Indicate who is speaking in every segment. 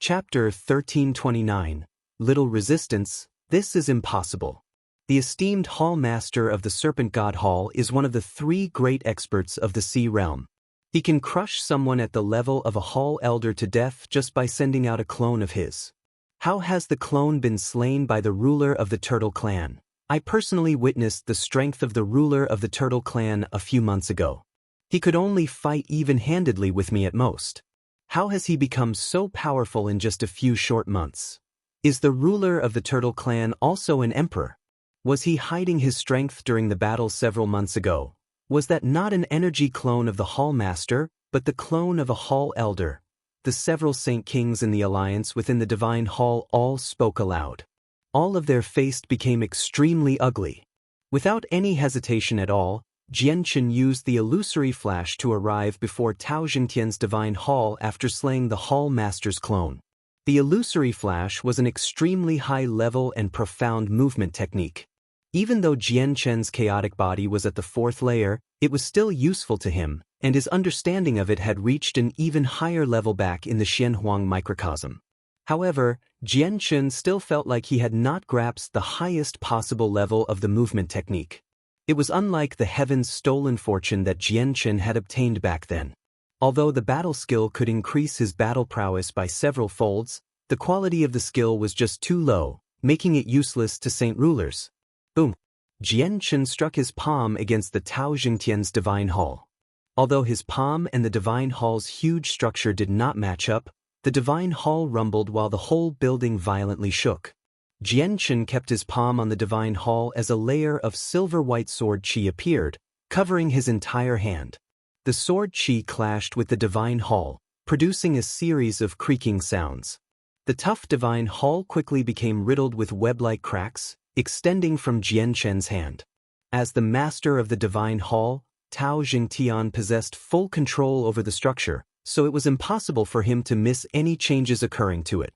Speaker 1: Chapter 1329. Little Resistance. This is impossible. The esteemed Hall Master of the Serpent God Hall is one of the three great experts of the Sea Realm. He can crush someone at the level of a Hall Elder to death just by sending out a clone of his. How has the clone been slain by the ruler of the Turtle Clan? I personally witnessed the strength of the ruler of the Turtle Clan a few months ago. He could only fight even-handedly with me at most. How has he become so powerful in just a few short months? Is the ruler of the Turtle Clan also an emperor? Was he hiding his strength during the battle several months ago? Was that not an energy clone of the Hall Master, but the clone of a Hall Elder? The several Saint Kings in the alliance within the Divine Hall all spoke aloud. All of their faces became extremely ugly. Without any hesitation at all, Jianchen used the illusory flash to arrive before Tao Jingtian's Divine Hall after slaying the Hall Master's clone. The illusory flash was an extremely high-level and profound movement technique. Even though Jianchen's chaotic body was at the fourth layer, it was still useful to him, and his understanding of it had reached an even higher level back in the Xianhuang microcosm. However, Jianchen still felt like he had not grasped the highest possible level of the movement technique. It was unlike the heaven's stolen fortune that Jianchen had obtained back then. Although the battle skill could increase his battle prowess by several folds, the quality of the skill was just too low, making it useless to saint rulers. Boom! Jianchen struck his palm against the Tao Jingtian's Divine Hall. Although his palm and the Divine Hall's huge structure did not match up, the Divine Hall rumbled while the whole building violently shook. Jianchen kept his palm on the Divine Hall as a layer of silver-white sword qi appeared, covering his entire hand. The sword qi clashed with the Divine Hall, producing a series of creaking sounds. The tough Divine Hall quickly became riddled with web-like cracks, extending from Jianchen's hand. As the master of the Divine Hall, Tao Jingtian possessed full control over the structure, so it was impossible for him to miss any changes occurring to it.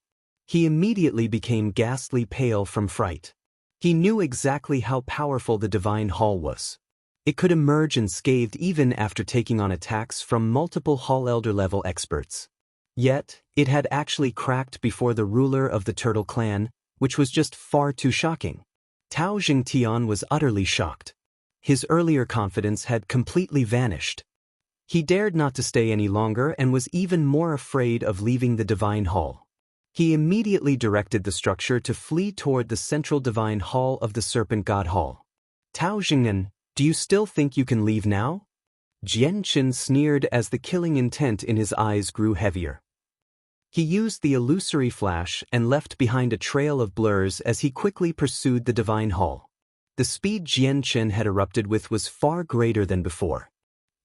Speaker 1: He immediately became ghastly pale from fright. He knew exactly how powerful the Divine Hall was. It could emerge unscathed even after taking on attacks from multiple Hall Elder level experts. Yet, it had actually cracked before the ruler of the Turtle Clan, which was just far too shocking. Tao Jingtian was utterly shocked. His earlier confidence had completely vanished. He dared not to stay any longer and was even more afraid of leaving the Divine Hall. He immediately directed the structure to flee toward the central Divine Hall of the Serpent God Hall. Tao Jingnan, do you still think you can leave now? Jianchen sneered as the killing intent in his eyes grew heavier. He used the illusory flash and left behind a trail of blurs as he quickly pursued the Divine Hall. The speed Jianchen had erupted with was far greater than before.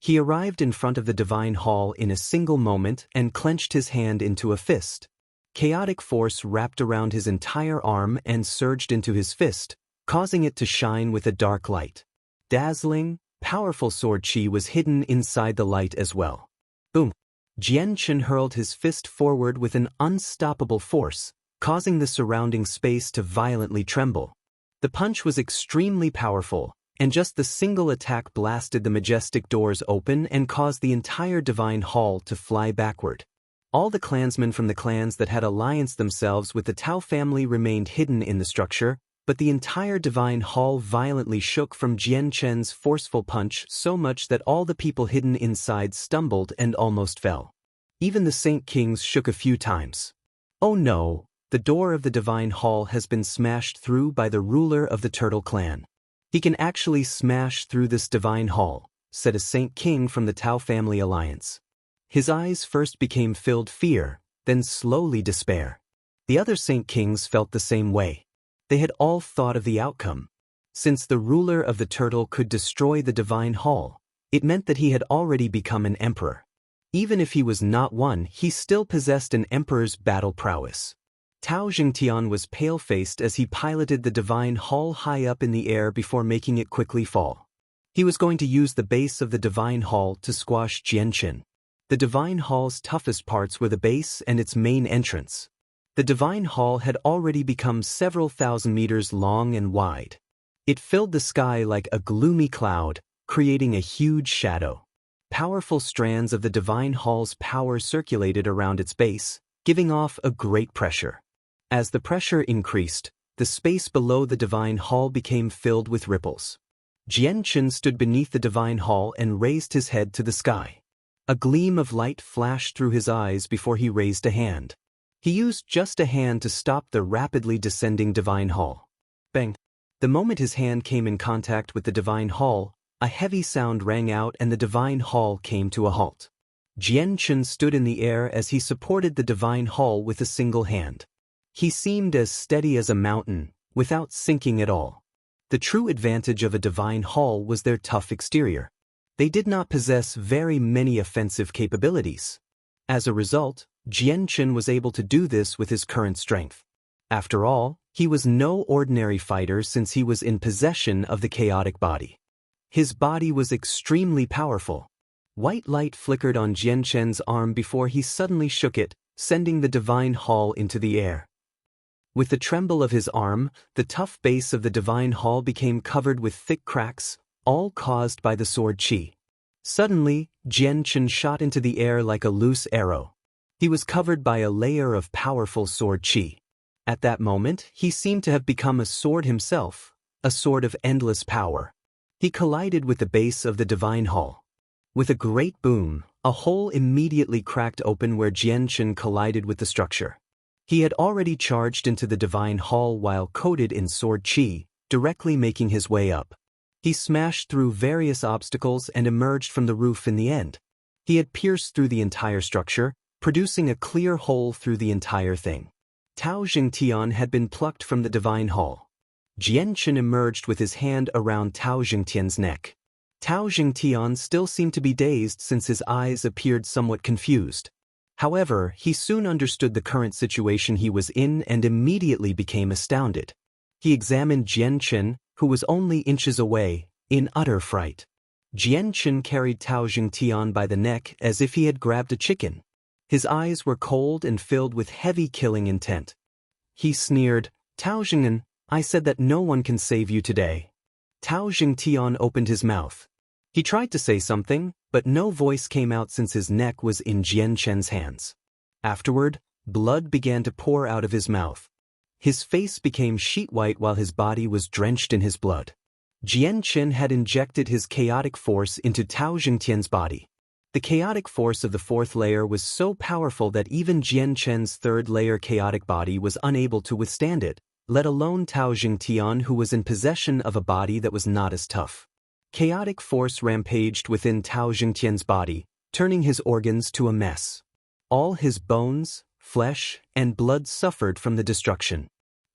Speaker 1: He arrived in front of the Divine Hall in a single moment and clenched his hand into a fist. Chaotic force wrapped around his entire arm and surged into his fist, causing it to shine with a dark light. Dazzling, powerful sword qi was hidden inside the light as well. Boom! Jianchen hurled his fist forward with an unstoppable force, causing the surrounding space to violently tremble. The punch was extremely powerful, and just the single attack blasted the majestic doors open and caused the entire Divine Hall to fly backward. All the clansmen from the clans that had allianced themselves with the Tao family remained hidden in the structure, but the entire Divine Hall violently shook from Jianchen's forceful punch so much that all the people hidden inside stumbled and almost fell. Even the Saint Kings shook a few times. Oh no, the door of the Divine Hall has been smashed through by the ruler of the Turtle Clan. He can actually smash through this Divine Hall, said a Saint King from the Tao family alliance. His eyes first became filled fear, then slowly despair. The other Saint Kings felt the same way. They had all thought of the outcome. Since the ruler of the turtle could destroy the Divine Hall, it meant that he had already become an emperor. Even if he was not one, he still possessed an emperor's battle prowess. Tao Jingtian was pale-faced as he piloted the Divine Hall high up in the air before making it quickly fall. He was going to use the base of the Divine Hall to squash Jianchen. The Divine Hall's toughest parts were the base and its main entrance. The Divine Hall had already become several thousand meters long and wide. It filled the sky like a gloomy cloud, creating a huge shadow. Powerful strands of the Divine Hall's power circulated around its base, giving off a great pressure. As the pressure increased, the space below the divine hall became filled with ripples. Jianchen stood beneath the divine hall and raised his head to the sky. A gleam of light flashed through his eyes before he raised a hand. He used just a hand to stop the rapidly descending divine hall. Bang! The moment his hand came in contact with the divine hall, a heavy sound rang out and the divine hall came to a halt. Jianchen stood in the air as he supported the divine hall with a single hand. He seemed as steady as a mountain, without sinking at all. The true advantage of a divine hall was their tough exterior. They did not possess very many offensive capabilities. As a result, Jianchen was able to do this with his current strength. After all, he was no ordinary fighter since he was in possession of the chaotic body. His body was extremely powerful. White light flickered on Jianchen's arm before he suddenly shook it, sending the divine hall into the air. With the tremble of his arm, the tough base of the divine hall became covered with thick cracks, all caused by the sword qi. Suddenly, Jianchen shot into the air like a loose arrow. He was covered by a layer of powerful sword qi. At that moment, he seemed to have become a sword himself, a sword of endless power. He collided with the base of the divine hall. With a great boom, a hole immediately cracked open where Jianchen collided with the structure. He had already charged into the divine hall while coated in sword qi, directly making his way up. He smashed through various obstacles and emerged from the roof in the end. He had pierced through the entire structure, producing a clear hole through the entire thing. Tao Jingtian had been plucked from the divine hall. Jianchen emerged with his hand around Tao Jingtian's neck. Tao Jingtian still seemed to be dazed since his eyes appeared somewhat confused. However, he soon understood the current situation he was in and immediately became astounded. He examined Jianchen, who was only inches away, in utter fright. Jianchen carried Tao Jingtian by the neck as if he had grabbed a chicken. His eyes were cold and filled with heavy killing intent. He sneered, "Tao Jingtian, I said that no one can save you today." Tao Jingtian opened his mouth. He tried to say something, but no voice came out since his neck was in Jianchen's hands. Afterward, blood began to pour out of his mouth. His face became sheet white while his body was drenched in his blood. Jianchen had injected his chaotic force into Tao Jingtian's body. The chaotic force of the fourth layer was so powerful that even Jianchen's third layer chaotic body was unable to withstand it, let alone Tao Jingtian, who was in possession of a body that was not as tough. Chaotic force rampaged within Tao Jingtian's body, turning his organs to a mess. All his bones, flesh, and blood suffered from the destruction.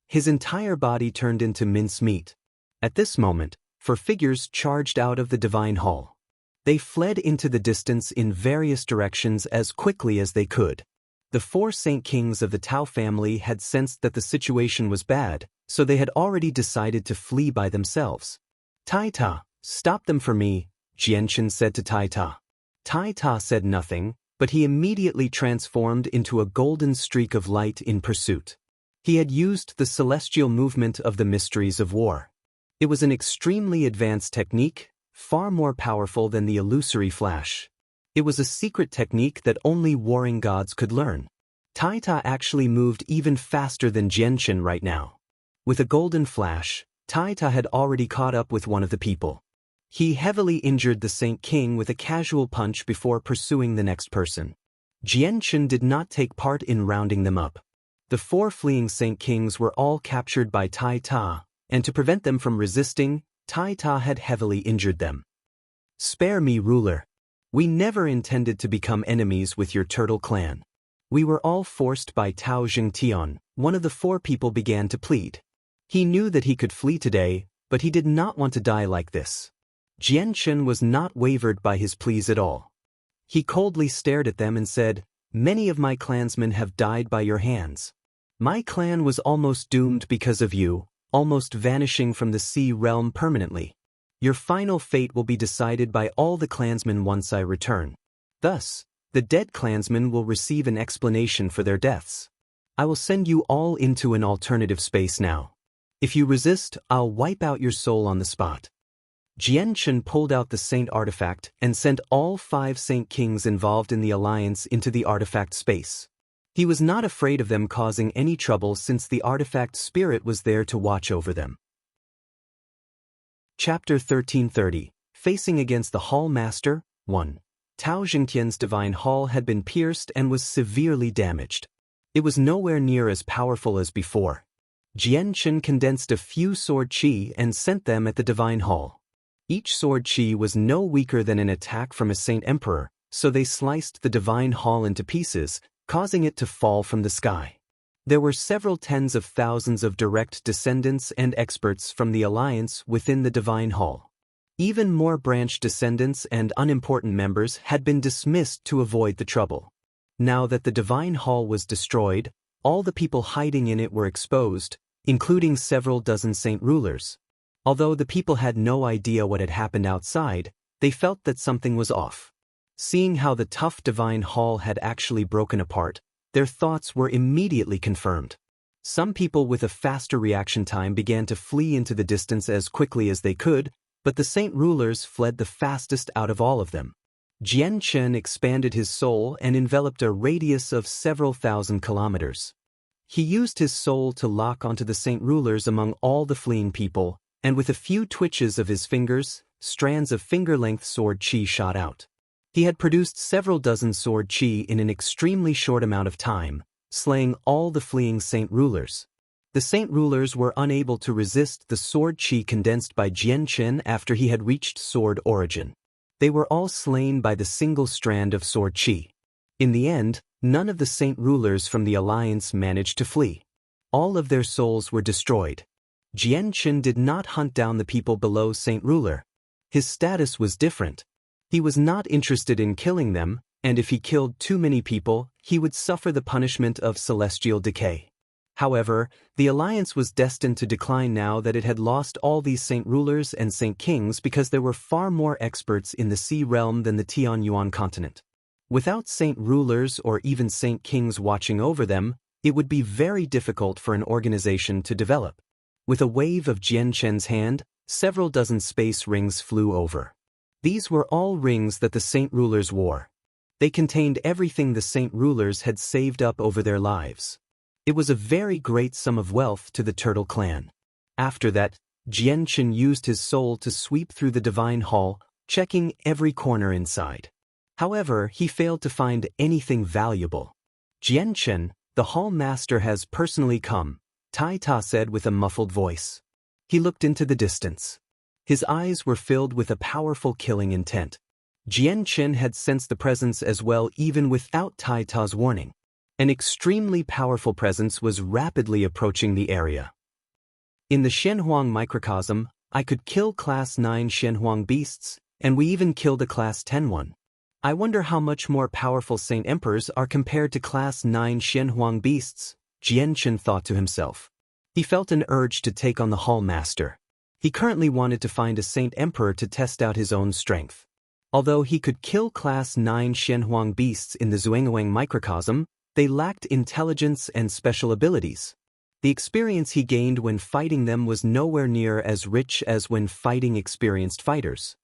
Speaker 1: His entire body turned into mincemeat. At this moment, 4 figures charged out of the divine hall. They fled into the distance in various directions as quickly as they could. The 4 Saint Kings of the Tao family had sensed that the situation was bad, so they had already decided to flee by themselves. "Tai Ta, stop them for me," Jianchen said to Tai Ta. Tai Ta said nothing, but he immediately transformed into a golden streak of light in pursuit. He had used the celestial movement of the mysteries of war. It was an extremely advanced technique, far more powerful than the illusory flash. It was a secret technique that only warring gods could learn. Tai Ta actually moved even faster than Jianchen right now. With a golden flash, Tai Ta had already caught up with one of the people. He heavily injured the Saint King with a casual punch before pursuing the next person. Jianchen did not take part in rounding them up. The 4 fleeing Saint Kings were all captured by Tai Ta, and to prevent them from resisting, Tai Ta had heavily injured them. "Spare me, ruler. We never intended to become enemies with your turtle clan. We were all forced by Tao Jingtian," one of the 4 people began to plead. He knew that he could flee today, but he did not want to die like this. Jianchen was not wavered by his pleas at all. He coldly stared at them and said, "Many of my clansmen have died by your hands. My clan was almost doomed because of you, almost vanishing from the sea realm permanently. Your final fate will be decided by all the clansmen once I return. Thus, the dead clansmen will receive an explanation for their deaths. I will send you all into an alternative space now. If you resist, I'll wipe out your soul on the spot." Jianchen pulled out the Saint artifact and sent all 5 Saint Kings involved in the alliance into the artifact space. He was not afraid of them causing any trouble since the artifact spirit was there to watch over them. Chapter 1330, Facing Against the Hall Master, 1. Tao Jingtian's divine hall had been pierced and was severely damaged. It was nowhere near as powerful as before. Jian Chen condensed a few sword qi and sent them at the divine hall. Each sword qi was no weaker than an attack from a Saint Emperor, so they sliced the divine hall into pieces, causing it to fall from the sky. There were several tens of thousands of direct descendants and experts from the alliance within the divine hall. Even more branch descendants and unimportant members had been dismissed to avoid the trouble. Now that the divine hall was destroyed, all the people hiding in it were exposed, including several dozen saint rulers. Although the people had no idea what had happened outside, they felt that something was off. Seeing how the tough divine hall had actually broken apart, their thoughts were immediately confirmed. Some people with a faster reaction time began to flee into the distance as quickly as they could, but the saint rulers fled the fastest out of all of them. Jian Chen expanded his soul and enveloped a radius of several thousand kilometers. He used his soul to lock onto the saint rulers among all the fleeing people, and with a few twitches of his fingers, strands of finger-length sword qi shot out. He had produced several dozen sword qi in an extremely short amount of time, slaying all the fleeing saint rulers. The saint rulers were unable to resist the sword qi condensed by Jian Chen after he had reached sword origin. They were all slain by the single strand of sword qi. In the end, none of the saint rulers from the alliance managed to flee. All of their souls were destroyed. Jian Chen did not hunt down the people below saint ruler. His status was different. He was not interested in killing them, and if he killed too many people, he would suffer the punishment of celestial decay. However, the alliance was destined to decline now that it had lost all these saint rulers and saint kings because there were far more experts in the Sea realm than the Tianyuan continent. Without saint rulers or even saint kings watching over them, it would be very difficult for an organization to develop. With a wave of Jian Chen's hand, several dozen space rings flew over. These were all rings that the saint rulers wore. They contained everything the saint rulers had saved up over their lives. It was a very great sum of wealth to the Turtle clan. After that, Jian Chen used his soul to sweep through the divine hall, checking every corner inside. However, he failed to find anything valuable. Jian Chen, the hall master has personally come, Tai Ta said with a muffled voice. He looked into the distance. His eyes were filled with a powerful killing intent. Jian Chen had sensed the presence as well even without Tai Ta's warning. An extremely powerful presence was rapidly approaching the area. In the Shenhuang microcosm, I could kill Class 9 Shenhuang beasts, and we even killed a Class 10 one. I wonder how much more powerful Saint Emperors are compared to Class 9 Shenhuang beasts, Jian Chen thought to himself. He felt an urge to take on the Hall Master. He currently wanted to find a Saint Emperor to test out his own strength. Although he could kill Class 9 Shenhuang beasts in the Zhuanghuang microcosm, they lacked intelligence and special abilities. The experience he gained when fighting them was nowhere near as rich as when fighting experienced fighters.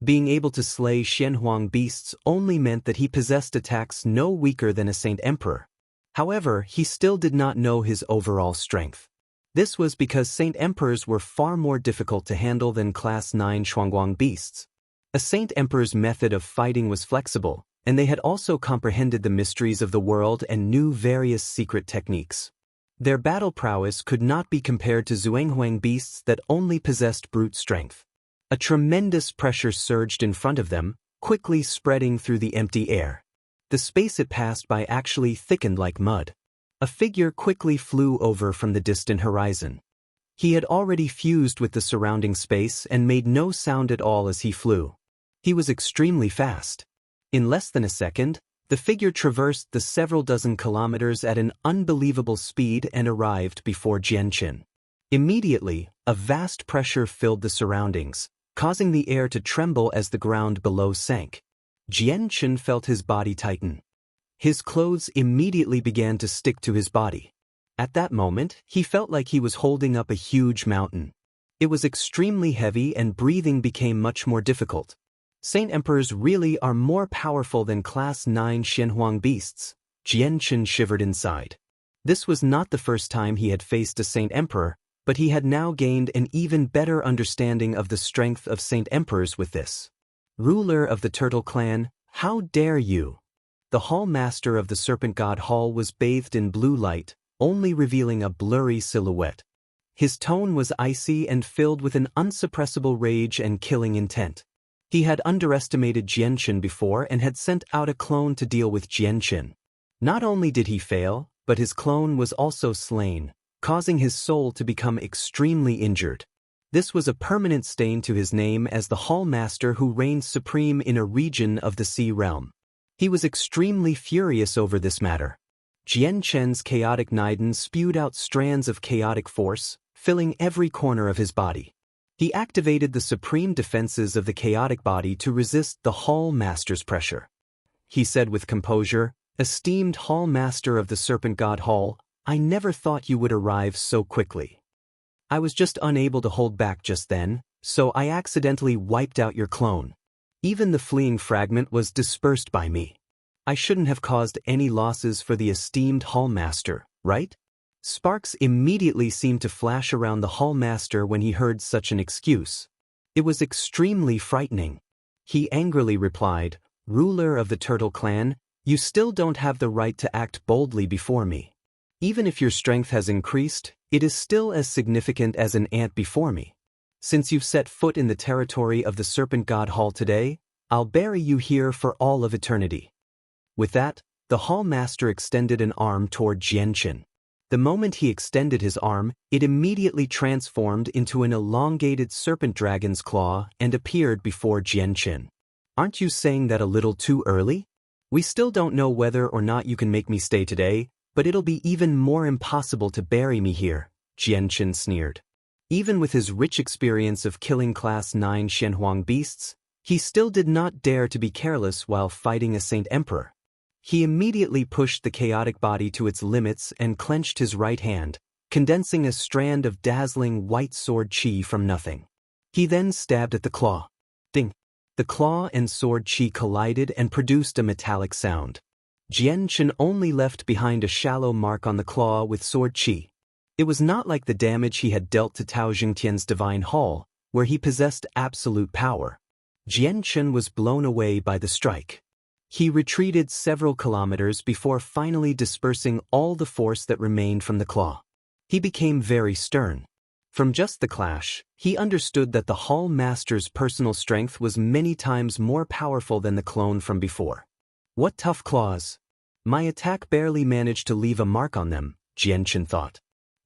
Speaker 1: Being able to slay Shenhuang beasts only meant that he possessed attacks no weaker than a Saint Emperor. However, he still did not know his overall strength. This was because Saint Emperors were far more difficult to handle than Class 9 Shuangguang beasts. A Saint Emperor's method of fighting was flexible, and they had also comprehended the mysteries of the world and knew various secret techniques. Their battle prowess could not be compared to Zhuanghuang beasts that only possessed brute strength. A tremendous pressure surged in front of them, quickly spreading through the empty air. The space it passed by actually thickened like mud. A figure quickly flew over from the distant horizon. He had already fused with the surrounding space and made no sound at all as he flew. He was extremely fast. In less than a second, the figure traversed the several dozen kilometers at an unbelievable speed and arrived before Jian Chen. Immediately, a vast pressure filled the surroundings, causing the air to tremble as the ground below sank. Jian Chen felt his body tighten. His clothes immediately began to stick to his body. At that moment, he felt like he was holding up a huge mountain. It was extremely heavy and breathing became much more difficult. Saint Emperors really are more powerful than Class 9 Shenhuang beasts, Jianchen shivered inside. This was not the first time he had faced a Saint Emperor, but he had now gained an even better understanding of the strength of Saint Emperors with this. Ruler of the Turtle Clan, how dare you? The Hall Master of the Serpent God Hall was bathed in blue light, only revealing a blurry silhouette. His tone was icy and filled with an unsuppressible rage and killing intent. He had underestimated Jianchen before and had sent out a clone to deal with Jianchen. Not only did he fail, but his clone was also slain, causing his soul to become extremely injured. This was a permanent stain to his name as the Hall Master who reigned supreme in a region of the Sea Realm. He was extremely furious over this matter. Jianchen's chaotic Niden spewed out strands of chaotic force, filling every corner of his body. He activated the supreme defenses of the chaotic body to resist the Hall Master's pressure. He said with composure, "Esteemed Hall Master of the Serpent God Hall, I never thought you would arrive so quickly. I was just unable to hold back just then, so I accidentally wiped out your clone. Even the fleeing fragment was dispersed by me. I shouldn't have caused any losses for the esteemed Hall Master, right?" Sparks immediately seemed to flash around the Hall Master when he heard such an excuse. It was extremely frightening. He angrily replied, "Ruler of the Turtle Clan, you still don't have the right to act boldly before me. Even if your strength has increased, it is still as significant as an ant before me. Since you've set foot in the territory of the Serpent God Hall today, I'll bury you here for all of eternity." With that, the Hall Master extended an arm toward Jianchen. The moment he extended his arm, it immediately transformed into an elongated serpent dragon's claw and appeared before Jianchen. "Aren't you saying that a little too early? We still don't know whether or not you can make me stay today, but it'll be even more impossible to bury me here," Jianchen sneered. Even with his rich experience of killing Class 9 Shenhuang beasts, he still did not dare to be careless while fighting a Saint Emperor. He immediately pushed the chaotic body to its limits and clenched his right hand, condensing a strand of dazzling white sword chi from nothing. He then stabbed at the claw. Ding! The claw and sword chi collided and produced a metallic sound. Jianchen only left behind a shallow mark on the claw with sword chi. It was not like the damage he had dealt to Tao Jingtian's divine hall, where he possessed absolute power. Jianchen was blown away by the strike. He retreated several kilometers before finally dispersing all the force that remained from the claw. He became very stern. From just the clash, he understood that the Hall Master's personal strength was many times more powerful than the clone from before. "What tough claws! My attack barely managed to leave a mark on them," Jianchen thought.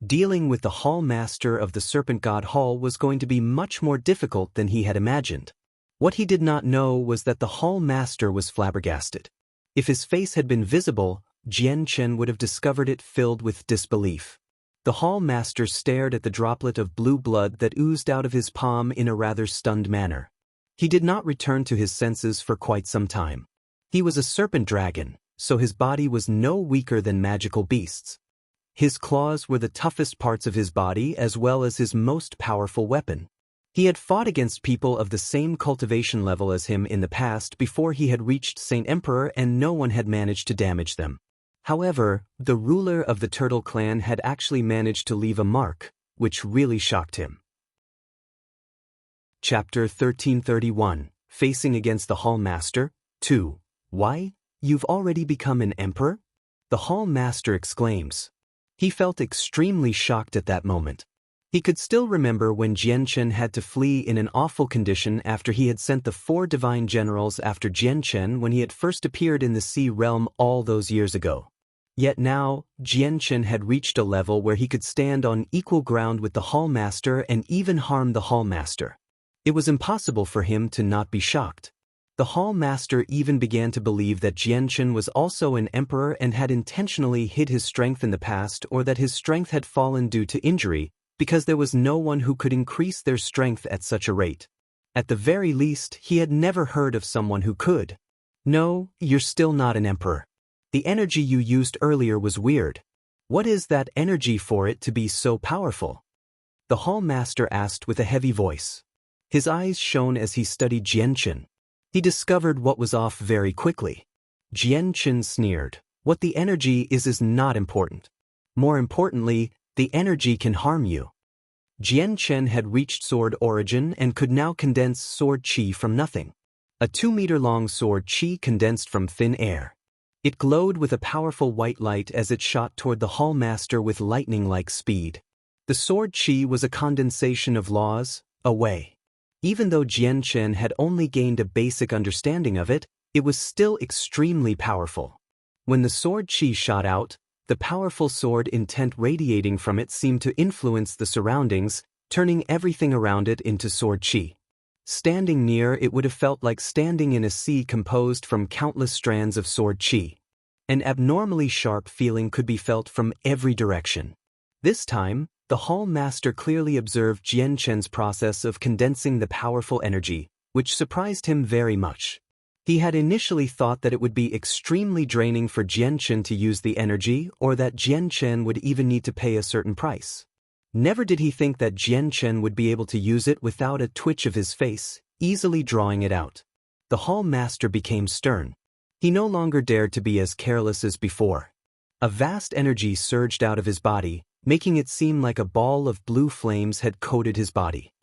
Speaker 1: Dealing with the Hall Master of the Serpent God Hall was going to be much more difficult than he had imagined. What he did not know was that the Hall Master was flabbergasted. If his face had been visible, Jianchen would have discovered it filled with disbelief. The Hall Master stared at the droplet of blue blood that oozed out of his palm in a rather stunned manner. He did not return to his senses for quite some time. He was a serpent dragon, so his body was no weaker than magical beasts. His claws were the toughest parts of his body as well as his most powerful weapon. He had fought against people of the same cultivation level as him in the past before he had reached Saint Emperor, and no one had managed to damage them. However, the ruler of the Turtle Clan had actually managed to leave a mark, which really shocked him. Chapter 1331, Facing Against the Hall Master, 2. "Why? You've already become an emperor?" the Hall Master exclaims. He felt extremely shocked at that moment. He could still remember when Jianchen had to flee in an awful condition after he had sent the 4 divine generals after Jianchen when he had first appeared in the Sea Realm all those years ago. Yet now, Jianchen had reached a level where he could stand on equal ground with the Hall Master and even harm the Hall Master. It was impossible for him to not be shocked. The Hall Master even began to believe that Jianchen was also an emperor and had intentionally hid his strength in the past, or that his strength had fallen due to injury, because there was no one who could increase their strength at such a rate. At the very least, he had never heard of someone who could. "No, you're still not an emperor. The energy you used earlier was weird. What is that energy for it to be so powerful?" the Hall Master asked with a heavy voice. His eyes shone as he studied Jianchen. He discovered what was off very quickly. Jianchen sneered. What the energy is not important. More importantly, the energy can harm you. Jian Chen had reached sword origin and could now condense sword qi from nothing. A 2-meter-long sword qi condensed from thin air. It glowed with a powerful white light as it shot toward the Hall Master with lightning-like speed. The sword qi was a condensation of laws, a way. Even though Jian Chen had only gained a basic understanding of it, it was still extremely powerful. When the sword qi shot out, the powerful sword intent radiating from it seemed to influence the surroundings, turning everything around it into sword qi. Standing near, it would have felt like standing in a sea composed from countless strands of sword qi. An abnormally sharp feeling could be felt from every direction. This time, the Hall Master clearly observed Jian Chen's process of condensing the powerful energy, which surprised him very much. He had initially thought that it would be extremely draining for Jian Chen to use the energy, or that Jian Chen would even need to pay a certain price. Never did he think that Jian Chen would be able to use it without a twitch of his face, easily drawing it out. The Hall Master became stern. He no longer dared to be as careless as before. A vast energy surged out of his body, making it seem like a ball of blue flames had coated his body.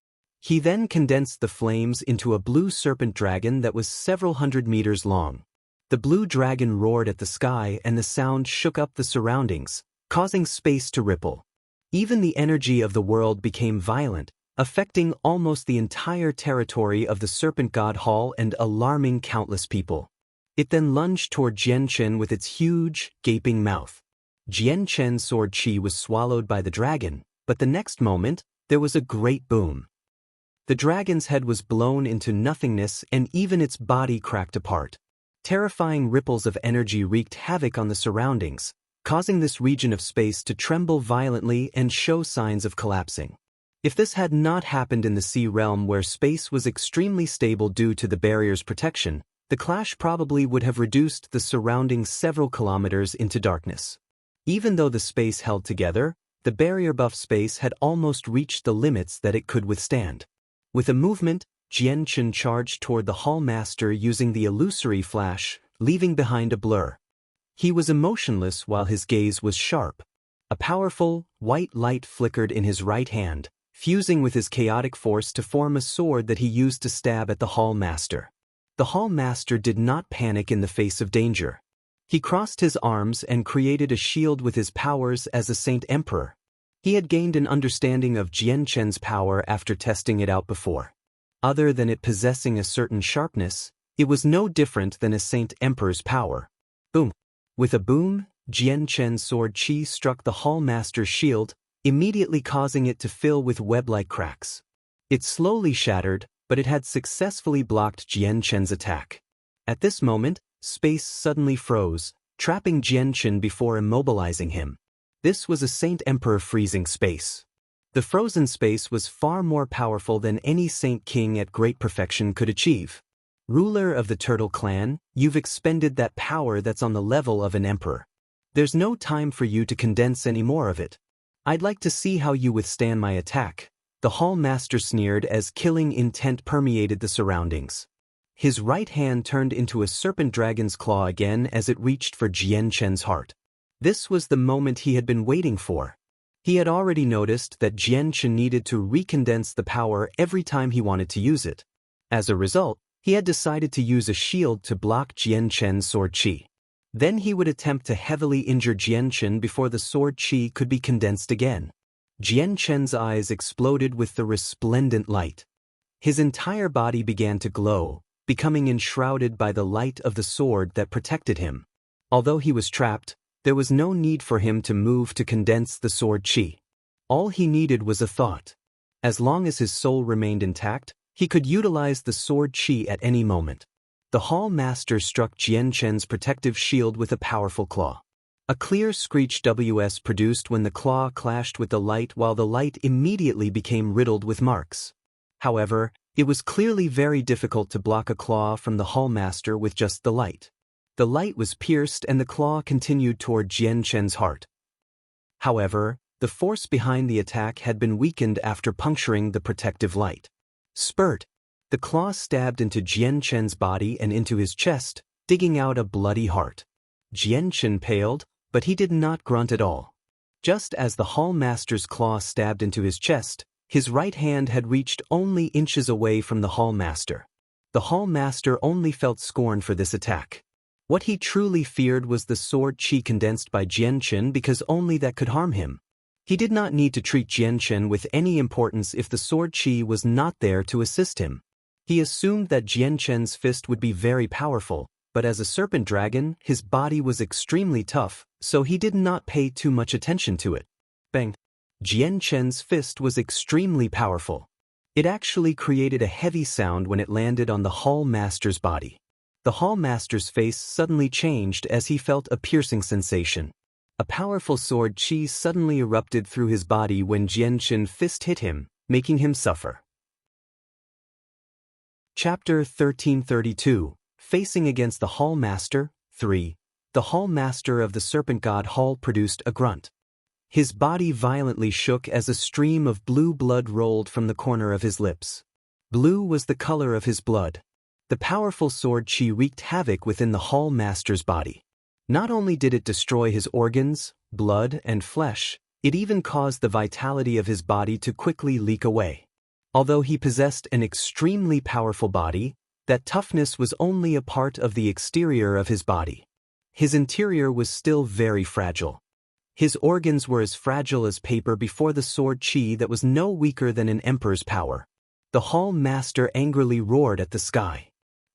Speaker 1: He then condensed the flames into a blue serpent dragon that was several hundred meters long. The blue dragon roared at the sky and the sound shook up the surroundings, causing space to ripple. Even the energy of the world became violent, affecting almost the entire territory of the Serpent God Hall and alarming countless people. It then lunged toward Jian Chen with its huge, gaping mouth. Jian Chen's sword qi was swallowed by the dragon, but the next moment, there was a great boom. The dragon's head was blown into nothingness and even its body cracked apart. Terrifying ripples of energy wreaked havoc on the surroundings, causing this region of space to tremble violently and show signs of collapsing. If this had not happened in the sea realm where space was extremely stable due to the barrier's protection, the clash probably would have reduced the surroundings several kilometers into darkness. Even though the space held together, the barrier-buff space had almost reached the limits that it could withstand. With a movement, Jian Chen charged toward the Hall Master using the illusory flash, leaving behind a blur. He was emotionless while his gaze was sharp. A powerful, white light flickered in his right hand, fusing with his chaotic force to form a sword that he used to stab at the Hall Master. The Hall Master did not panic in the face of danger. He crossed his arms and created a shield with his powers as a Saint Emperor. He had gained an understanding of Jian Chen's power after testing it out before. Other than it possessing a certain sharpness, it was no different than a Saint Emperor's power. Boom! With a boom, Jian Chen's sword qi struck the Hall Master's shield, immediately causing it to fill with web-like cracks. It slowly shattered, but it had successfully blocked Jian Chen's attack. At this moment, space suddenly froze, trapping Jian Chen before immobilizing him. This was a Saint Emperor freezing space. The frozen space was far more powerful than any Saint King at great perfection could achieve. Ruler of the Turtle Clan, you've expended that power that's on the level of an emperor. There's no time for you to condense any more of it. I'd like to see how you withstand my attack, the Hall Master sneered as killing intent permeated the surroundings. His right hand turned into a serpent dragon's claw again as it reached for Jian Chen's heart. This was the moment he had been waiting for. He had already noticed that Jian Chen needed to recondense the power every time he wanted to use it. As a result, he had decided to use a shield to block Jian Chen's sword qi. Then he would attempt to heavily injure Jian Chen before the sword qi could be condensed again. Jian Chen's eyes exploded with the resplendent light. His entire body began to glow, becoming enshrouded by the light of the sword that protected him. Although he was trapped, there was no need for him to move to condense the sword qi. All he needed was a thought. As long as his soul remained intact, he could utilize the sword qi at any moment. The Hall Master struck Jian Chen's protective shield with a powerful claw. A clear screech was produced when the claw clashed with the light, while the light immediately became riddled with marks. However, it was clearly very difficult to block a claw from the Hall Master with just the light. The light was pierced and the claw continued toward Jian Chen's heart. However, the force behind the attack had been weakened after puncturing the protective light. Spurt! The claw stabbed into Jian Chen's body and into his chest, digging out a bloody heart. Jianchen paled, but he did not grunt at all. Just as the Hall Master's claw stabbed into his chest, his right hand had reached only inches away from the Hall Master. The Hall Master only felt scorn for this attack. What he truly feared was the sword qi condensed by Jianchen, because only that could harm him. He did not need to treat Jianchen with any importance if the sword qi was not there to assist him. He assumed that Jianchen's fist would be very powerful, but as a serpent dragon, his body was extremely tough, so he did not pay too much attention to it. Bang! Jianchen's fist was extremely powerful. It actually created a heavy sound when it landed on the Hall Master's body. The Hall Master's face suddenly changed as he felt a piercing sensation. A powerful sword qi suddenly erupted through his body when Jianchen's fist hit him, making him suffer. Chapter 1332, Facing Against the Hall Master, 3. The Hall Master of the Serpent God Hall produced a grunt. His body violently shook as a stream of blue blood rolled from the corner of his lips. Blue was the color of his blood. The powerful sword qi wreaked havoc within the Hall Master's body. Not only did it destroy his organs, blood, and flesh, it even caused the vitality of his body to quickly leak away. Although he possessed an extremely powerful body, that toughness was only a part of the exterior of his body. His interior was still very fragile. His organs were as fragile as paper before the sword qi that was no weaker than an emperor's power. The Hall Master angrily roared at the sky.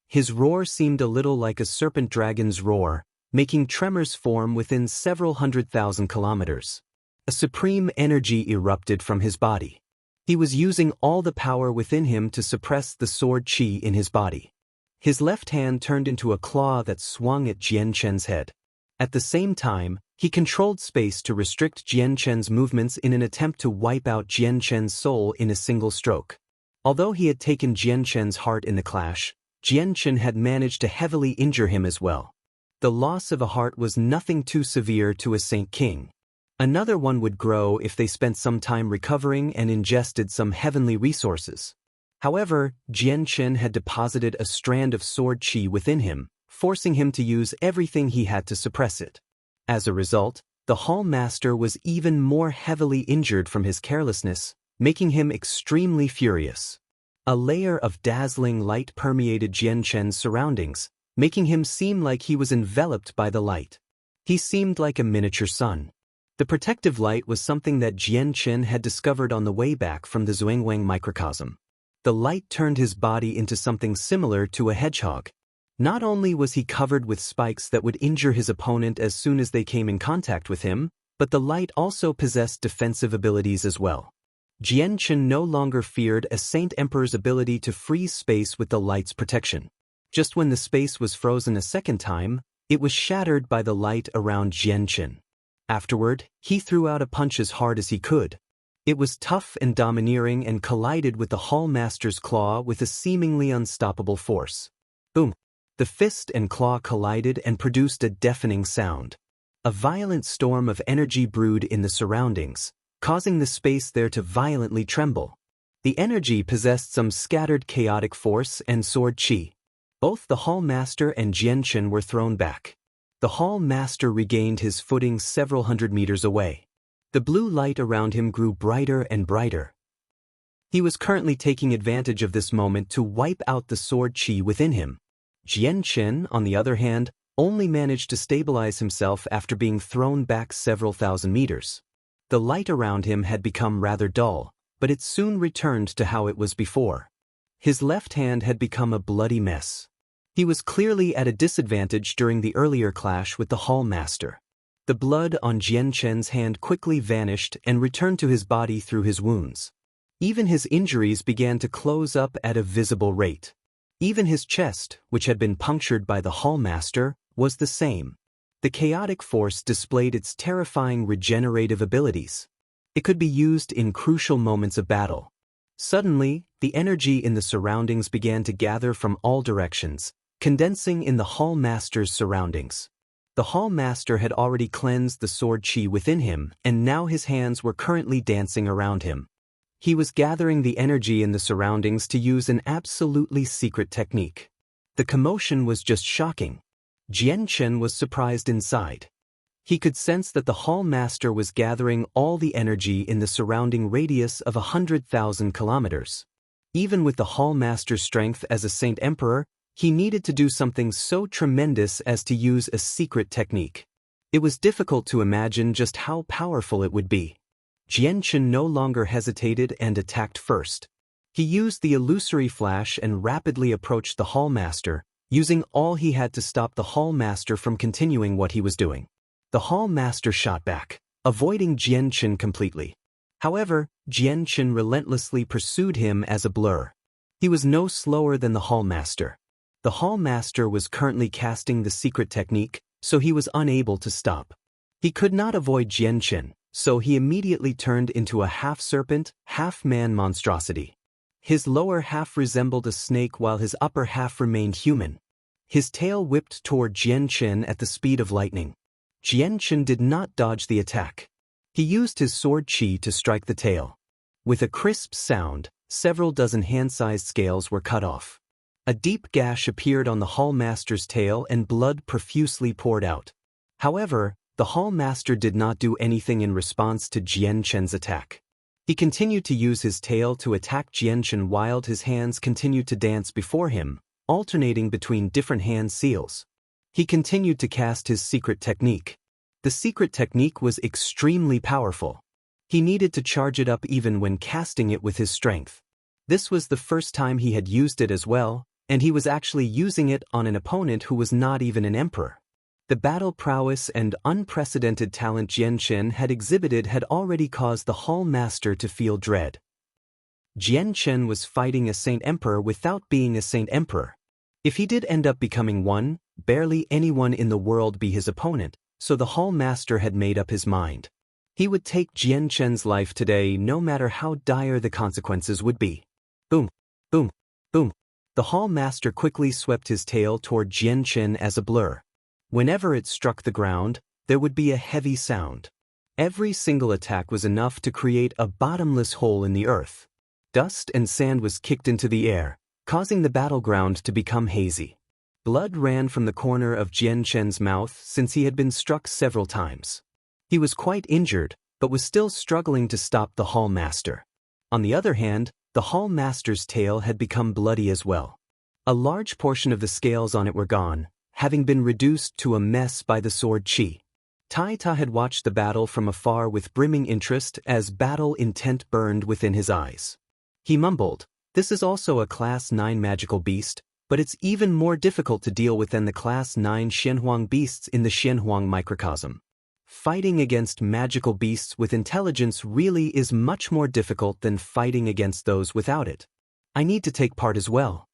Speaker 1: His roar seemed a little like a serpent dragon's roar, making tremors form within several 100,000 kilometers. A supreme energy erupted from his body. He was using all the power within him to suppress the sword qi in his body. His left hand turned into a claw that swung at Jianchen's head. At the same time, he controlled space to restrict Jianchen's movements in an attempt to wipe out Jianchen's soul in a single stroke. Although he had taken Jianchen's heart in the clash, Jianchen had managed to heavily injure him as well. The loss of a heart was nothing too severe to a Saint King. Another one would grow if they spent some time recovering and ingested some heavenly resources. However, Jianchen had deposited a strand of sword qi within him, forcing him to use everything he had to suppress it. As a result, the Hall Master was even more heavily injured from his carelessness, making him extremely furious. A layer of dazzling light permeated Jianchen's surroundings, making him seem like he was enveloped by the light. He seemed like a miniature sun. The protective light was something that Jianchen had discovered on the way back from the Zhuangwang microcosm. The light turned his body into something similar to a hedgehog. Not only was he covered with spikes that would injure his opponent as soon as they came in contact with him, but the light also possessed defensive abilities as well. Jianchen no longer feared a Saint Emperor's ability to freeze space with the light's protection. Just when the space was frozen a second time, it was shattered by the light around Jianchen. Afterward, he threw out a punch as hard as he could. It was tough and domineering and collided with the Hall Master's claw with a seemingly unstoppable force. Boom! The fist and claw collided and produced a deafening sound. A violent storm of energy brewed in the surroundings, causing the space there to violently tremble. The energy possessed some scattered chaotic force and sword qi. Both the Hall Master and Jianchen were thrown back. The Hall Master regained his footing several hundred meters away. The blue light around him grew brighter and brighter. He was currently taking advantage of this moment to wipe out the sword qi within him. Jianchen, on the other hand, only managed to stabilize himself after being thrown back several thousand meters. The light around him had become rather dull, but it soon returned to how it was before. His left hand had become a bloody mess. He was clearly at a disadvantage during the earlier clash with the Hall Master. The blood on Jianchen's hand quickly vanished and returned to his body through his wounds. Even his injuries began to close up at a visible rate. Even his chest, which had been punctured by the Hall Master, was the same. The chaotic force displayed its terrifying regenerative abilities. It could be used in crucial moments of battle. Suddenly, the energy in the surroundings began to gather from all directions, condensing in the Hall Master's surroundings. The Hall Master had already cleansed the sword qi within him, and now his hands were currently dancing around him. He was gathering the energy in the surroundings to use an absolutely secret technique. The commotion was just shocking. Jian Chen was surprised inside. He could sense that the Hall Master was gathering all the energy in the surrounding radius of 100,000 kilometers. Even with the Hall Master's strength as a Saint Emperor, he needed to do something so tremendous as to use a secret technique. It was difficult to imagine just how powerful it would be. Jian Chen no longer hesitated and attacked first. He used the illusory flash and rapidly approached the Hall Master, using all he had to stop the Hall Master from continuing what he was doing. The Hall Master shot back, avoiding Jian Chen completely. However, Jian Chen relentlessly pursued him as a blur. He was no slower than the Hall Master. The Hall Master was currently casting the secret technique, so he was unable to stop. He could not avoid Jian Chen, so he immediately turned into a half-serpent, half-man monstrosity. His lower half resembled a snake while his upper half remained human. His tail whipped toward Jian Chen at the speed of lightning. Jian Chen did not dodge the attack. He used his sword qi to strike the tail. With a crisp sound, several dozen hand-sized scales were cut off. A deep gash appeared on the Hall Master's tail and blood profusely poured out. However, the Hall Master did not do anything in response to Jian Chen's attack. He continued to use his tail to attack Jian Chen while his hands continued to dance before him, alternating between different hand seals. He continued to cast his secret technique. The secret technique was extremely powerful. He needed to charge it up even when casting it with his strength. This was the first time he had used it as well, and he was actually using it on an opponent who was not even an emperor. The battle prowess and unprecedented talent Jian Chen had exhibited had already caused the Hall Master to feel dread. Jian Chen was fighting a Saint Emperor without being a Saint Emperor. If he did end up becoming one, barely anyone in the world be his opponent, so the Hall Master had made up his mind. He would take Jian Chen's life today no matter how dire the consequences would be. Boom, boom, boom. The Hall Master quickly swept his tail toward Jian Chen as a blur. Whenever it struck the ground, there would be a heavy sound. Every single attack was enough to create a bottomless hole in the earth. Dust and sand was kicked into the air, causing the battleground to become hazy. Blood ran from the corner of Jian Chen's mouth since he had been struck several times. He was quite injured, but was still struggling to stop the Hall Master. On the other hand, the Hall Master's tail had become bloody as well. A large portion of the scales on it were gone, having been reduced to a mess by the sword qi. Tai Ta had watched the battle from afar with brimming interest as battle intent burned within his eyes. He mumbled, "This is also a Class 9 magical beast, but it's even more difficult to deal with than the Class 9 Xianhuang beasts in the Xianhuang microcosm. Fighting against magical beasts with intelligence really is much more difficult than fighting against those without it. I need to take part as well."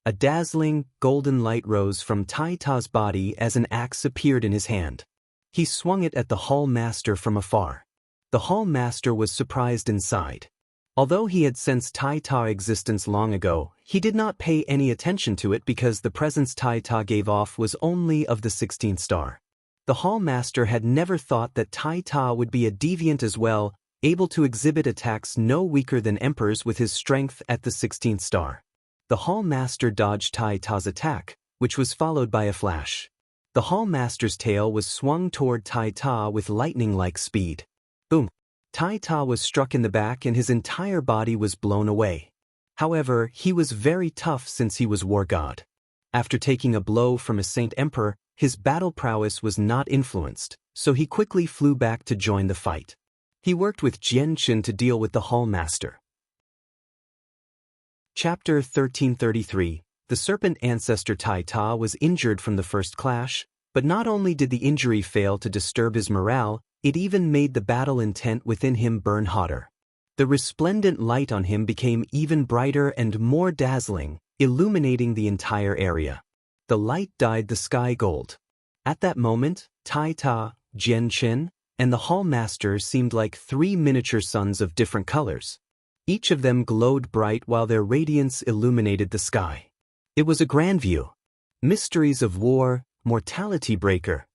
Speaker 1: A dazzling, golden light rose from Tai Ta's body as an axe appeared in his hand. He swung it at the Hall Master from afar. The Hall Master was surprised inside. Although he had sensed Tai Ta's existence long ago, he did not pay any attention to it because the presence Tai Ta gave off was only of the 16th star. The Hall Master had never thought that Tai Ta would be a deviant as well, able to exhibit attacks no weaker than emperors with his strength at the 16th star. The Hall Master dodged Tai Ta's attack, which was followed by a flash. The Hall Master's tail was swung toward Tai Ta with lightning-like speed. Boom! Tai Ta was struck in the back and his entire body was blown away. However, he was very tough since he was war god. After taking a blow from a Saint Emperor, his battle prowess was not influenced, so he quickly flew back to join the fight. He worked with Jian Chen to deal with the Hall Master. Chapter 1333. The serpent ancestor Tai Ta was injured from the first clash, but not only did the injury fail to disturb his morale, it even made the battle intent within him burn hotter. The resplendent light on him became even brighter and more dazzling, illuminating the entire area. The light dyed the sky gold. At that moment, Tai Ta, Jian Chen, and the Hall Master seemed like three miniature suns of different colors. Each of them glowed bright while their radiance illuminated the sky. It was a grand view. Mysteries of war, mortality breaker.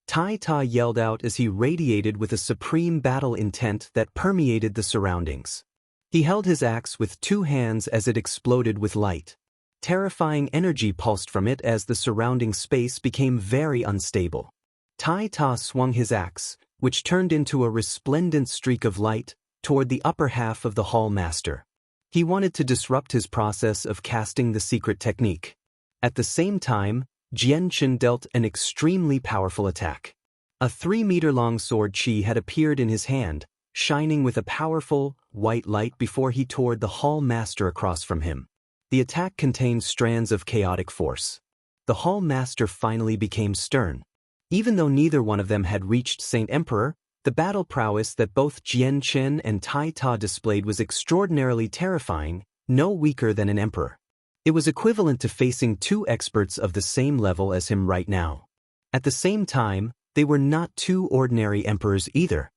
Speaker 1: Tai Ta yelled out as he radiated with a supreme battle intent that permeated the surroundings. He held his axe with two hands as it exploded with light. Terrifying energy pulsed from it as the surrounding space became very unstable. Tai Ta swung his axe, which turned into a resplendent streak of light, toward the upper half of the Hall Master. He wanted to disrupt his process of casting the secret technique. At the same time, Jian Chen dealt an extremely powerful attack. A 3-meter-long sword chi had appeared in his hand, shining with a powerful, white light before he tore the Hall Master across from him. The attack contained strands of chaotic force. The Hall Master finally became stern. Even though neither one of them had reached Saint Emperor, the battle prowess that both Jian Chen and Tai Ta displayed was extraordinarily terrifying, no weaker than an emperor. It was equivalent to facing two experts of the same level as him right now. At the same time, they were not two ordinary emperors either.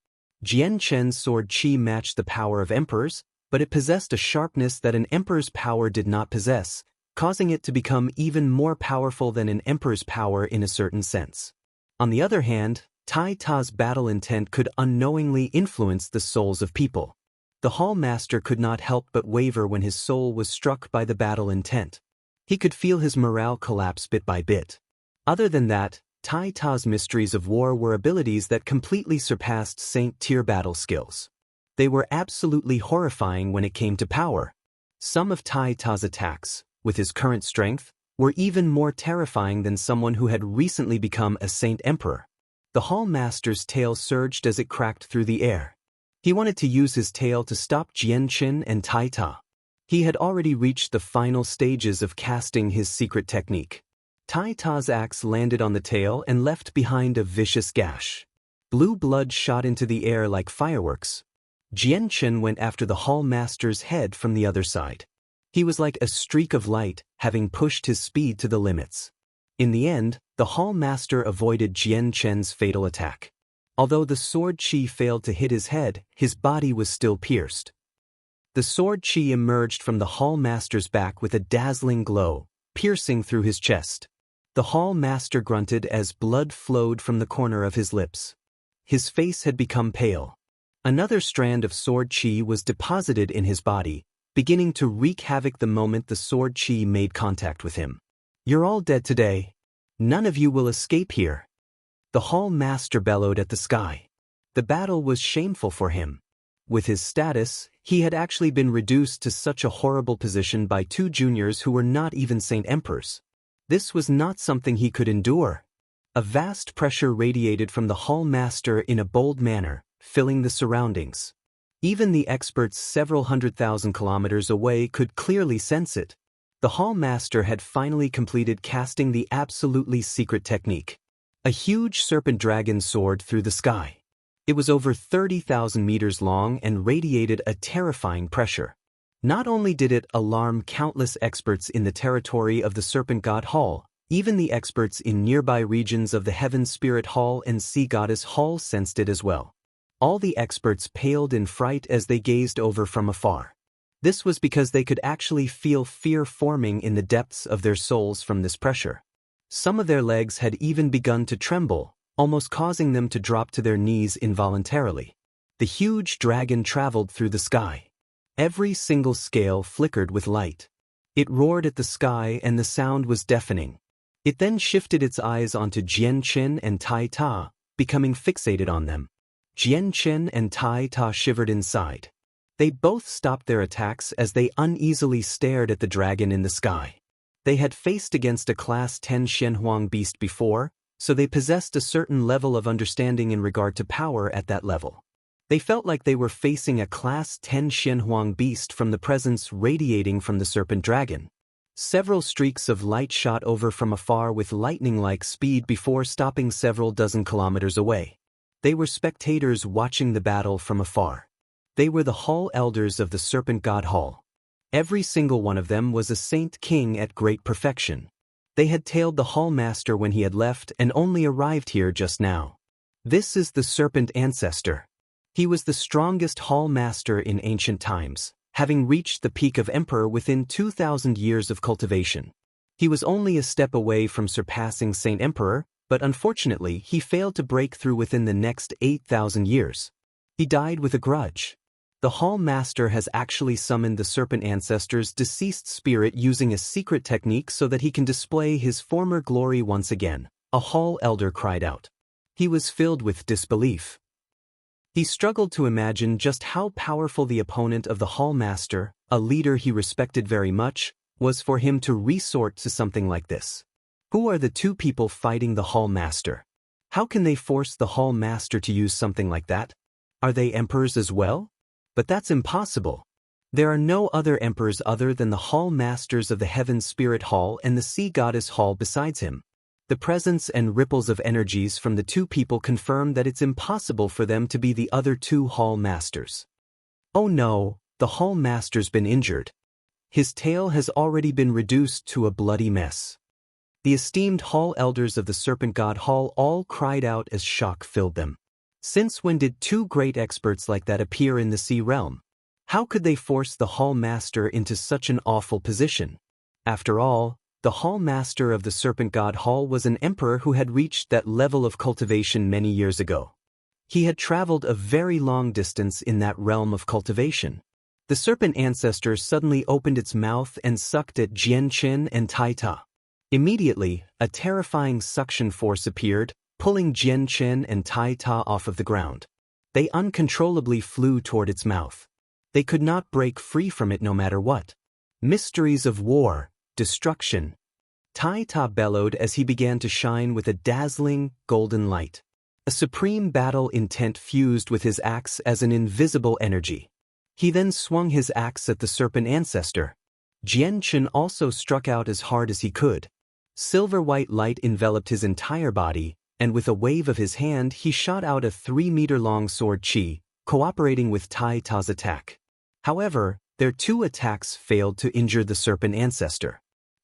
Speaker 1: Jian Chen's sword chi matched the power of emperors, but it possessed a sharpness that an emperor's power did not possess, causing it to become even more powerful than an emperor's power in a certain sense. On the other hand, Tai Ta's battle intent could unknowingly influence the souls of people. The Hall Master could not help but waver when his soul was struck by the battle intent. He could feel his morale collapse bit by bit. Other than that, Tai Ta's mysteries of war were abilities that completely surpassed Saint-tier battle skills. They were absolutely horrifying when it came to power. Some of Tai Ta's attacks, with his current strength, were even more terrifying than someone who had recently become a Saint Emperor. The Hall Master's tail surged as it cracked through the air. He wanted to use his tail to stop Jian Chen and Tai Ta. He had already reached the final stages of casting his secret technique. Tai Ta's axe landed on the tail and left behind a vicious gash. Blue blood shot into the air like fireworks. Jian Chen went after the Hall Master's head from the other side. He was like a streak of light, having pushed his speed to the limits. In the end, the Hall Master avoided Jian Chen's fatal attack. Although the sword chi failed to hit his head, his body was still pierced. The sword chi emerged from the Hall Master's back with a dazzling glow, piercing through his chest. The Hall Master grunted as blood flowed from the corner of his lips. His face had become pale. Another strand of sword chi was deposited in his body, beginning to wreak havoc the moment the sword chi made contact with him. "You're all dead today. None of you will escape here." The Hall Master bellowed at the sky. The battle was shameful for him. With his status, he had actually been reduced to such a horrible position by two juniors who were not even Saint Emperors. This was not something he could endure. A vast pressure radiated from the Hall Master in a bold manner, filling the surroundings. Even the experts several 100,000 kilometers away could clearly sense it. The Hall Master had finally completed casting the absolutely secret technique. A huge serpent dragon soared through the sky. It was over 30,000 meters long and radiated a terrifying pressure. Not only did it alarm countless experts in the territory of the Serpent God Hall, even the experts in nearby regions of the Heaven Spirit Hall and Sea Goddess Hall sensed it as well. All the experts paled in fright as they gazed over from afar. This was because they could actually feel fear forming in the depths of their souls from this pressure. Some of their legs had even begun to tremble, almost causing them to drop to their knees involuntarily. The huge dragon traveled through the sky. Every single scale flickered with light. It roared at the sky and the sound was deafening. It then shifted its eyes onto Jian Chen and Tai Ta, becoming fixated on them. Jian Chen and Tai Ta shivered inside. They both stopped their attacks as they uneasily stared at the dragon in the sky. They had faced against a Class 10 Shenhuang beast before, so they possessed a certain level of understanding in regard to power at that level. They felt like they were facing a Class 10 Shenhuang beast from the presence radiating from the serpent dragon. Several streaks of light shot over from afar with lightning-like speed before stopping several dozen kilometers away. They were spectators watching the battle from afar. They were the Hall Elders of the Serpent God Hall. Every single one of them was a Saint King at great perfection. They had tailed the Hall Master when he had left and only arrived here just now. This is the Serpent Ancestor. He was the strongest Hall Master in ancient times, having reached the peak of Emperor within 2,000 years of cultivation. He was only a step away from surpassing Saint Emperor, but unfortunately he failed to break through within the next 8,000 years. He died with a grudge. The Hall Master has actually summoned the Serpent Ancestor's deceased spirit using a secret technique so that he can display his former glory once again, a Hall Elder cried out. He was filled with disbelief. He struggled to imagine just how powerful the opponent of the Hall Master, a leader he respected very much, was for him to resort to something like this. Who are the two people fighting the Hall Master? How can they force the Hall Master to use something like that? Are they emperors as well? But that's impossible. There are no other emperors other than the Hall Masters of the Heaven Spirit Hall and the Sea Goddess Hall besides him. The presence and ripples of energies from the two people confirm that it's impossible for them to be the other two Hall Masters. Oh no, the Hall Master's been injured. His tail has already been reduced to a bloody mess. The esteemed Hall Elders of the Serpent God Hall all cried out as shock filled them. Since when did two great experts like that appear in the Sea Realm? How could they force the Hall Master into such an awful position? After all, the Hall Master of the Serpent God Hall was an emperor who had reached that level of cultivation many years ago. He had traveled a very long distance in that realm of cultivation. The Serpent Ancestor suddenly opened its mouth and sucked at Jian Qin and Tai Ta. Immediately, a terrifying suction force appeared, pulling Jian Qin and Tai Ta off of the ground. They uncontrollably flew toward its mouth. They could not break free from it no matter what. Mysteries of war, destruction. Tai Ta bellowed as he began to shine with a dazzling, golden light. A supreme battle intent fused with his axe as an invisible energy. He then swung his axe at the Serpent Ancestor. Jian Qin also struck out as hard as he could. Silver-white light enveloped his entire body, and with a wave of his hand he shot out a 3-meter-long sword Qi, cooperating with Tai Ta's attack. However, their two attacks failed to injure the Serpent Ancestor.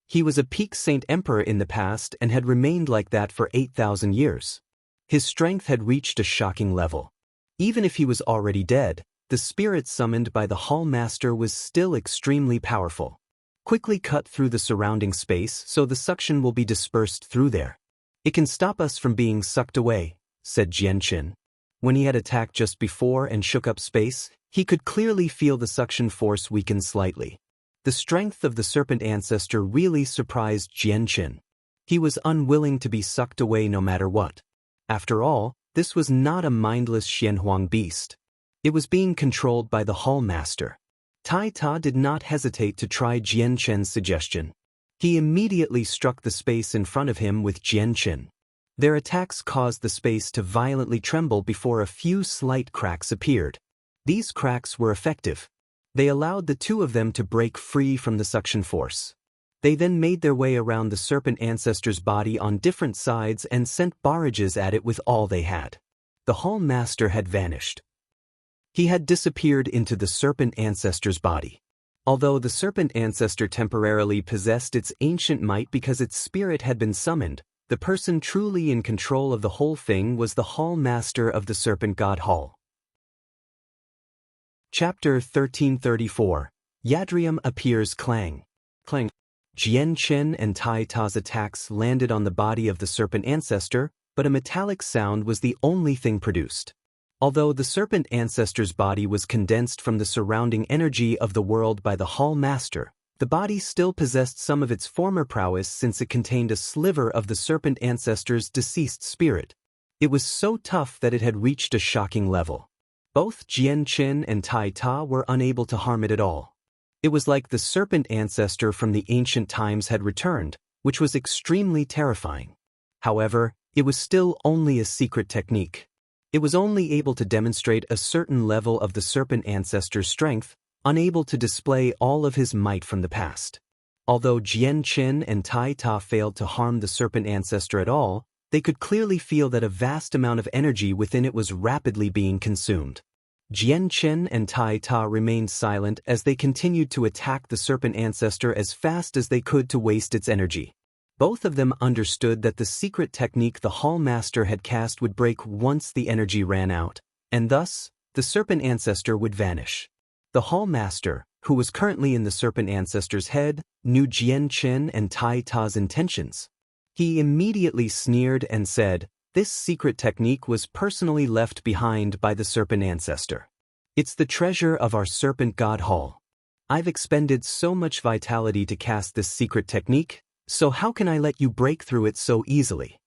Speaker 1: He was a peak Saint Emperor in the past and had remained like that for 8,000 years. His strength had reached a shocking level. Even if he was already dead, the spirit summoned by the Hall Master was still extremely powerful. Quickly cut through the surrounding space so the suction will be dispersed through there. It can stop us from being sucked away, said Jian Qin. When he had attacked just before and shook up space, he could clearly feel the suction force weaken slightly. The strength of the Serpent Ancestor really surprised Jian Qin. He was unwilling to be sucked away no matter what. After all, this was not a mindless Xianhuang beast. It was being controlled by the Hall Master. Tai Ta did not hesitate to try Jian Qin's suggestion. He immediately struck the space in front of him with Jian Qin. Their attacks caused the space to violently tremble before a few slight cracks appeared. These cracks were effective. They allowed the two of them to break free from the suction force. They then made their way around the Serpent Ancestor's body on different sides and sent barrages at it with all they had. The Hall Master had vanished. He had disappeared into the Serpent Ancestor's body. Although the Serpent Ancestor temporarily possessed its ancient might because its spirit had been summoned, the person truly in control of the whole thing was the Hall Master of the Serpent God Hall. Chapter 1334. Yadrium appears clang. Clang. Jian Qin and Tai Ta's attacks landed on the body of the Serpent Ancestor, but a metallic sound was the only thing produced. Although the Serpent Ancestor's body was condensed from the surrounding energy of the world by the Hall Master, the body still possessed some of its former prowess since it contained a sliver of the Serpent Ancestor's deceased spirit. It was so tough that it had reached a shocking level. Both Jian Qin and Tai Ta were unable to harm it at all. It was like the Serpent Ancestor from the ancient times had returned, which was extremely terrifying. However, it was still only a secret technique. It was only able to demonstrate a certain level of the Serpent Ancestor's strength, unable to display all of his might from the past. Although Jian Qin and Tai Ta failed to harm the Serpent Ancestor at all, they could clearly feel that a vast amount of energy within it was rapidly being consumed. Jian Qin and Tai Ta remained silent as they continued to attack the Serpent Ancestor as fast as they could to waste its energy. Both of them understood that the secret technique the Hall Master had cast would break once the energy ran out, and thus, the Serpent Ancestor would vanish. The Hall Master, who was currently in the Serpent Ancestor's head, knew Jian Qin and Tai Ta's intentions. He immediately sneered and said, "This secret technique was personally left behind by the Serpent Ancestor. It's the treasure of our serpent god hall. I've expended so much vitality to cast this secret technique, so how can I let you break through it so easily?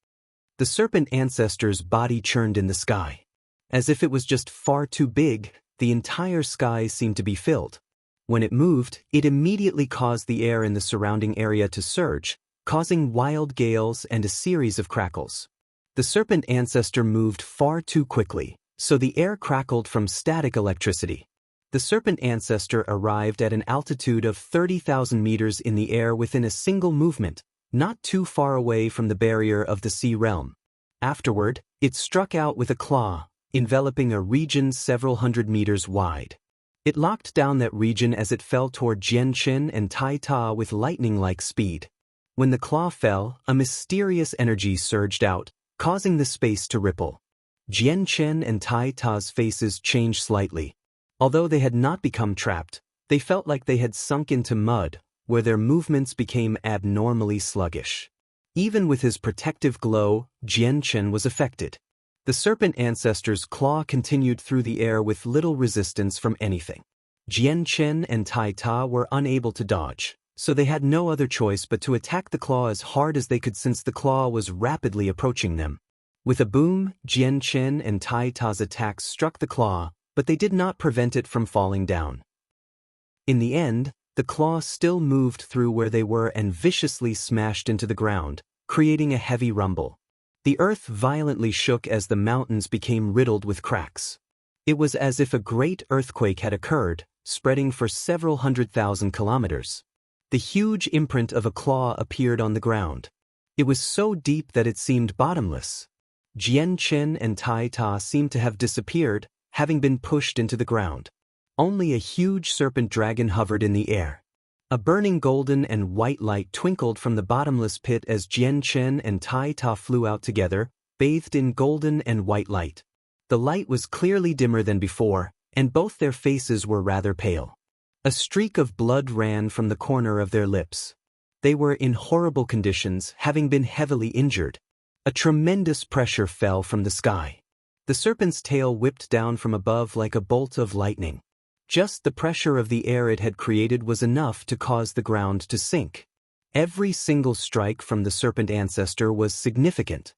Speaker 1: The serpent ancestor's body churned in the sky. As if it was just far too big, the entire sky seemed to be filled. When it moved, it immediately caused the air in the surrounding area to surge, causing wild gales and a series of crackles. The serpent ancestor moved far too quickly, so the air crackled from static electricity. The serpent ancestor arrived at an altitude of 30,000 meters in the air within a single movement, not too far away from the barrier of the sea realm. Afterward, it struck out with a claw, enveloping a region several hundred meters wide. It locked down that region as it fell toward Jianchen and Tai Ta with lightning-like speed. When the claw fell, a mysterious energy surged out, causing the space to ripple. Jianchen and Tai Ta's faces changed slightly. Although they had not become trapped, they felt like they had sunk into mud, where their movements became abnormally sluggish. Even with his protective glow, Jianchen was affected. The serpent ancestor's claw continued through the air with little resistance from anything. Jianchen and Tai Ta were unable to dodge, so they had no other choice but to attack the claw as hard as they could since the claw was rapidly approaching them. With a boom, Jianchen and Tai Ta's attacks struck the claw, but they did not prevent it from falling down. In the end, the claw still moved through where they were and viciously smashed into the ground, creating a heavy rumble. The earth violently shook as the mountains became riddled with cracks. It was as if a great earthquake had occurred, spreading for several 100,000 kilometers. The huge imprint of a claw appeared on the ground. It was so deep that it seemed bottomless. Jianchen and Tai Ta seemed to have disappeared, having been pushed into the ground. Only a huge serpent dragon hovered in the air. A burning golden and white light twinkled from the bottomless pit as Jianchen and Tai Ta flew out together, bathed in golden and white light. The light was clearly dimmer than before, and both their faces were rather pale. A streak of blood ran from the corner of their lips. They were in horrible conditions, having been heavily injured. A tremendous pressure fell from the sky. The serpent's tail whipped down from above like a bolt of lightning. Just the pressure of the air it had created was enough to cause the ground to sink. Every single strike from the serpent ancestor was significant.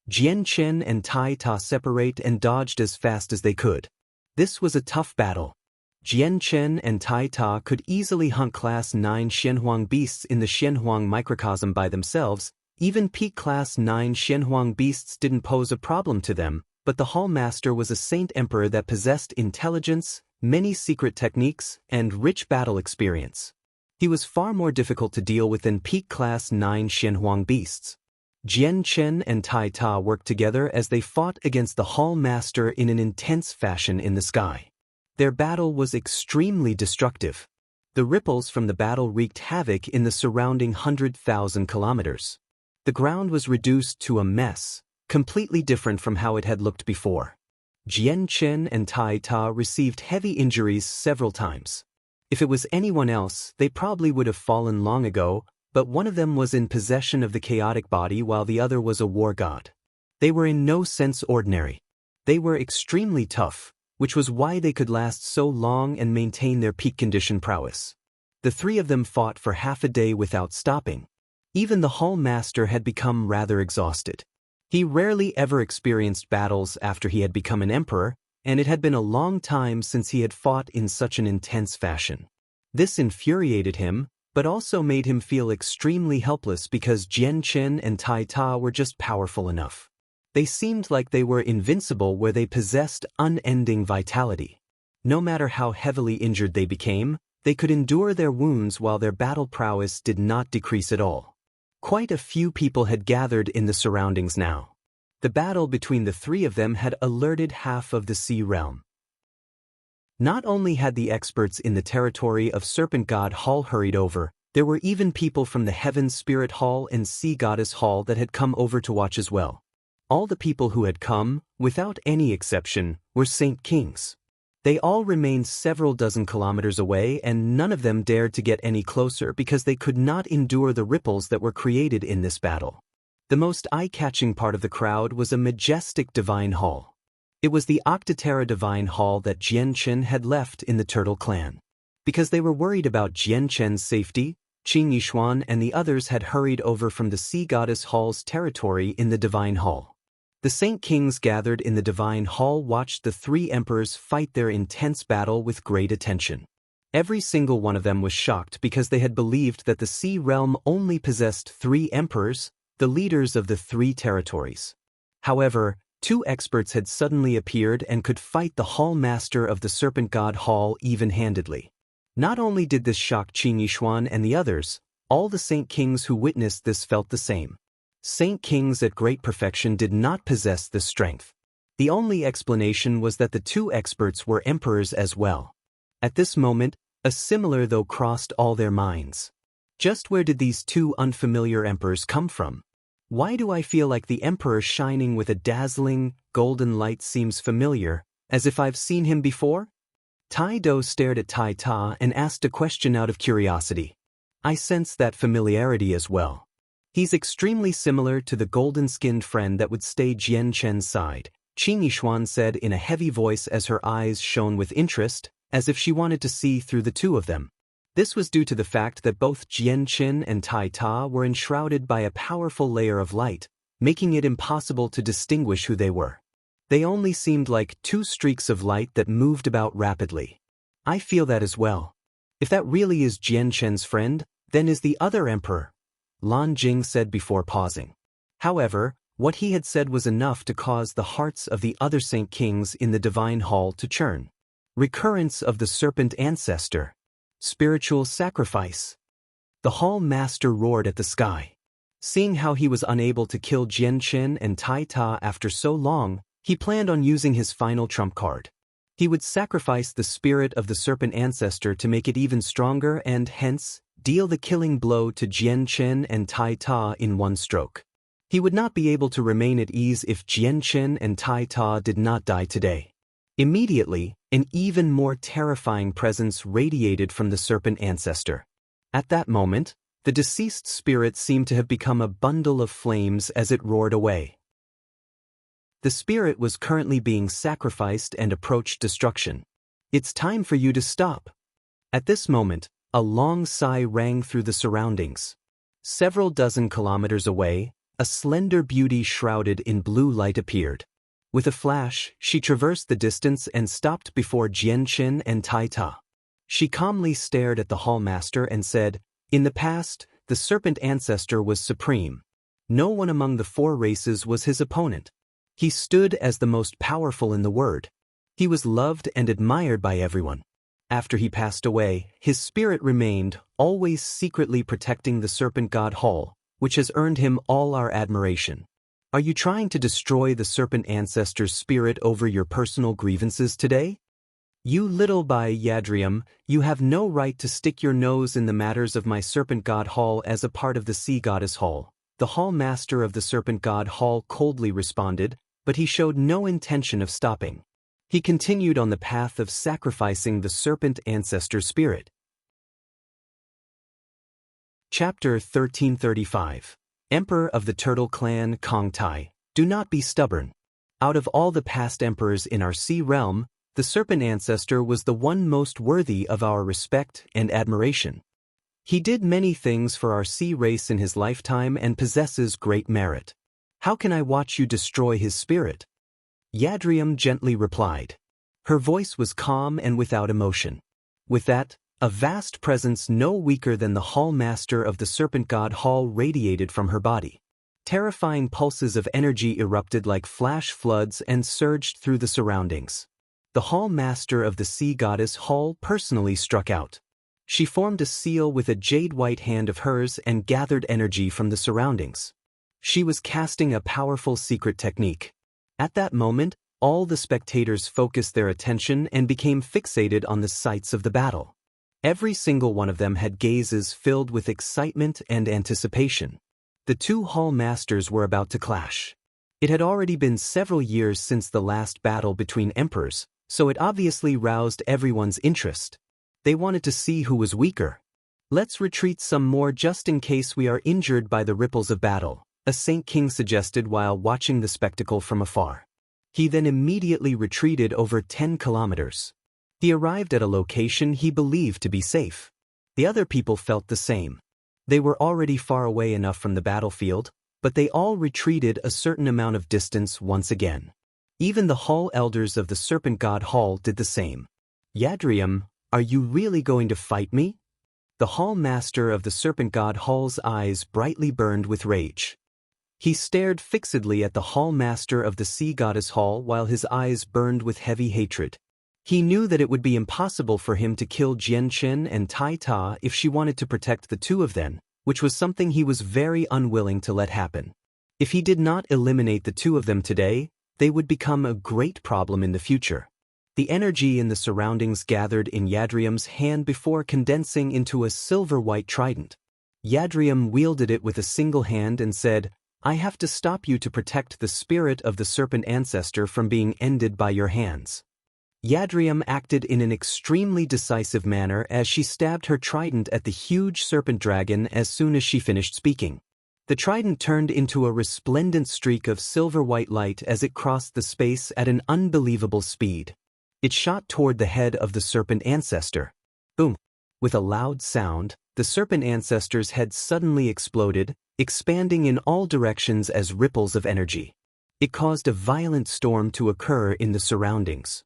Speaker 1: Jianchen and Tai Ta separated and dodged as fast as they could. This was a tough battle. Jianchen and Tai Ta could easily hunt Class 9 Xianhuang beasts in the Xianhuang microcosm by themselves. Even peak Class 9 Xianhuang beasts didn't pose a problem to them, but the Hall Master was a saint emperor that possessed intelligence, many secret techniques, and rich battle experience. He was far more difficult to deal with than peak Class 9 Xianhuang beasts. Jianchen and Tai Ta worked together as they fought against the Hall Master in an intense fashion in the sky. Their battle was extremely destructive. The ripples from the battle wreaked havoc in the surrounding 100,000 kilometers. The ground was reduced to a mess, completely different from how it had looked before. Jianchen and Tai Ta received heavy injuries several times. If it was anyone else, they probably would have fallen long ago, but one of them was in possession of the chaotic body while the other was a war god. They were in no sense ordinary. They were extremely tough, which was why they could last so long and maintain their peak condition prowess. The three of them fought for half a day without stopping. Even the Hall Master had become rather exhausted. He rarely ever experienced battles after he had become an emperor, and it had been a long time since he had fought in such an intense fashion. This infuriated him, but also made him feel extremely helpless because Jianchen and Tai Ta were just powerful enough. They seemed like they were invincible where they possessed unending vitality. No matter how heavily injured they became, they could endure their wounds while their battle prowess did not decrease at all. Quite a few people had gathered in the surroundings now. The battle between the three of them had alerted half of the sea realm. Not only had the experts in the territory of Serpent God Hall hurried over, there were even people from the Heaven Spirit Hall and Sea Goddess Hall that had come over to watch as well. All the people who had come, without any exception, were Saint Kings. They all remained several dozen kilometers away and none of them dared to get any closer because they could not endure the ripples that were created in this battle. The most eye-catching part of the crowd was a majestic divine hall. It was the Octaterra Divine Hall that Jian Chen had left in the Turtle Clan. Because they were worried about Jian Chen's safety, Qing Yishuan and the others had hurried over from the Sea Goddess Hall's territory in the Divine Hall. The Saint Kings gathered in the Divine Hall watched the three emperors fight their intense battle with great attention. Every single one of them was shocked because they had believed that the Sea Realm only possessed 3 emperors, the leaders of the 3 territories. However, 2 experts had suddenly appeared and could fight the Hall Master of the Serpent God Hall even-handedly. Not only did this shock Qing Yishuan and the others, all the Saint Kings who witnessed this felt the same. Saint Kings at great perfection did not possess this strength. The only explanation was that the 2 experts were emperors as well. At this moment, a similar thought crossed all their minds. Just where did these 2 unfamiliar emperors come from? Why do I feel like the emperor shining with a dazzling, golden light seems familiar, as if I've seen him before? Tai Do stared at Tai Ta and asked a question out of curiosity. I sense that familiarity as well. He's extremely similar to the golden-skinned friend that would stay Jian Chen's side, Qing Yishuan said in a heavy voice as her eyes shone with interest, as if she wanted to see through the 2 of them. This was due to the fact that both Jian Chen and Tai Ta were enshrouded by a powerful layer of light, making it impossible to distinguish who they were. They only seemed like 2 streaks of light that moved about rapidly. I feel that as well. If that really is Jian Chen's friend, then is the other emperor, Lan Jing said before pausing. However, what he had said was enough to cause the hearts of the other Saint Kings in the Divine Hall to churn. Recurrence of the Serpent Ancestor. Spiritual sacrifice. The Hall Master roared at the sky. Seeing how he was unable to kill Jian Chen and Tai Ta after so long, he planned on using his final trump card. He would sacrifice the spirit of the Serpent Ancestor to make it even stronger and, hence, deal the killing blow to Jian Chen and Tai Ta in one stroke. He would not be able to remain at ease if Jian Chen and Tai Ta did not die today. Immediately, an even more terrifying presence radiated from the Serpent Ancestor. At that moment, the deceased spirit seemed to have become a bundle of flames as it roared away. The spirit was currently being sacrificed and approached destruction. It's time for you to stop. At this moment, a long sigh rang through the surroundings. Several dozen kilometers away, a slender beauty shrouded in blue light appeared. With a flash, she traversed the distance and stopped before Jian Chen and Tai Ta. She calmly stared at the Hall Master and said, "In the past, the Serpent Ancestor was supreme. No one among the 4 races was his opponent. He stood as the most powerful in the world. He was loved and admired by everyone. After he passed away, his spirit remained, always secretly protecting the Serpent God Hall, which has earned him all our admiration. Are you trying to destroy the Serpent Ancestor's spirit over your personal grievances today? You little Yadrium, you have no right to stick your nose in the matters of my Serpent God Hall as a part of the Sea Goddess Hall." The Hall Master of the Serpent God Hall coldly responded, but he showed no intention of stopping. He continued on the path of sacrificing the Serpent Ancestor spirit. Chapter 1335. Emperor of the Turtle Clan Kong Tai, do not be stubborn. Out of all the past emperors in our Sea Realm, the Serpent Ancestor was the one most worthy of our respect and admiration. He did many things for our sea race in his lifetime and possesses great merit. How can I watch you destroy his spirit? Yadrium gently replied. Her voice was calm and without emotion. With that, a vast presence no weaker than the Hall Master of the Serpent God Hall radiated from her body. Terrifying pulses of energy erupted like flash floods and surged through the surroundings. The Hall Master of the Sea Goddess Hall personally struck out. She formed a seal with a jade-white hand of hers and gathered energy from the surroundings. She was casting a powerful secret technique. At that moment, all the spectators focused their attention and became fixated on the sights of the battle. Every single one of them had gazes filled with excitement and anticipation. The 2 Hall Masters were about to clash. It had already been several years since the last battle between emperors, so it obviously roused everyone's interest. They wanted to see who was weaker. Let's retreat some more just in case we are injured by the ripples of battle, a Saint King suggested while watching the spectacle from afar. He then immediately retreated over 10 kilometers. He arrived at a location he believed to be safe. The other people felt the same. They were already far away enough from the battlefield, but they all retreated a certain amount of distance once again. Even the hall elders of the Serpent God Hall did the same. Yadrium, are you really going to fight me? The hall master of the Serpent God Hall's eyes brightly burned with rage. He stared fixedly at the hall master of the Sea Goddess Hall while his eyes burned with heavy hatred. He knew that it would be impossible for him to kill Jianchen and Tai Ta if she wanted to protect the two of them, which was something he was very unwilling to let happen. If he did not eliminate the two of them today, they would become a great problem in the future. The energy in the surroundings gathered in Yadrium's hand before condensing into a silver-white trident. Yadrium wielded it with a single hand and said, "I have to stop you to protect the spirit of the serpent ancestor from being ended by your hands." Yadrium acted in an extremely decisive manner as she stabbed her trident at the huge serpent dragon as soon as she finished speaking. The trident turned into a resplendent streak of silver-white light as it crossed the space at an unbelievable speed. It shot toward the head of the serpent ancestor. Boom! With a loud sound, the serpent ancestor's head suddenly exploded, expanding in all directions as ripples of energy. It caused a violent storm to occur in the surroundings.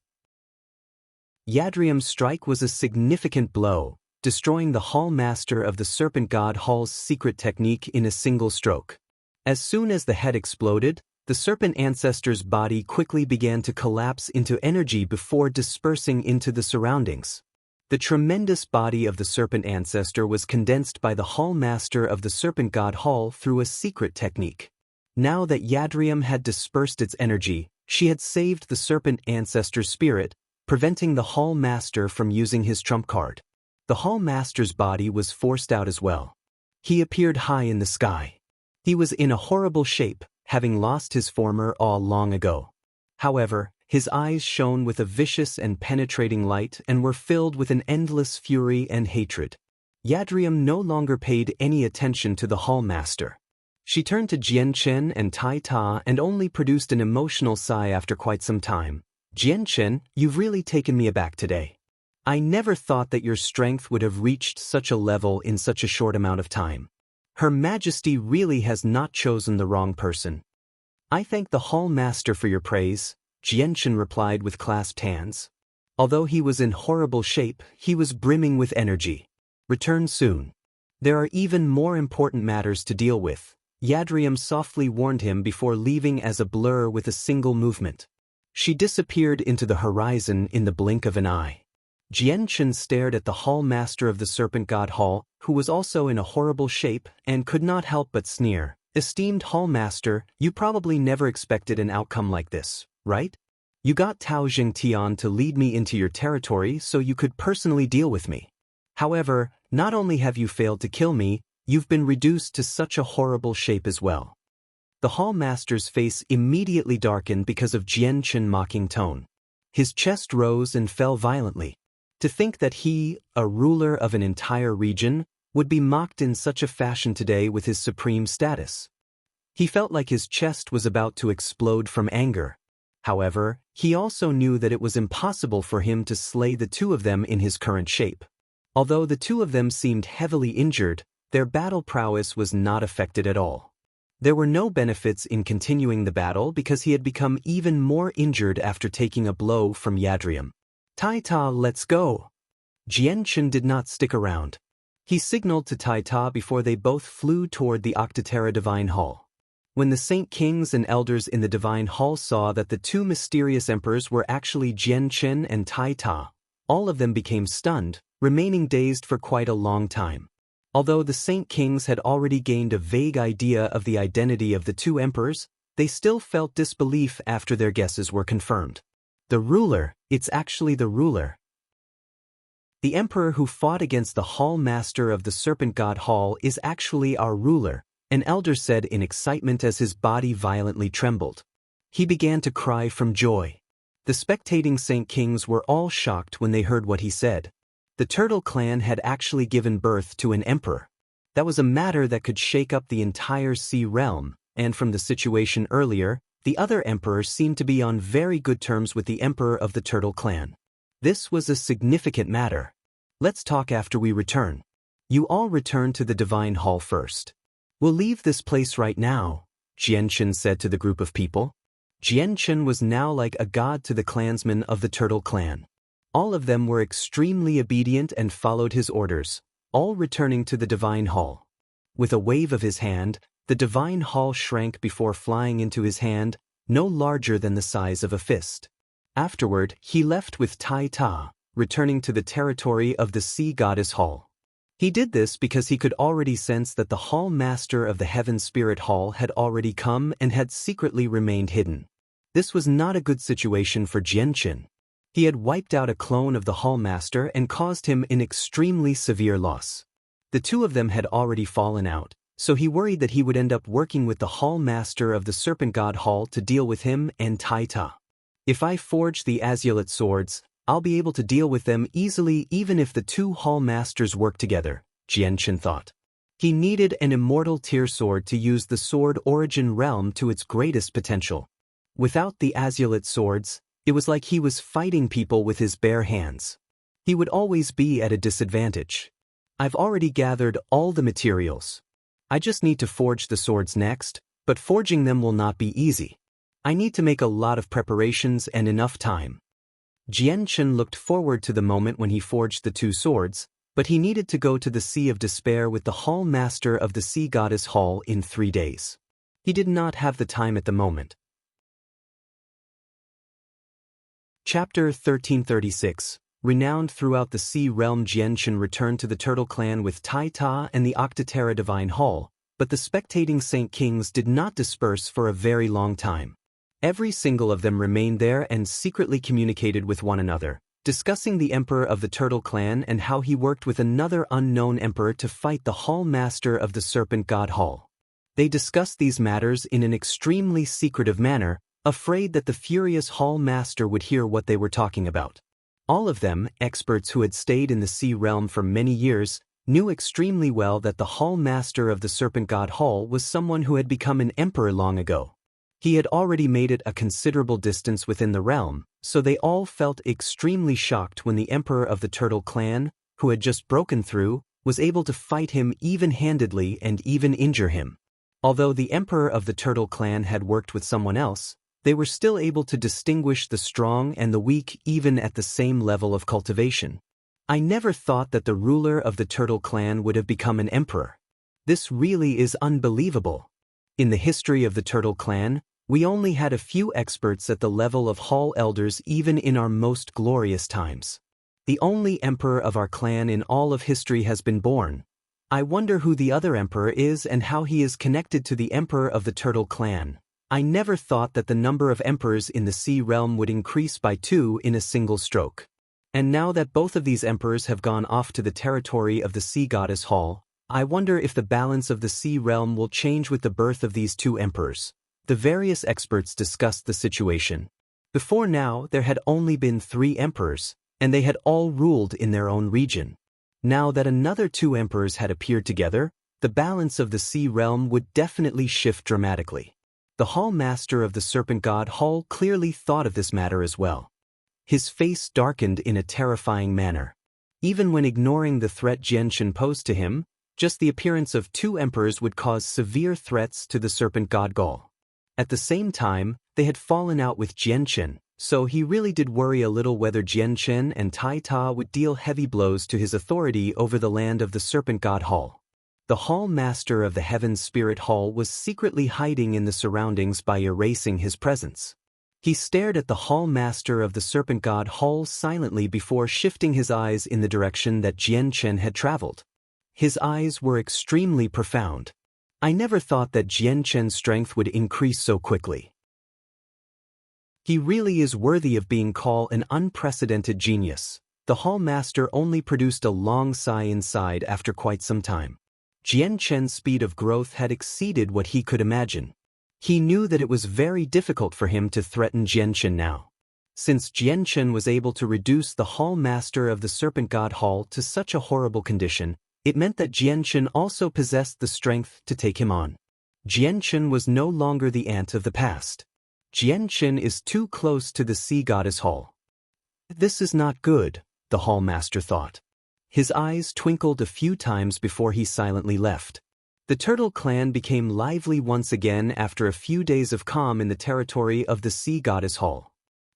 Speaker 1: Yadrium's strike was a significant blow, destroying the hall master of the Serpent God Hall's secret technique in a single stroke. As soon as the head exploded, the serpent ancestor's body quickly began to collapse into energy before dispersing into the surroundings. The tremendous body of the serpent ancestor was condensed by the hall master of the Serpent God Hall through a secret technique. Now that Yadrium had dispersed its energy, she had saved the serpent ancestor's spirit, preventing the hall master from using his trump card. The hall master's body was forced out as well. He appeared high in the sky. He was in a horrible shape, having lost his former awe long ago. However, his eyes shone with a vicious and penetrating light and were filled with an endless fury and hatred. Yadrium no longer paid any attention to the hall master. She turned to Jianchen and Tai Ta and only produced an emotional sigh after quite some time. "Jianchen, you've really taken me aback today. I never thought that your strength would have reached such a level in such a short amount of time. Her Majesty really has not chosen the wrong person." "I thank the hall master for your praise," Jianchen replied with clasped hands. Although he was in horrible shape, he was brimming with energy. "Return soon. There are even more important matters to deal with," Yadrium softly warned him before leaving as a blur with a single movement. She disappeared into the horizon in the blink of an eye. Jianchen stared at the hall master of the Serpent God Hall, who was also in a horrible shape, and could not help but sneer. "Esteemed hall master, you probably never expected an outcome like this, right? You got Tao Jingtian to lead me into your territory so you could personally deal with me. However, not only have you failed to kill me, you've been reduced to such a horrible shape as well." The hall master's face immediately darkened because of Jianchen's mocking tone. His chest rose and fell violently. To think that he, a ruler of an entire region, would be mocked in such a fashion today with his supreme status. He felt like his chest was about to explode from anger. However, he also knew that it was impossible for him to slay the two of them in his current shape. Although the two of them seemed heavily injured, their battle prowess was not affected at all. There were no benefits in continuing the battle because he had become even more injured after taking a blow from Yadrium. "Tai Ta, let's go." Jianchen did not stick around. He signaled to Tai Ta before they both flew toward the Octaterra Divine Hall. When the Saint Kings and Elders in the Divine Hall saw that the two mysterious emperors were actually Jianchen and Tai Ta, all of them became stunned, remaining dazed for quite a long time. Although the Saint Kings had already gained a vague idea of the identity of the two emperors, they still felt disbelief after their guesses were confirmed. "The ruler, it's actually the ruler. The emperor who fought against the hall master of the Serpent God Hall is actually our ruler," an elder said in excitement as his body violently trembled. He began to cry from joy. The spectating Saint Kings were all shocked when they heard what he said. The Turtle clan had actually given birth to an emperor. That was a matter that could shake up the entire sea realm, and from the situation earlier, The other emperor seemed to be on very good terms with the emperor of the Turtle Clan. This was a significant matter. Let's talk after we return. You all return to the Divine Hall first. We'll leave this place right now, Jianchen said to the group of people. Jianchen was now like a god to the clansmen of the Turtle Clan. All of them were extremely obedient and followed his orders, all returning to the Divine Hall. With a wave of his hand, the Divine Hall shrank before flying into his hand, no larger than the size of a fist. Afterward, he left with Tai Ta, returning to the territory of the Sea Goddess Hall. He did this because he could already sense that the Hall Master of the Heaven Spirit Hall had already come and had secretly remained hidden. This was not a good situation for Jianchen. He had wiped out a clone of the Hall Master and caused him an extremely severe loss. The two of them had already fallen out, so he worried that he would end up working with the Hall Master of the Serpent God Hall to deal with him and Tai Ta. If I forge the azulate swords, I'll be able to deal with them easily even if the two Hall Masters work together, Jianchen thought. He needed an immortal tier sword to use the sword origin realm to its greatest potential. Without the azulate swords, it was like he was fighting people with his bare hands. He would always be at a disadvantage. I've already gathered all the materials. I just need to forge the swords next, but forging them will not be easy. I need to make a lot of preparations and enough time. Jianchen looked forward to the moment when he forged the two swords, but he needed to go to the Sea of Despair with the Hall Master of the Sea Goddess Hall in 3 days. He did not have the time at the moment. Chapter 1336. Renowned throughout the Sea Realm, Jianchen returned to the Turtle Clan with Tai Ta and the Octaterra Divine Hall, but the spectating Saint Kings did not disperse for a very long time. Every single of them remained there and secretly communicated with one another, discussing the Emperor of the Turtle Clan and how he worked with another unknown emperor to fight the Hall Master of the Serpent God Hall. They discussed these matters in an extremely secretive manner, afraid that the furious Hall Master would hear what they were talking about. All of them, experts who had stayed in the Sea Realm for many years, knew extremely well that the Hall Master of the Serpent God Hall was someone who had become an emperor long ago. He had already made it a considerable distance within the realm, so they all felt extremely shocked when the Emperor of the Turtle Clan, who had just broken through, was able to fight him even-handedly and even injure him. Although the Emperor of the Turtle Clan had worked with someone else, they were still able to distinguish the strong and the weak even at the same level of cultivation. I never thought that the ruler of the Turtle Clan would have become an emperor. This really is unbelievable. In the history of the Turtle Clan, we only had a few experts at the level of Hall Elders even in our most glorious times. The only emperor of our clan in all of history has been born. I wonder who the other emperor is and how he is connected to the Emperor of the Turtle Clan. I never thought that the number of emperors in the Sea Realm would increase by 2 in a single stroke. And now that both of these emperors have gone off to the territory of the Sea Goddess Hall, I wonder if the balance of the Sea Realm will change with the birth of these 2 emperors. The various experts discussed the situation. Before now, there had only been 3 emperors, and they had all ruled in their own region. Now that another 2 emperors had appeared together, the balance of the Sea Realm would definitely shift dramatically. The Hall Master of the Serpent God Hall clearly thought of this matter as well. His face darkened in a terrifying manner. Even when ignoring the threat Jianchen posed to him, just the appearance of 2 emperors would cause severe threats to the Serpent God Gaul. At the same time, they had fallen out with Jianchen, so he really did worry a little whether Jianchen and Tai Ta would deal heavy blows to his authority over the land of the Serpent God Hall. The Hall Master of the Heaven Spirit Hall was secretly hiding in the surroundings by erasing his presence. He stared at the Hall Master of the Serpent God Hall silently before shifting his eyes in the direction that Jianchen had traveled. His eyes were extremely profound. I never thought that Jianchen's strength would increase so quickly. He really is worthy of being called an unprecedented genius. The Hall Master only produced a long sigh inside after quite some time. Jianchen's speed of growth had exceeded what he could imagine. He knew that it was very difficult for him to threaten Jianchen now. Since Jianchen was able to reduce the Hall Master of the Serpent God Hall to such a horrible condition, it meant that Jianchen also possessed the strength to take him on. Jianchen was no longer the ant of the past. Jianchen is too close to the sea goddess hall. This is not good, the hall master thought. His eyes twinkled a few times before he silently left. The turtle clan became lively once again after a few days of calm in the territory of the sea goddess hall.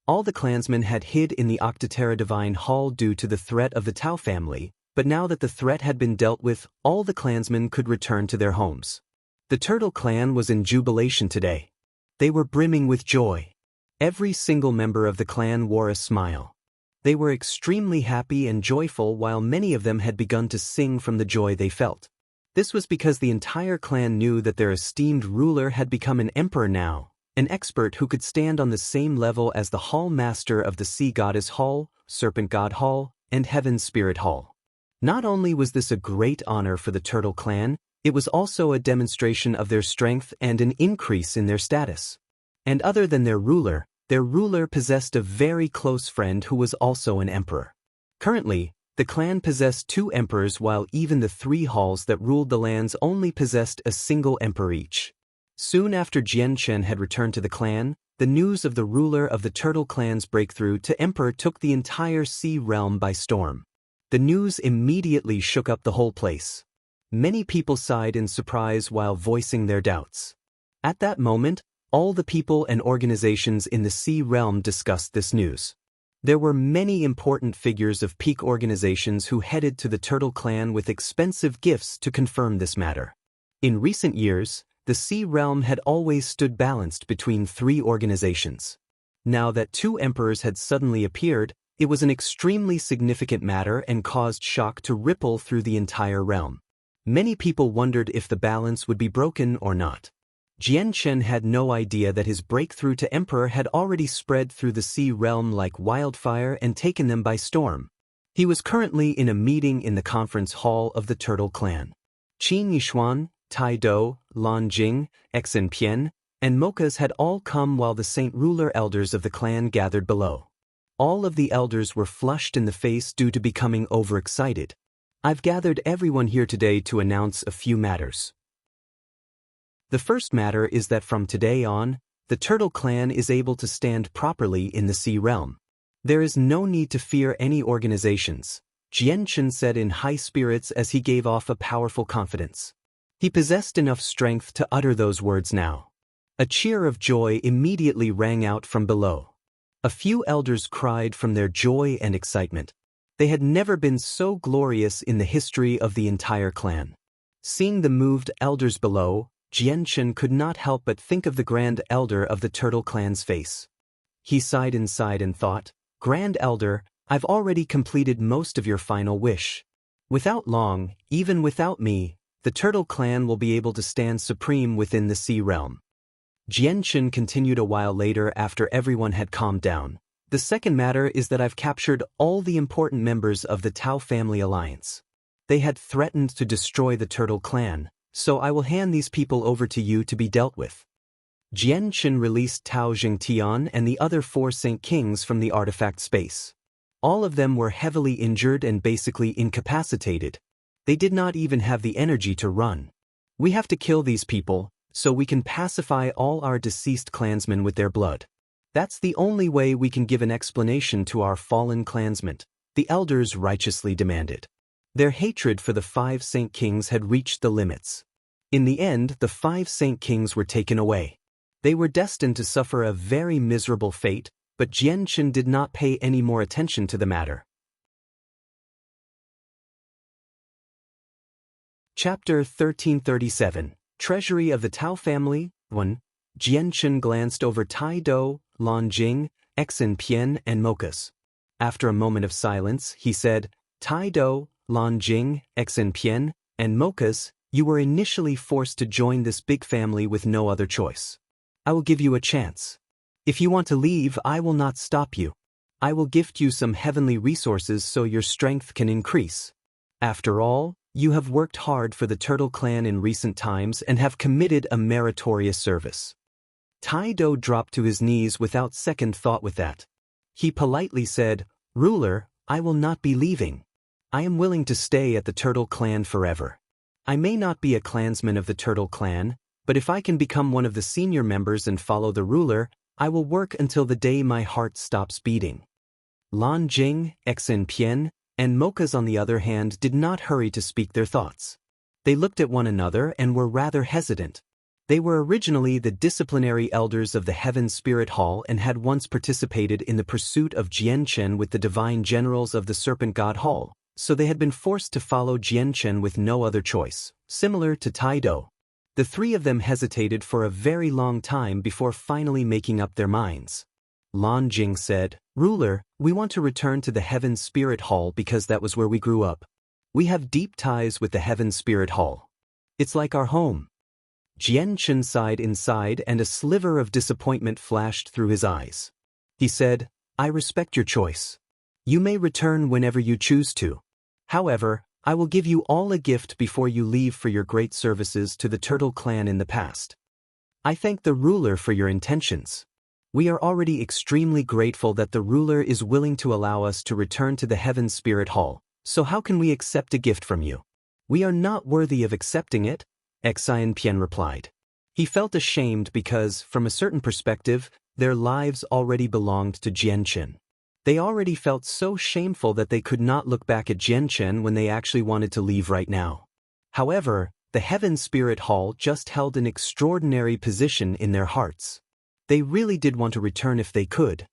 Speaker 1: All the clansmen had hid in the Octaterra Divine Hall due to the threat of the Tao family, but now that the threat had been dealt with, all the clansmen could return to their homes. The turtle clan was in jubilation today. They were brimming with joy. Every single member of the clan wore a smile. They were extremely happy and joyful, while many of them had begun to sing from the joy they felt. This was because the entire clan knew that their esteemed ruler had become an emperor now, an expert who could stand on the same level as the hall master of the Sea Goddess Hall, Serpent God Hall, and Heaven Spirit Hall. Not only was this a great honor for the Turtle clan, it was also a demonstration of their strength and an increase in their status. And other than their ruler possessed a very close friend who was also an emperor. Currently, the clan possessed 2 emperors, while even the 3 halls that ruled the lands only possessed a single emperor each. Soon after Jianchen had returned to the clan, the news of the ruler of the Turtle clan's breakthrough to emperor took the entire sea realm by storm. The news immediately shook up the whole place. Many people sighed in surprise while voicing their doubts. At that moment, all the people and organizations in the sea realm discussed this news. There were many important figures of peak organizations who headed to the Turtle clan with expensive gifts to confirm this matter. In recent years, the sea realm had always stood balanced between 3 organizations. Now that 2 emperors had suddenly appeared, it was an extremely significant matter and caused shock to ripple through the entire realm. Many people wondered if the balance would be broken or not. Jianchen had no idea that his breakthrough to emperor had already spread through the sea realm like wildfire and taken them by storm. He was currently in a meeting in the conference hall of the Turtle clan. Qin Yishuan, Tai Do, Lan Jing, Xen Pian, and Mokas had all come while the Saint Ruler elders of the clan gathered below. All of the elders were flushed in the face due to becoming overexcited. I've gathered everyone here today to announce a few matters. The first matter is that from today on, the Turtle clan is able to stand properly in the sea realm. There is no need to fear any organizations, Jianchen said in high spirits as he gave off a powerful confidence. He possessed enough strength to utter those words now. A cheer of joy immediately rang out from below. A few elders cried from their joy and excitement. They had never been so glorious in the history of the entire clan. Seeing the moved elders below, Jianchen could not help but think of the Grand Elder of the Turtle clan's face. He sighed inside and thought, Grand Elder, I've already completed most of your final wish. Without long, even without me, the Turtle clan will be able to stand supreme within the sea realm. Jianchen continued a while later after everyone had calmed down. The second matter is that I've captured all the important members of the Tao family alliance. They had threatened to destroy the Turtle clan, so I will hand these people over to you to be dealt with. Jianchen released Tao Jingtian and the other 4 Saint Kings from the artifact space. All of them were heavily injured and basically incapacitated. They did not even have the energy to run. We have to kill these people, so we can pacify all our deceased clansmen with their blood. That's the only way we can give an explanation to our fallen clansmen, the elders righteously demanded. Their hatred for the 5 Saint Kings had reached the limits. In the end, the 5 Saint Kings were taken away. They were destined to suffer a very miserable fate, but Jianchen did not pay any more attention to the matter. Chapter 1337, Treasury of the Tao Family, 1. Jianchen glanced over Tai Do, Lan Jing, Xen Pian and Mokas. After a moment of silence, he said, Tai Do, Lan Jing, Xen Pian, and Mokas, you were initially forced to join this big family with no other choice. I will give you a chance. If you want to leave, I will not stop you. I will gift you some heavenly resources so your strength can increase. After all, you have worked hard for the Turtle clan in recent times and have committed a meritorious service. Tai Do dropped to his knees without second thought with that. He politely said, Ruler, I will not be leaving. I am willing to stay at the Turtle clan forever. I may not be a clansman of the Turtle clan, but if I can become one of the senior members and follow the ruler, I will work until the day my heart stops beating. Lan Jing, Xen Pian, and Mochas on the other hand did not hurry to speak their thoughts. They looked at one another and were rather hesitant. They were originally the disciplinary elders of the Heaven Spirit Hall and had once participated in the pursuit of Jianchen with the divine generals of the Serpent God Hall, so they had been forced to follow Jianchen with no other choice, similar to Taido. The three of them hesitated for a very long time before finally making up their minds. Lan Jing said, "Ruler, we want to return to the Heaven Spirit Hall because that was where we grew up. We have deep ties with the Heaven Spirit Hall. It's like our home." Jianchen sighed inside and a sliver of disappointment flashed through his eyes. He said, "I respect your choice. You may return whenever you choose to. However, I will give you all a gift before you leave for your great services to the Turtle Clan in the past. I thank the ruler for your intentions. We are already extremely grateful that the ruler is willing to allow us to return to the Heaven Spirit Hall, so how can we accept a gift from you? We are not worthy of accepting it," Xian Pian replied. He felt ashamed because, from a certain perspective, their lives already belonged to Jianchen. They already felt so shameful that they could not look back at Jianchen when they actually wanted to leave right now. However, the Heaven Spirit Hall just held an extraordinary position in their hearts. They really did want to return if they could.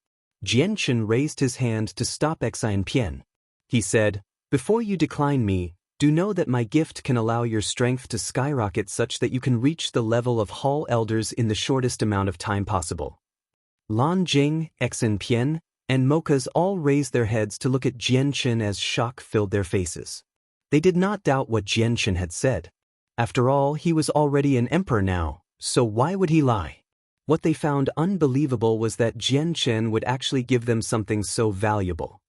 Speaker 1: Jianchen raised his hand to stop Xian Pian. He said, "Before you decline me, do know that my gift can allow your strength to skyrocket such that you can reach the level of Hall Elders in the shortest amount of time possible." Lan Jing, Xen Pian, and Mochas all raised their heads to look at Jianchen as shock filled their faces. They did not doubt what Jianchen had said. After all, he was already an emperor now, so why would he lie? What they found unbelievable was that Jianchen would actually give them something so valuable.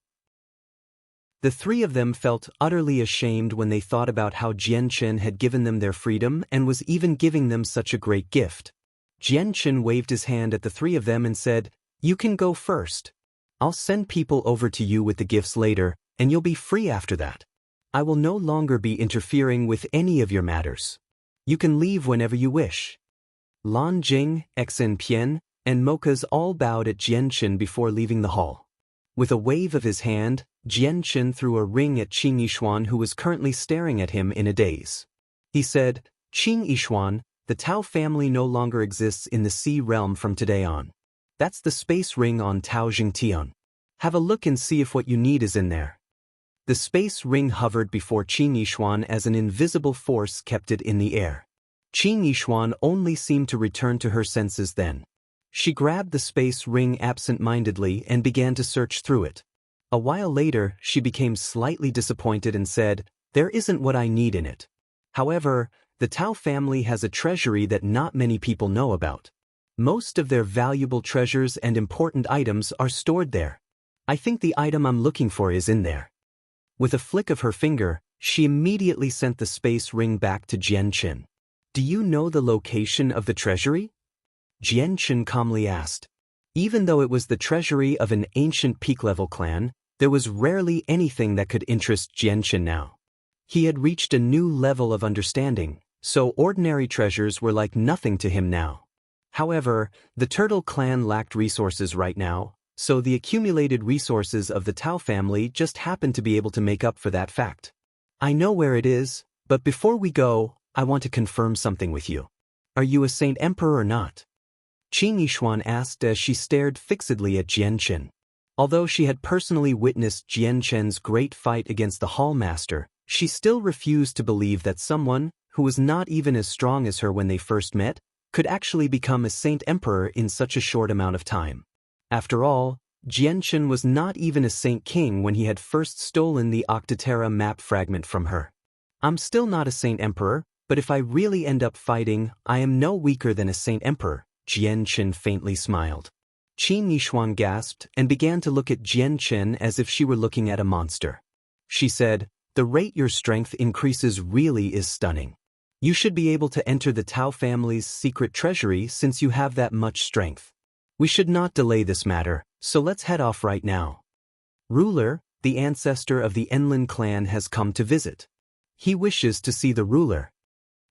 Speaker 1: The three of them felt utterly ashamed when they thought about how Jianchen had given them their freedom and was even giving them such a great gift. Jianchen waved his hand at the three of them and said, "You can go first. I'll send people over to you with the gifts later, and you'll be free after that. I will no longer be interfering with any of your matters. You can leave whenever you wish." Lan Jing, Xen Pian, and Mochas all bowed at Jianchen before leaving the hall. With a wave of his hand, Jianchen threw a ring at Qing Yishuan, who was currently staring at him in a daze. He said, "Qing Yishuan, the Tao family no longer exists in the Sea realm from today on. That's the space ring on Tao Jingtian. Have a look and see if what you need is in there." The space ring hovered before Qing Yishuan as an invisible force kept it in the air. Qing Yishuan only seemed to return to her senses then. She grabbed the space ring absent-mindedly and began to search through it. A while later, she became slightly disappointed and said, "There isn't what I need in it. However, the Tao family has a treasury that not many people know about. Most of their valuable treasures and important items are stored there. I think the item I'm looking for is in there." With a flick of her finger, she immediately sent the space ring back to Jianchen. "Do you know the location of the treasury?" Jianchen calmly asked. Even though it was the treasury of an ancient peak-level clan, there was rarely anything that could interest Jianchen now. He had reached a new level of understanding, so ordinary treasures were like nothing to him now. However, the Turtle Clan lacked resources right now, so the accumulated resources of the Tao family just happened to be able to make up for that fact. "I know where it is, but before we go, I want to confirm something with you. Are you a Saint Emperor or not?" Qing Yishuan asked as she stared fixedly at Jianchen. Although she had personally witnessed Jianchen's great fight against the Hall Master, she still refused to believe that someone, who was not even as strong as her when they first met, could actually become a Saint Emperor in such a short amount of time. After all, Jianchen was not even a Saint King when he had first stolen the Octaterra map fragment from her. "I'm still not a Saint Emperor, but if I really end up fighting, I am no weaker than a Saint Emperor," Jianchen faintly smiled. Qing Yishuan gasped and began to look at Jianchen as if she were looking at a monster. She said, "The rate your strength increases really is stunning. You should be able to enter the Tao family's secret treasury since you have that much strength. We should not delay this matter, so let's head off right now. Ruler, the ancestor of the Enlin clan has come to visit. He wishes to see the ruler."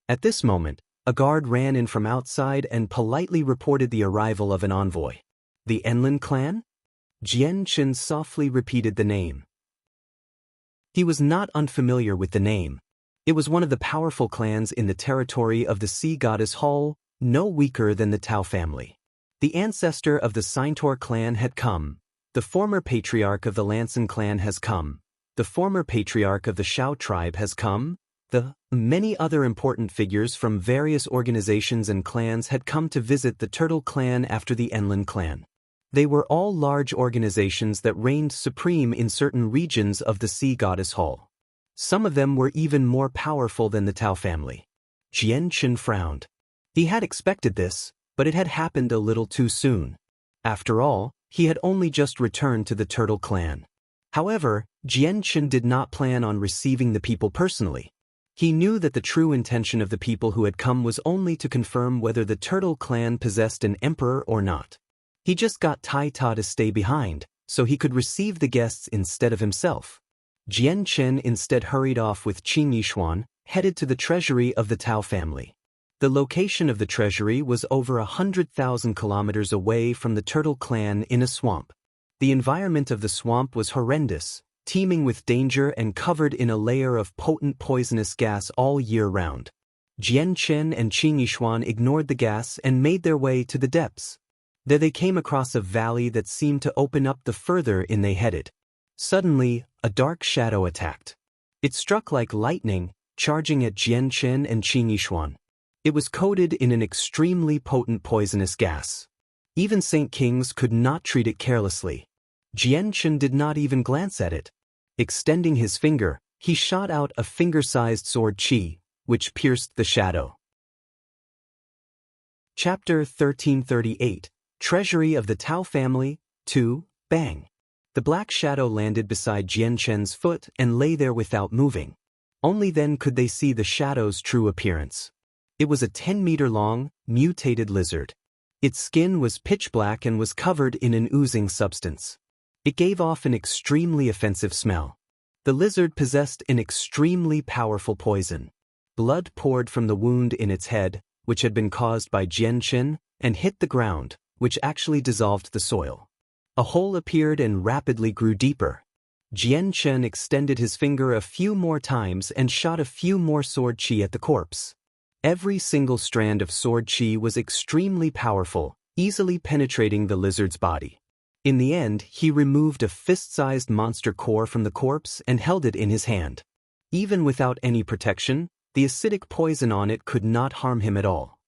Speaker 1: At this moment, a guard ran in from outside and politely reported the arrival of an envoy. The Enlin clan? Jian Chen softly repeated the name. He was not unfamiliar with the name. It was one of the powerful clans in the territory of the sea goddess Hall, no weaker than the Tao family. The ancestor of the Centaur clan had come. The former patriarch of the Lanson clan has come. The former patriarch of the Shao tribe has come. The many other important figures from various organizations and clans had come to visit the Turtle clan after the Enlin clan. They were all large organizations that reigned supreme in certain regions of the Sea Goddess Hall. Some of them were even more powerful than the Tao family. Jian Chen frowned. He had expected this, but it had happened a little too soon. After all, he had only just returned to the Turtle clan. However, Jian Chen did not plan on receiving the people personally. He knew that the true intention of the people who had come was only to confirm whether the Turtle clan possessed an emperor or not. He just got Tai Ta to stay behind, so he could receive the guests instead of himself. Jian Chen instead hurried off with Qin Yishuan, headed to the treasury of the Tao family. The location of the treasury was over 100,000 kilometers away from the Turtle clan in a swamp. The environment of the swamp was horrendous, teeming with danger and covered in a layer of potent poisonous gas all year round. Jian Chen and Qin Yishuan ignored the gas and made their way to the depths. There they came across a valley that seemed to open up the further in they headed. Suddenly, a dark shadow attacked. It struck like lightning, charging at Jian Chen and Qin Yishuan. It was coated in an extremely potent poisonous gas. Even Saint Kings could not treat it carelessly. Jian Chen did not even glance at it. Extending his finger, he shot out a finger-sized sword qi, which pierced the shadow. Chapter 1338, Treasury of the Tao Family, 2, Bang. The black shadow landed beside Jian Chen's foot and lay there without moving. Only then could they see the shadow's true appearance. It was a 10-meter-long, mutated lizard. Its skin was pitch black and was covered in an oozing substance. It gave off an extremely offensive smell. The lizard possessed an extremely powerful poison. Blood poured from the wound in its head, which had been caused by Jian Chen, and hit the ground, which actually dissolved the soil. A hole appeared and rapidly grew deeper. Jian Chen extended his finger a few more times and shot a few more sword qi at the corpse. Every single strand of sword qi was extremely powerful, easily penetrating the lizard's body. In the end, he removed a fist-sized monster core from the corpse and held it in his hand. Even without any protection, the acidic poison on it could not harm him at all.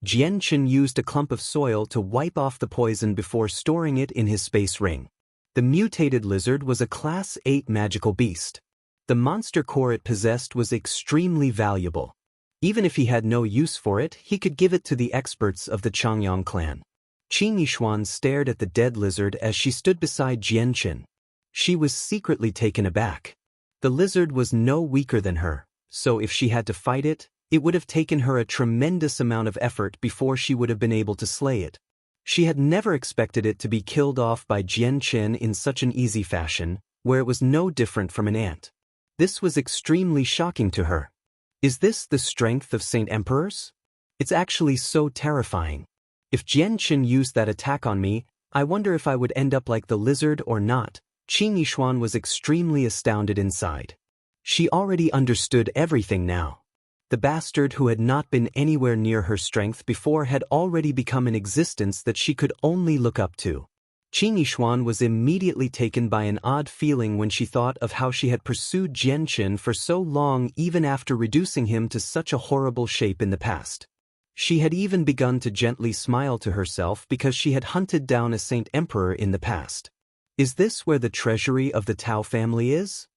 Speaker 1: Jian Chen used a clump of soil to wipe off the poison before storing it in his space ring. The mutated lizard was a Class 8 magical beast. The monster core it possessed was extremely valuable. Even if he had no use for it, he could give it to the experts of the Changyang clan. Qin Yishuan stared at the dead lizard as she stood beside Jian Chen. She was secretly taken aback. The lizard was no weaker than her, so if she had to fight it, it would have taken her a tremendous amount of effort before she would have been able to slay it. She had never expected it to be killed off by Jian Chen in such an easy fashion, where it was no different from an ant. This was extremely shocking to her. Is this the strength of Saint Emperors? It's actually so terrifying. If Jian Chen used that attack on me, I wonder if I would end up like the lizard or not. Qin Yishuan was extremely astounded inside. She already understood everything now. The bastard who had not been anywhere near her strength before had already become an existence that she could only look up to. Qin Yishuan was immediately taken by an odd feeling when she thought of how she had pursued Jian Chen for so long even after reducing him to such a horrible shape in the past. She had even begun to gently smile to herself because she had hunted down a Saint Emperor in the past. Is this where the treasury of the Tao family is?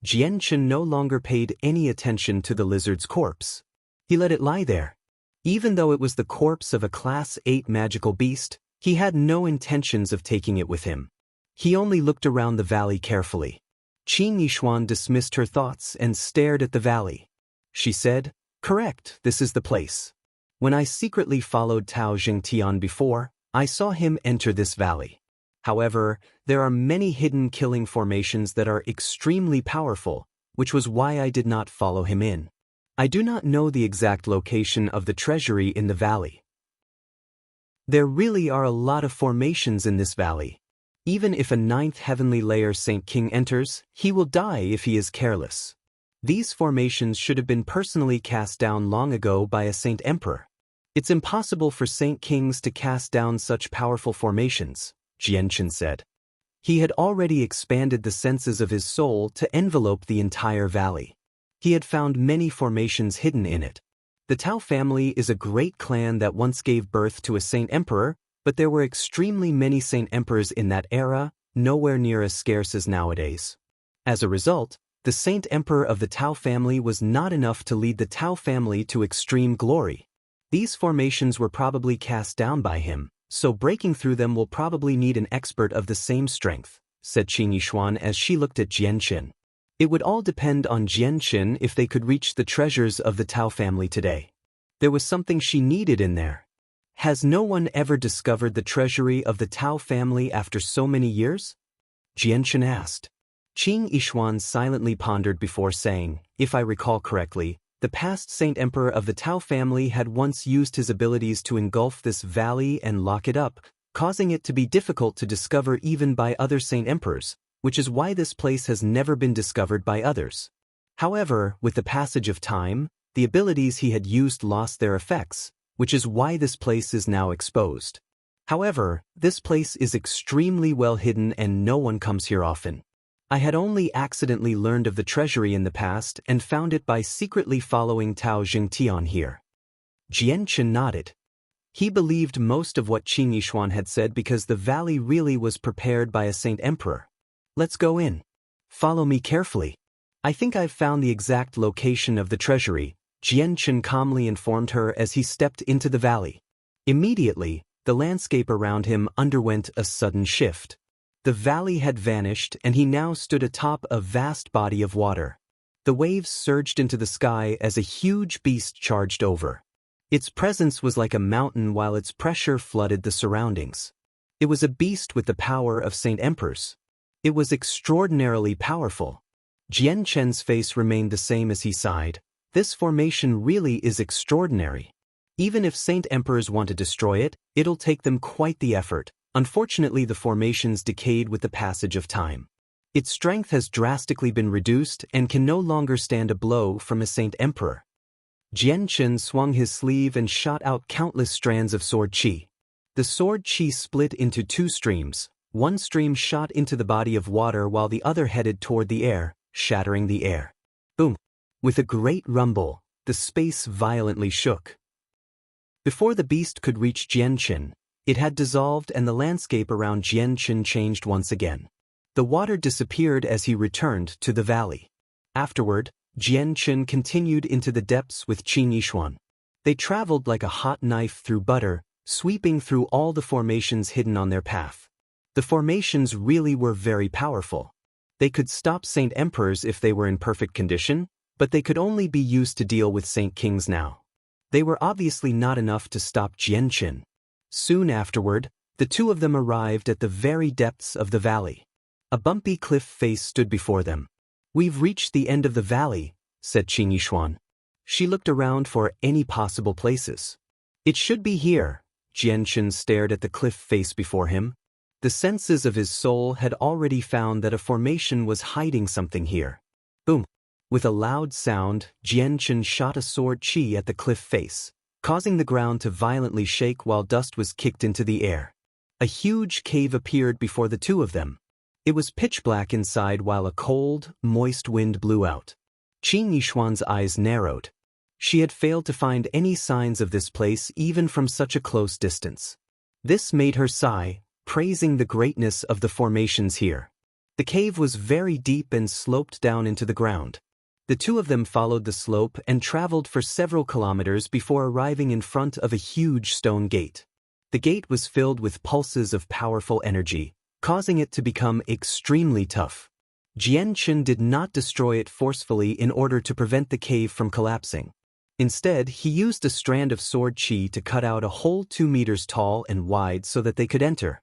Speaker 1: Jian Chen no longer paid any attention to the lizard's corpse. He let it lie there. Even though it was the corpse of a Class 8 magical beast, he had no intentions of taking it with him. He only looked around the valley carefully. Qin Yishuan dismissed her thoughts and stared at the valley. She said, "Correct, this is the place. When I secretly followed Tao Jingtian before, I saw him enter this valley. However, there are many hidden killing formations that are extremely powerful, which was why I did not follow him in. I do not know the exact location of the treasury in the valley." There really are a lot of formations in this valley. Even if a ninth heavenly layer Saint King enters, he will die if he is careless. These formations should have been personally cast down long ago by a Saint Emperor. It's impossible for Saint Kings to cast down such powerful formations, Jianchen said. He had already expanded the senses of his soul to envelope the entire valley. He had found many formations hidden in it. The Tao family is a great clan that once gave birth to a Saint Emperor, but there were extremely many Saint Emperors in that era, nowhere near as scarce as nowadays. As a result, the Saint Emperor of the Tao family was not enough to lead the Tao family to extreme glory. These formations were probably cast down by him, so breaking through them will probably need an expert of the same strength, said Qin Yishuan as she looked at Jianchen. It would all depend on Jianchen if they could reach the treasures of the Tao family today. There was something she needed in there. Has no one ever discovered the treasury of the Tao family after so many years? Jianchen asked. Qin Yishuan silently pondered before saying, if I recall correctly, the past Saint Emperor of the Tao family had once used his abilities to engulf this valley and lock it up, causing it to be difficult to discover even by other Saint Emperors, which is why this place has never been discovered by others. However, with the passage of time, the abilities he had used lost their effects, which is why this place is now exposed. However, this place is extremely well hidden and no one comes here often. I had only accidentally learned of the treasury in the past and found it by secretly following Tao Jingtian here. Jianchen nodded. He believed most of what Qin Yishuan had said because the valley really was prepared by a Saint Emperor. Let's go in. Follow me carefully. I think I've found the exact location of the treasury, Jianchen calmly informed her as he stepped into the valley. Immediately, the landscape around him underwent a sudden shift. The valley had vanished and he now stood atop a vast body of water. The waves surged into the sky as a huge beast charged over. Its presence was like a mountain while its pressure flooded the surroundings. It was a beast with the power of Saint Emperors. It was extraordinarily powerful. Jianchen's face remained the same as he sighed. This formation really is extraordinary. Even if Saint Emperors want to destroy it, it'll take them quite the effort. Unfortunately, the formations decayed with the passage of time. Its strength has drastically been reduced and can no longer stand a blow from a Saint Emperor. Jianchen swung his sleeve and shot out countless strands of sword qi. The sword qi split into two streams. One stream shot into the body of water while the other headed toward the air, shattering the air. Boom! With a great rumble, the space violently shook. Before the beast could reach Jianchen, it had dissolved and the landscape around Jianchen changed once again. The water disappeared as he returned to the valley. Afterward, Jianchen continued into the depths with Qin Yishuan. They traveled like a hot knife through butter, sweeping through all the formations hidden on their path. The formations really were very powerful. They could stop Saint Emperors if they were in perfect condition, but they could only be used to deal with Saint Kings now. They were obviously not enough to stop Jianchen. Soon afterward, the two of them arrived at the very depths of the valley. A bumpy cliff face stood before them. We've reached the end of the valley, said Qin Yishuan. She looked around for any possible places. It should be here. Jianchen stared at the cliff face before him. The senses of his soul had already found that a formation was hiding something here. Boom! With a loud sound, Jianchen shot a sword qi at the cliff face, causing the ground to violently shake while dust was kicked into the air. A huge cave appeared before the two of them. It was pitch black inside while a cold, moist wind blew out. Qin Yishuan's eyes narrowed. She had failed to find any signs of this place even from such a close distance. This made her sigh, praising the greatness of the formations here. The cave was very deep and sloped down into the ground. The two of them followed the slope and traveled for several kilometers before arriving in front of a huge stone gate. The gate was filled with pulses of powerful energy, causing it to become extremely tough. Jianchen did not destroy it forcefully in order to prevent the cave from collapsing. Instead, he used a strand of sword qi to cut out a hole 2 meters tall and wide so that they could enter.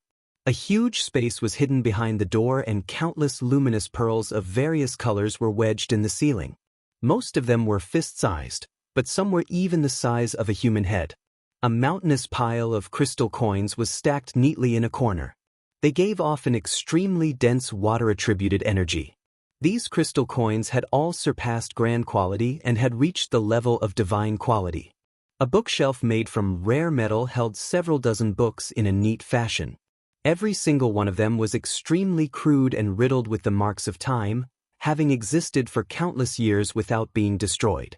Speaker 1: A huge space was hidden behind the door and countless luminous pearls of various colors were wedged in the ceiling. Most of them were fist-sized, but some were even the size of a human head. A mountainous pile of crystal coins was stacked neatly in a corner. They gave off an extremely dense water-attributed energy. These crystal coins had all surpassed grand quality and had reached the level of divine quality. A bookshelf made from rare metal held several dozen books in a neat fashion. Every single one of them was extremely crude and riddled with the marks of time, having existed for countless years without being destroyed.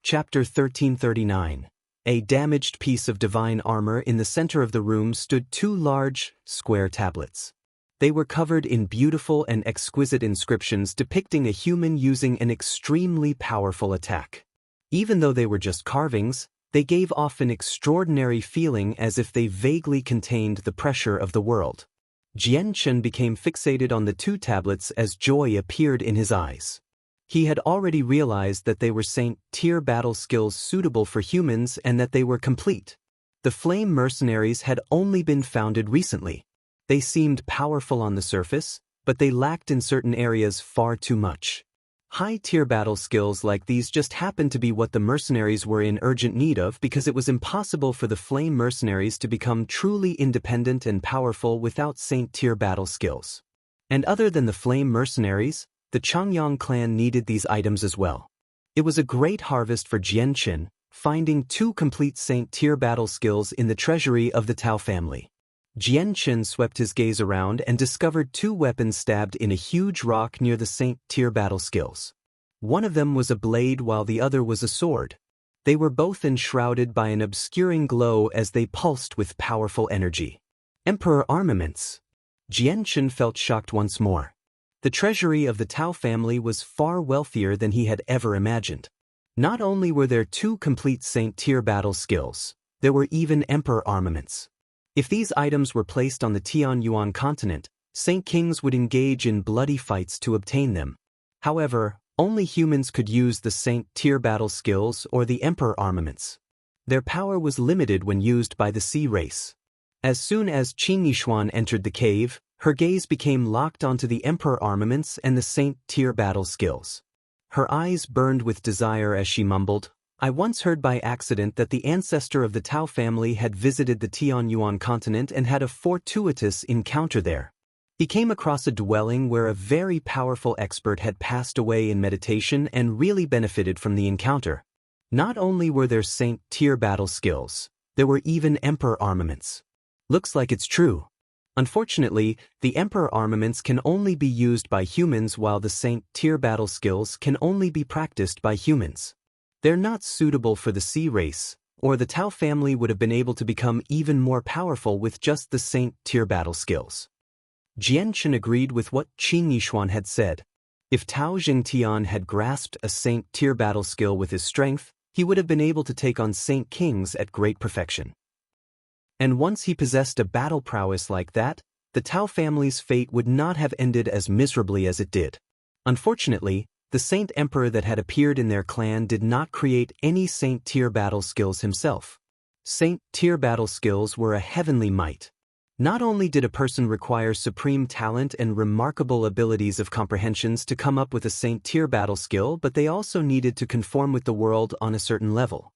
Speaker 1: Chapter 1339. A damaged piece of divine armor. In the center of the room stood two large, square tablets. They were covered in beautiful and exquisite inscriptions depicting a human using an extremely powerful attack. Even though they were just carvings, they gave off an extraordinary feeling as if they vaguely contained the pressure of the world. Jian-Chen became fixated on the two tablets as joy appeared in his eyes. He had already realized that they were Saint-tier battle skills suitable for humans and that they were complete. The Flame Mercenaries had only been founded recently. They seemed powerful on the surface, but they lacked in certain areas far too much. High-tier battle skills like these just happened to be what the mercenaries were in urgent need of because it was impossible for the Flame Mercenaries to become truly independent and powerful without Saint-tier battle skills. And other than the Flame Mercenaries, the Changyang clan needed these items as well. It was a great harvest for Jian-Chen, finding two complete Saint-tier battle skills in the treasury of the Tao family. Jian-Chen swept his gaze around and discovered two weapons stabbed in a huge rock near the Saint-tier battle skills. One of them was a blade while the other was a sword. They were both enshrouded by an obscuring glow as they pulsed with powerful energy. Emperor armaments. Jian-Chen felt shocked once more. The treasury of the Tao family was far wealthier than he had ever imagined. Not only were there two complete Saint-tier battle skills, there were even emperor armaments. If these items were placed on the Tianyuan continent, Saint Kings would engage in bloody fights to obtain them. However, only humans could use the Saint-tier battle skills or the emperor armaments. Their power was limited when used by the sea race. As soon as Qin Yishuan entered the cave, her gaze became locked onto the emperor armaments and the Saint-tier battle skills. Her eyes burned with desire as she mumbled, "I once heard by accident that the ancestor of the Tao family had visited the Tianyuan continent and had a fortuitous encounter there. He came across a dwelling where a very powerful expert had passed away in meditation and really benefited from the encounter. Not only were there Saint-tier battle skills, there were even emperor armaments. Looks like it's true. Unfortunately, the emperor armaments can only be used by humans while the Saint-tier battle skills can only be practiced by humans. They're not suitable for the sea race, or the Tao family would have been able to become even more powerful with just the Saint-tier battle skills." Jian-Chen agreed with what Qin Yishuan had said. If Tao Jingtian had grasped a Saint-tier battle skill with his strength, he would have been able to take on Saint Kings at great perfection. And once he possessed a battle prowess like that, the Tao family's fate would not have ended as miserably as it did. Unfortunately, the Saint Emperor that had appeared in their clan did not create any Saint-tier battle skills himself. Saint-tier battle skills were a heavenly might. Not only did a person require supreme talent and remarkable abilities of comprehensions to come up with a Saint-tier battle skill, but they also needed to conform with the world on a certain level.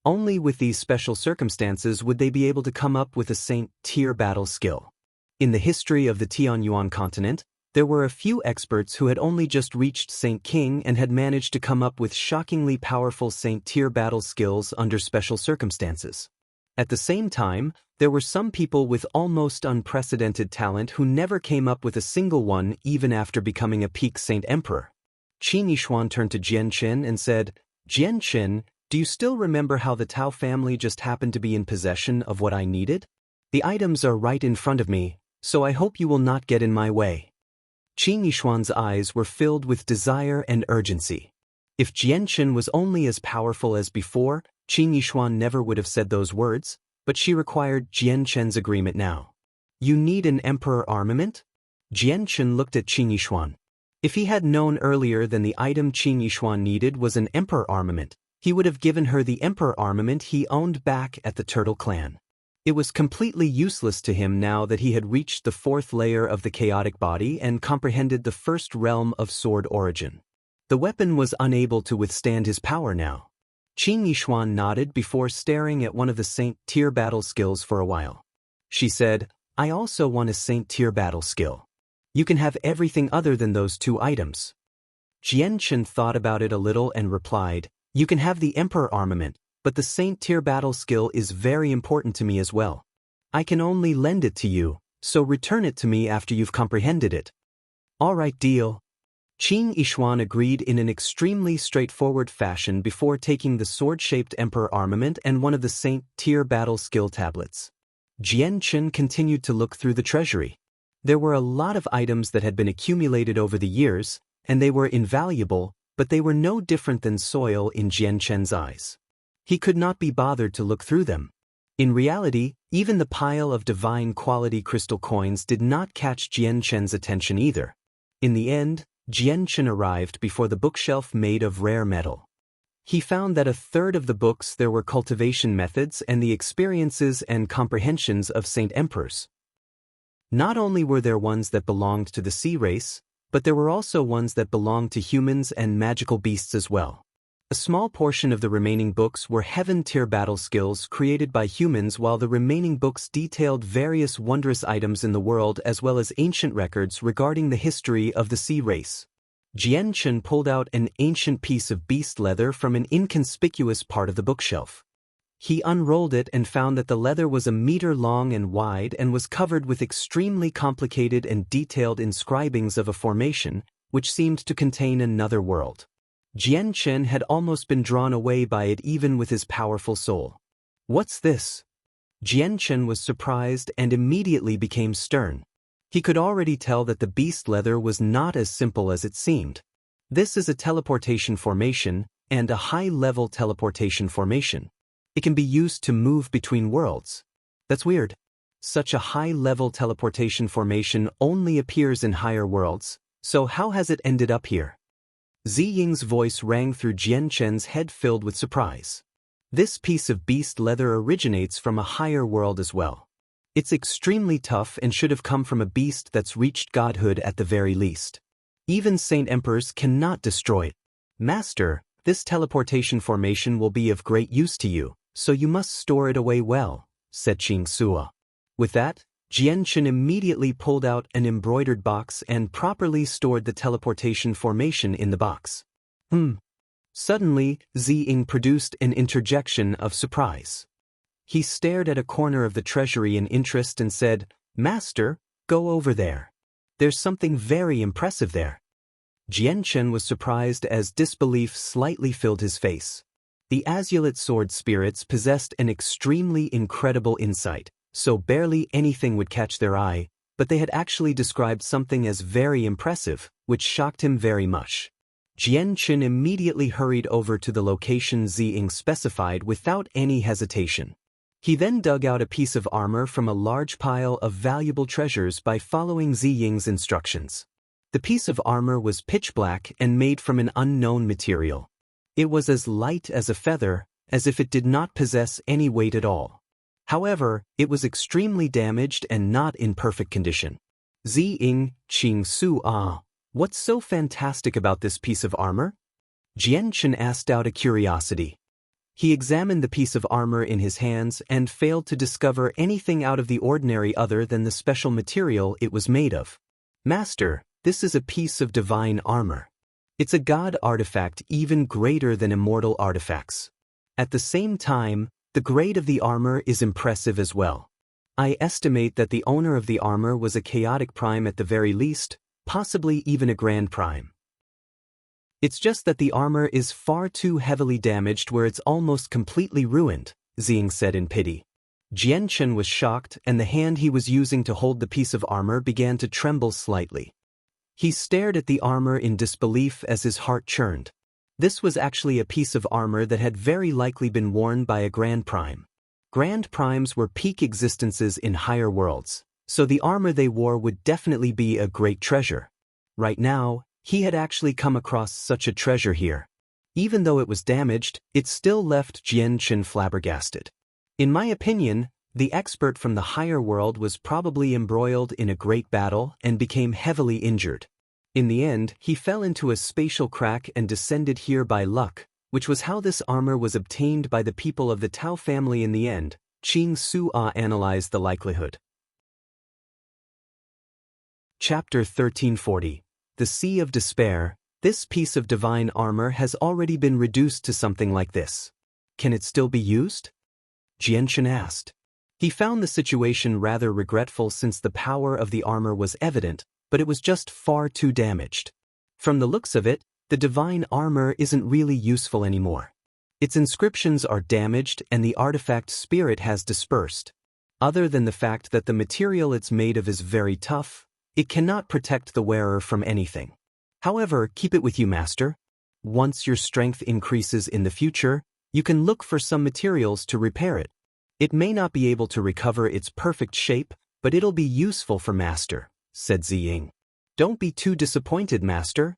Speaker 1: Only with these special circumstances would they be able to come up with a Saint-tier battle skill. In the history of the Tianyuan continent, there were a few experts who had only just reached Saint King and had managed to come up with shockingly powerful Saint-tier battle skills under special circumstances. At the same time, there were some people with almost unprecedented talent who never came up with a single one even after becoming a peak Saint Emperor. Qin Yishuan turned to Jian-Chen and said, "Jian-Chen, do you still remember how the Tao family just happened to be in possession of what I needed? The items are right in front of me, so I hope you will not get in my way." Qin Yishuan's eyes were filled with desire and urgency. If Jian-Chen was only as powerful as before, Qin Yishuan never would have said those words, but she required Jian-Chen's agreement now. "You need an emperor armament?" Jian-Chen looked at Qin Yishuan. If he had known earlier that the item Qin Yishuan needed was an emperor armament, he would have given her the emperor armament he owned back at the Turtle Clan. It was completely useless to him now that he had reached the fourth layer of the chaotic body and comprehended the first realm of sword origin. The weapon was unable to withstand his power now. Qing Yishuan nodded before staring at one of the Saint-tier battle skills for a while. She said, I also want a Saint-tier battle skill. You can have everything other than those 2 items. Jianchen thought about it a little and replied, you can have the Emperor armament, but the Saint-tier battle skill is very important to me as well. I can only lend it to you, so return it to me after you've comprehended it. All right, deal. Qing Yishuan agreed in an extremely straightforward fashion before taking the sword-shaped Emperor armament and one of the Saint-tier battle skill tablets. Jianchen continued to look through the treasury. There were a lot of items that had been accumulated over the years, and they were invaluable, but they were no different than soil in Jianchen's eyes. He could not be bothered to look through them. In reality, even the pile of divine quality crystal coins did not catch Jianchen's attention either. In the end, Jianchen arrived before the bookshelf made of rare metal. He found that a third of the books there were cultivation methods and the experiences and comprehensions of Saint Emperors. Not only were there ones that belonged to the sea race, but there were also ones that belonged to humans and magical beasts as well. A small portion of the remaining books were heaven-tier battle skills created by humans, while the remaining books detailed various wondrous items in the world as well as ancient records regarding the history of the sea race. Jianchen pulled out an ancient piece of beast leather from an inconspicuous part of the bookshelf. He unrolled it and found that the leather was a meter long and wide and was covered with extremely complicated and detailed inscribings of a formation, which seemed to contain another world. Jianchen had almost been drawn away by it even with his powerful soul. What's this? Jianchen was surprised and immediately became stern. He could already tell that the beast leather was not as simple as it seemed. This is a teleportation formation, and a high-level teleportation formation. It can be used to move between worlds. That's weird. Such a high-level teleportation formation only appears in higher worlds, so how has it ended up here? Ziying's voice rang through Jianchen's head, filled with surprise. This piece of beast leather originates from a higher world as well. It's extremely tough and should have come from a beast that's reached godhood at the very least. Even Saint Emperors cannot destroy it. Master, this teleportation formation will be of great use to you, so you must store it away well, said Qing Sua. With that, Jianchen immediately pulled out an embroidered box and properly stored the teleportation formation in the box. Suddenly, Ziying produced an interjection of surprise. He stared at a corner of the treasury in interest and said, Master, go over there. There's something very impressive there. Jianchen was surprised as disbelief slightly filled his face. The Azulate sword spirits possessed an extremely incredible insight, so barely anything would catch their eye, but they had actually described something as very impressive, which shocked him very much. Jianchen immediately hurried over to the location Ziying specified without any hesitation. He then dug out a piece of armor from a large pile of valuable treasures by following Ziying's instructions. The piece of armor was pitch black and made from an unknown material. It was as light as a feather, as if it did not possess any weight at all. However, it was extremely damaged and not in perfect condition. Ziying, Qing Sua, what's so fantastic about this piece of armor? Jianchen asked out of curiosity. He examined the piece of armor in his hands and failed to discover anything out of the ordinary other than the special material it was made of. Master, this is a piece of divine armor. It's a god artifact even greater than immortal artifacts. At the same time, the grade of the armor is impressive as well. I estimate that the owner of the armor was a chaotic prime at the very least, possibly even a grand prime. It's just that the armor is far too heavily damaged where it's almost completely ruined, Ziying said in pity. Jianchen was shocked and the hand he was using to hold the piece of armor began to tremble slightly. He stared at the armor in disbelief as his heart churned. This was actually a piece of armor that had very likely been worn by a Grand Prime. Grand Primes were peak existences in higher worlds, so the armor they wore would definitely be a great treasure. Right now, he had actually come across such a treasure here. Even though it was damaged, it still left Jianchen flabbergasted. In my opinion, the expert from the higher world was probably embroiled in a great battle and became heavily injured. In the end, he fell into a spatial crack and descended here by luck, which was how this armor was obtained by the people of the Tao family in the end. Qing Su-a analyzed the likelihood. Chapter 1340. The Sea of Despair. This piece of divine armor has already been reduced to something like this. Can it still be used? Jianchen asked. He found the situation rather regretful since the power of the armor was evident, but it was just far too damaged. From the looks of it, the divine armor isn't really useful anymore. Its inscriptions are damaged and the artifact spirit has dispersed. Other than the fact that the material it's made of is very tough, it cannot protect the wearer from anything. However, keep it with you, master. Once your strength increases in the future, you can look for some materials to repair it. It may not be able to recover its perfect shape, but it'll be useful for master, said Ziying. Don't be too disappointed, master.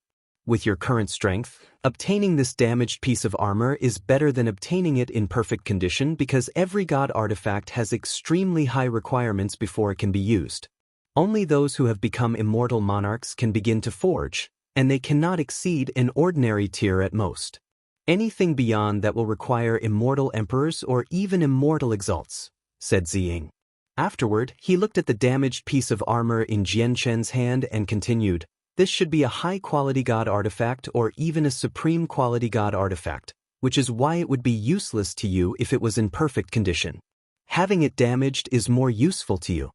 Speaker 1: With your current strength, obtaining this damaged piece of armor is better than obtaining it in perfect condition because every god artifact has extremely high requirements before it can be used. Only those who have become immortal monarchs can begin to forge, and they cannot exceed an ordinary tier at most. Anything beyond that will require immortal emperors or even immortal exalts, said Ziying. Afterward, he looked at the damaged piece of armor in Jianchen's hand and continued, this should be a high-quality god artifact or even a supreme-quality god artifact, which is why it would be useless to you if it was in perfect condition. Having it damaged is more useful to you.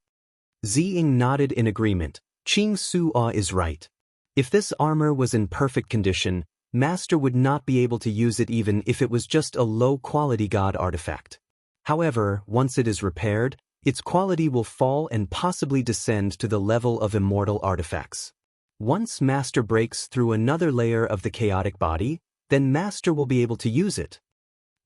Speaker 1: Ziying nodded in agreement. Qing Su-a is right. If this armor was in perfect condition, master would not be able to use it even if it was just a low-quality god artifact. However, once it is repaired, its quality will fall and possibly descend to the level of immortal artifacts. Once master breaks through another layer of the chaotic body, then master will be able to use it.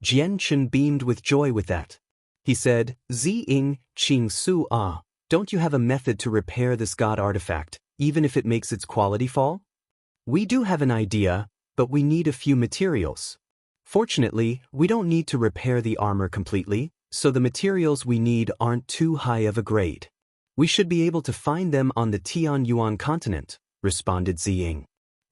Speaker 1: Jianchen beamed with joy with that. He said, Ziying, Qing Su-a, don't you have a method to repair this god artifact, even if it makes its quality fall? We do have an idea, but we need a few materials. Fortunately, we don't need to repair the armor completely, so the materials we need aren't too high of a grade. We should be able to find them on the Tianyuan continent, responded Ziying.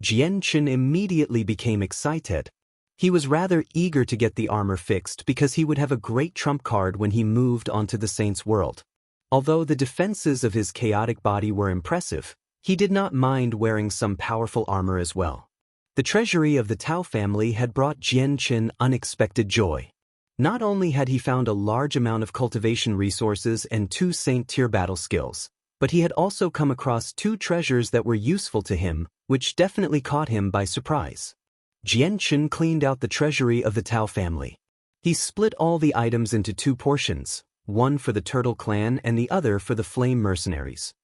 Speaker 1: Jianchen immediately became excited. He was rather eager to get the armor fixed because he would have a great trump card when he moved onto the Saints' world. Although the defenses of his chaotic body were impressive, he did not mind wearing some powerful armor as well. The treasury of the Tao family had brought Jianchen unexpected joy. Not only had he found a large amount of cultivation resources and 2 Saint-tier battle skills, but he had also come across 2 treasures that were useful to him, which definitely caught him by surprise. Jianchen cleaned out the treasury of the Tao family. He split all the items into 2 portions, one for the Turtle Clan and the other for the Flame Mercenaries.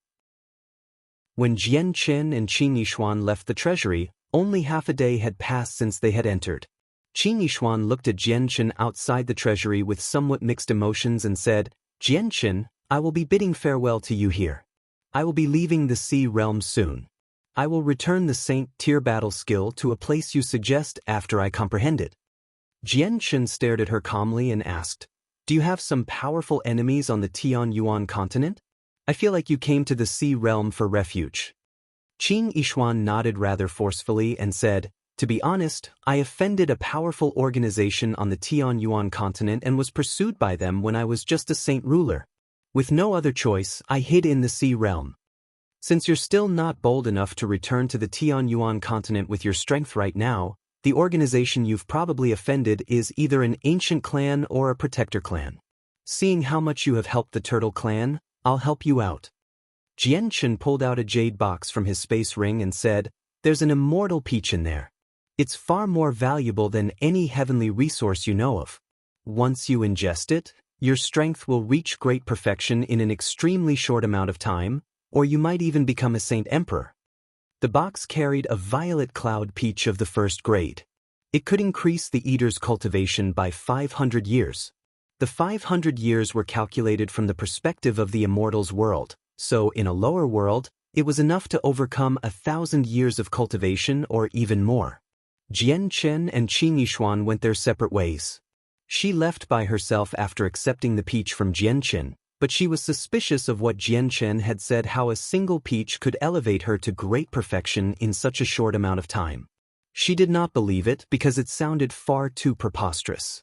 Speaker 1: When Jianchen and Qing Yishuan left the treasury, only half a day had passed since they had entered. Qing Yishuan looked at Jianchen outside the treasury with somewhat mixed emotions and said, Jianchen, I will be bidding farewell to you here. I will be leaving the Sea Realm soon. I will return the Saint-tier battle skill to a place you suggest after I comprehend it. Jianchen stared at her calmly and asked, Do you have some powerful enemies on the Tianyuan continent? I feel like you came to the Sea Realm for refuge. Qing Yishuan nodded rather forcefully and said, To be honest, I offended a powerful organization on the Tianyuan continent and was pursued by them when I was just a saint ruler. With no other choice, I hid in the Sea Realm. Since you're still not bold enough to return to the Tianyuan continent with your strength right now, the organization you've probably offended is either an ancient clan or a protector clan. Seeing how much you have helped the Turtle Clan, I'll help you out. Jianchen pulled out a jade box from his space ring and said, There's an immortal peach in there. It's far more valuable than any heavenly resource you know of. Once you ingest it, your strength will reach great perfection in an extremely short amount of time, or you might even become a Saint Emperor. The box carried a violet cloud peach of the 1st grade. It could increase the eater's cultivation by 500 years. The 500 years were calculated from the perspective of the immortal's world, so in a lower world, it was enough to overcome 1,000 years of cultivation or even more. Jianchen and Qing Yishuan went their separate ways. She left by herself after accepting the peach from Jianchen, but she was suspicious of what Jianchen had said, how a single peach could elevate her to great perfection in such a short amount of time. She did not believe it because it sounded far too preposterous.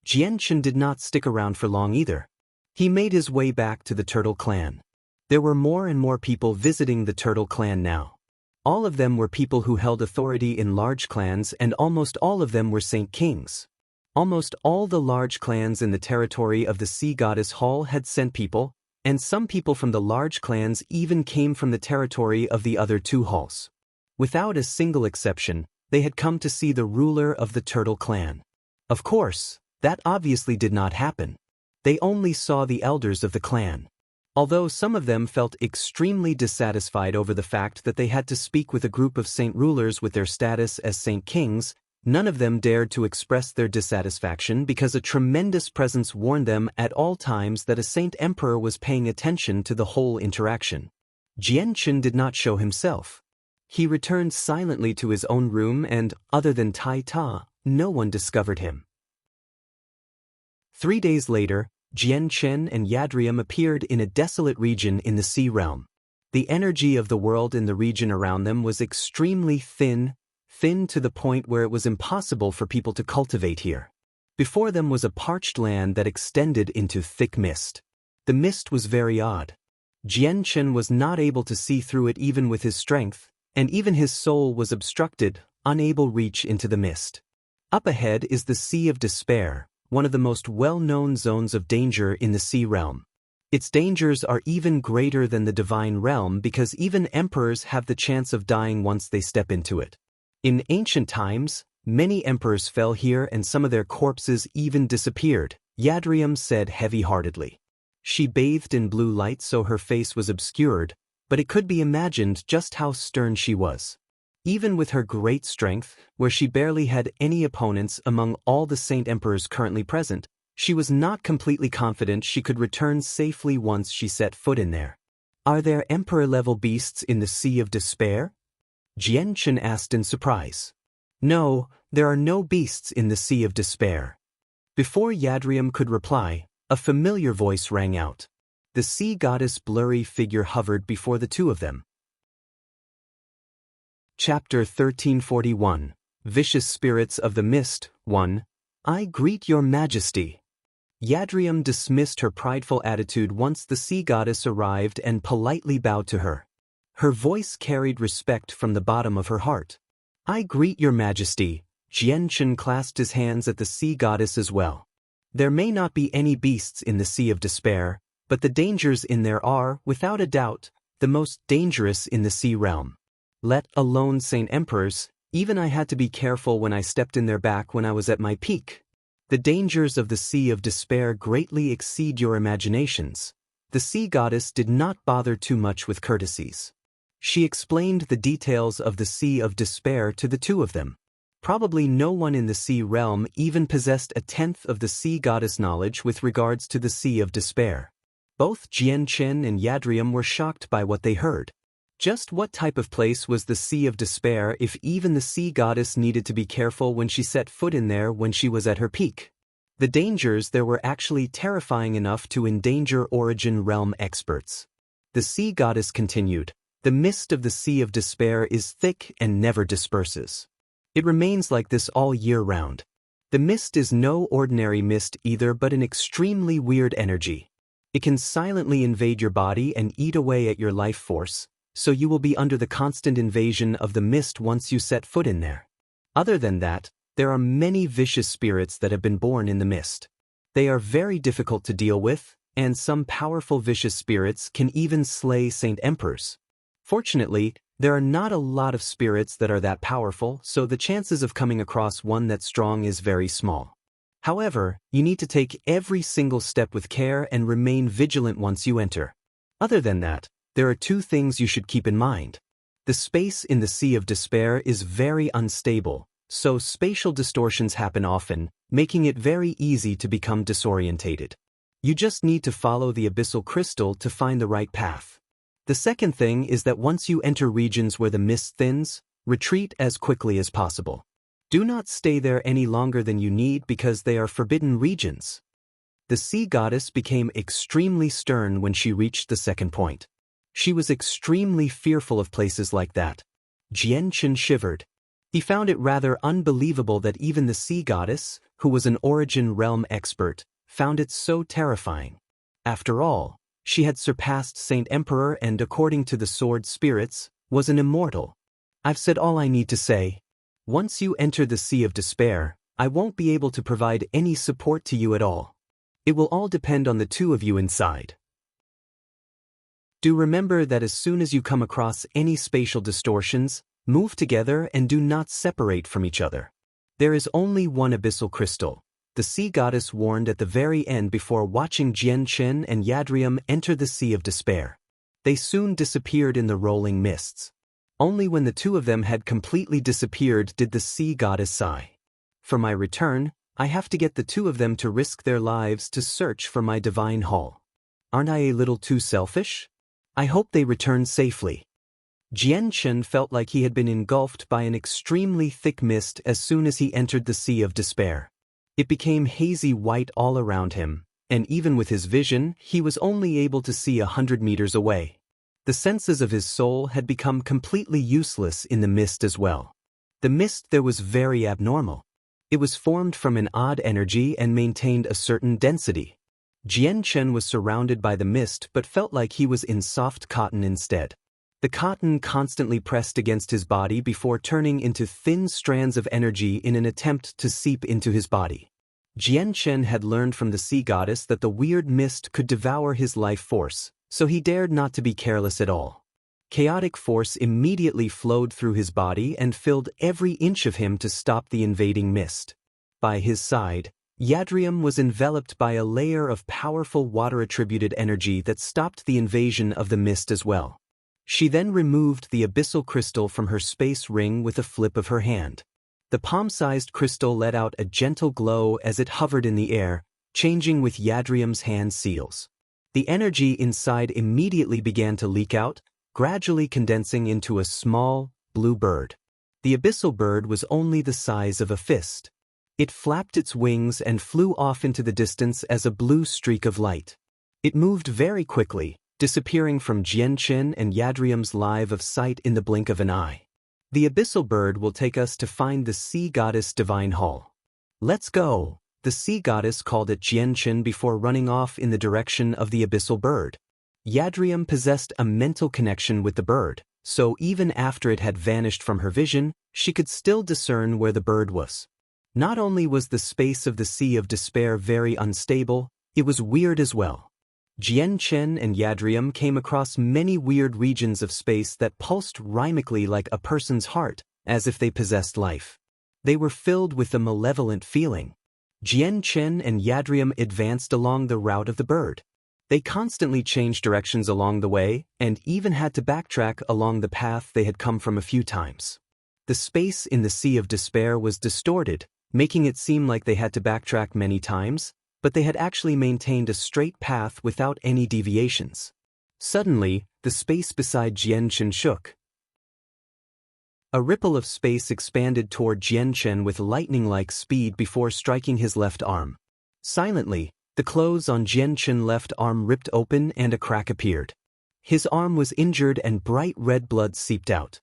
Speaker 1: Jianchen did not stick around for long either. He made his way back to the Turtle Clan. There were more and more people visiting the Turtle Clan now. All of them were people who held authority in large clans, and almost all of them were Saint Kings. Almost all the large clans in the territory of the Sea Goddess Hall had sent people, and some people from the large clans even came from the territory of the other two halls. Without a single exception, they had come to see the ruler of the Turtle Clan. Of course, that obviously did not happen. They only saw the elders of the clan. Although some of them felt extremely dissatisfied over the fact that they had to speak with a group of saint rulers with their status as Saint Kings, none of them dared to express their dissatisfaction because a tremendous presence warned them at all times that a Saint Emperor was paying attention to the whole interaction. Jianchen did not show himself. He returned silently to his own room and, other than Tai Ta, no one discovered him. 3 days later, Jianchen and Yadrium appeared in a desolate region in the Sea Realm. The energy of the world in the region around them was extremely thin to the point where it was impossible for people to cultivate here. Before them was a parched land that extended into thick mist. The mist was very odd. Jianchen was not able to see through it even with his strength, and even his soul was obstructed, unable to reach into the mist. Up ahead is the Sea of Despair, one of the most well-known zones of danger in the Sea Realm. Its dangers are even greater than the Divine Realm because even emperors have the chance of dying once they step into it. In ancient times, many emperors fell here and some of their corpses even disappeared, Yadrium said heavy-heartedly. She bathed in blue light so her face was obscured, but it could be imagined just how stern she was. Even with her great strength, where she barely had any opponents among all the Saint Emperors currently present, she was not completely confident she could return safely once she set foot in there. Are there Emperor-level beasts in the Sea of Despair? Jianchen asked in surprise. No, there are no beasts in the Sea of Despair. Before Yadrium could reply, a familiar voice rang out. The sea goddess' blurry figure hovered before the two of them. Chapter 1341, Vicious Spirits of the Mist, 1. I greet your majesty. Yadrium dismissed her prideful attitude once the sea goddess arrived and politely bowed to her. Her voice carried respect from the bottom of her heart. I greet your majesty. Jianchen clasped his hands at the sea goddess as well. There may not be any beasts in the Sea of Despair, but the dangers in there are, without a doubt, the most dangerous in the Sea Realm. Let alone Saint Emperors, even I had to be careful when I stepped in their back when I was at my peak. The dangers of the Sea of Despair greatly exceed your imaginations. The sea goddess did not bother too much with courtesies. She explained the details of the Sea of Despair to the two of them. Probably no one in the Sea Realm even possessed a tenth of the sea goddess knowledge with regards to the Sea of Despair. Both Jianchen and Yadrium were shocked by what they heard. Just what type of place was the Sea of Despair if even the sea goddess needed to be careful when she set foot in there when she was at her peak? The dangers there were actually terrifying enough to endanger Origin Realm experts. The sea goddess continued, the mist of the Sea of Despair is thick and never disperses. It remains like this all year round. The mist is no ordinary mist either but an extremely weird energy. It can silently invade your body and eat away at your life force, so you will be under the constant invasion of the mist once you set foot in there. Other than that, there are many vicious spirits that have been born in the mist. They are very difficult to deal with, and some powerful vicious spirits can even slay Saint Emperors. Fortunately, there are not a lot of spirits that are that powerful, so the chances of coming across one that's strong is very small. However, you need to take every single step with care and remain vigilant once you enter. Other than that, there are two things you should keep in mind. The space in the Sea of Despair is very unstable, so spatial distortions happen often, making it very easy to become disorientated. You just need to follow the abyssal crystal to find the right path. The second thing is that once you enter regions where the mist thins, retreat as quickly as possible. Do not stay there any longer than you need because they are forbidden regions. The sea goddess became extremely stern when she reached the second point. She was extremely fearful of places like that. Jianchen shivered. He found it rather unbelievable that even the sea goddess, who was an origin realm expert, found it so terrifying. After all, she had surpassed Saint Emperor and, according to the sword spirits, was an immortal. I've said all I need to say. Once you enter the Sea of Despair, I won't be able to provide any support to you at all. It will all depend on the two of you inside. Do remember that as soon as you come across any spatial distortions, move together and do not separate from each other. There is only one abyssal crystal, the sea goddess warned at the very end before watching Jian Chen and Yadrium enter the Sea of Despair. They soon disappeared in the rolling mists. Only when the two of them had completely disappeared did the sea goddess sigh. For my return, I have to get the two of them to risk their lives to search for my divine hall. Aren't I a little too selfish? I hope they return safely. Jian Chen felt like he had been engulfed by an extremely thick mist as soon as he entered the Sea of Despair. It became hazy white all around him, and even with his vision, he was only able to see 100 meters away. The senses of his soul had become completely useless in the mist as well. The mist there was very abnormal. It was formed from an odd energy and maintained a certain density. Jian Chen was surrounded by the mist but felt like he was in soft cotton instead. The cotton constantly pressed against his body before turning into thin strands of energy in an attempt to seep into his body. Jian Chen had learned from the sea goddess that the weird mist could devour his life force, so he dared not to be careless at all. Chaotic force immediately flowed through his body and filled every inch of him to stop the invading mist. By his side, Yadrium was enveloped by a layer of powerful water-attributed energy that stopped the invasion of the mist as well. She then removed the abyssal crystal from her space ring with a flip of her hand. The palm-sized crystal let out a gentle glow as it hovered in the air, changing with Yadrium's hand seals. The energy inside immediately began to leak out, gradually condensing into a small, blue bird. The abyssal bird was only the size of a fist. It flapped its wings and flew off into the distance as a blue streak of light. It moved very quickly, disappearing from Jian Chen and Yadrium's line of sight in the blink of an eye. The abyssal bird will take us to find the sea goddess divine hall. Let's go, the sea goddess called at Jian Chen before running off in the direction of the abyssal bird. Yadrium possessed a mental connection with the bird, so even after it had vanished from her vision, she could still discern where the bird was. Not only was the space of the Sea of Despair very unstable, it was weird as well. Jian Chen and Yadrium came across many weird regions of space that pulsed rhythmically like a person's heart, as if they possessed life. They were filled with a malevolent feeling. Jian Chen and Yadrium advanced along the route of the bird. They constantly changed directions along the way, and even had to backtrack along the path they had come from a few times. The space in the Sea of Despair was distorted, making it seem like they had to backtrack many times, but they had actually maintained a straight path without any deviations. Suddenly, the space beside Jian Chen shook. A ripple of space expanded toward Jian Chen with lightning-like speed before striking his left arm. Silently, the clothes on Jian Chen's left arm ripped open and a crack appeared. His arm was injured and bright red blood seeped out.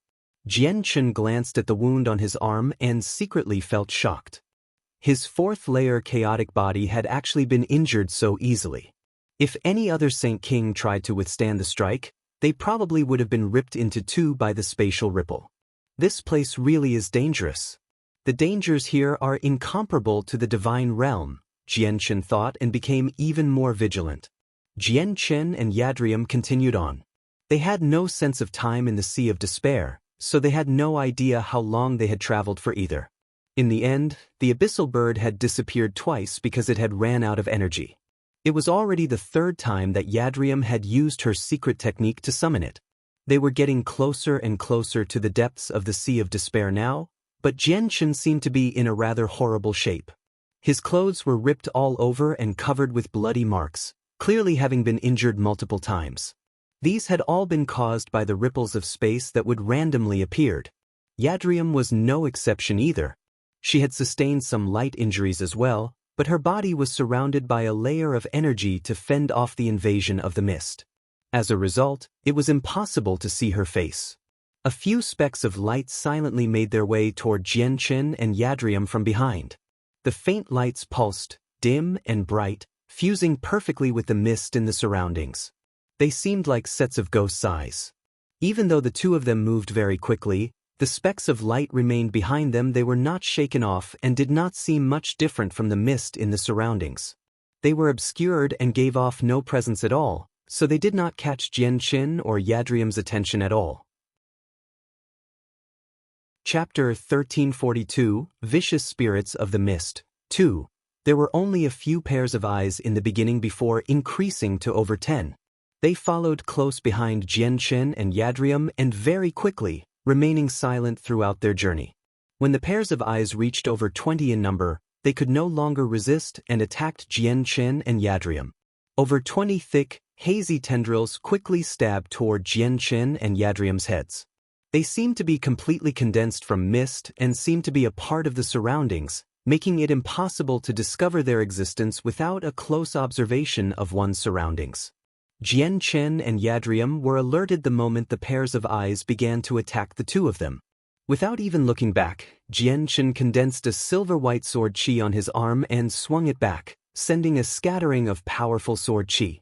Speaker 1: Jian Chen glanced at the wound on his arm and secretly felt shocked. His fourth-layer chaotic body had actually been injured so easily. If any other Saint King tried to withstand the strike, they probably would have been ripped into two by the spatial ripple. This place really is dangerous. The dangers here are incomparable to the divine realm, Jian Chen thought and became even more vigilant. Jian Chen and Yadrium continued on. They had no sense of time in the Sea of Despair, so they had no idea how long they had traveled for either. In the end, the abyssal bird had disappeared twice because it had ran out of energy. It was already the third time that Yadrium had used her secret technique to summon it. They were getting closer and closer to the depths of the Sea of Despair now, but Jian Chen seemed to be in a rather horrible shape. His clothes were ripped all over and covered with bloody marks, clearly having been injured multiple times. These had all been caused by the ripples of space that would randomly appeared. Yadrium was no exception either. She had sustained some light injuries as well, but her body was surrounded by a layer of energy to fend off the invasion of the mist. As a result, it was impossible to see her face. A few specks of light silently made their way toward Jianchen and Yadrium from behind. The faint lights pulsed, dim and bright, fusing perfectly with the mist in the surroundings. They seemed like sets of ghosts' eyes. Even though the two of them moved very quickly, the specks of light remained behind them. They were not shaken off and did not seem much different from the mist in the surroundings. They were obscured and gave off no presence at all, so they did not catch Jianchen or Yadrium's attention at all. Chapter 1342, Vicious Spirits of the Mist. 2. There were only a few pairs of eyes in the beginning before increasing to over 10. They followed close behind Jianchen and Yadrium and very quickly, remaining silent throughout their journey. When the pairs of eyes reached over 20 in number, they could no longer resist and attacked Jianchen and Yadrium. Over 20 thick, hazy tendrils quickly stabbed toward Jianchen and Yadrium's heads. They seemed to be completely condensed from mist and seemed to be a part of the surroundings, making it impossible to discover their existence without a close observation of one's surroundings. Jianchen and Yadrium were alerted the moment the pairs of eyes began to attack the two of them. Without even looking back, Jianchen condensed a silver-white sword chi on his arm and swung it back, sending a scattering of powerful sword chi.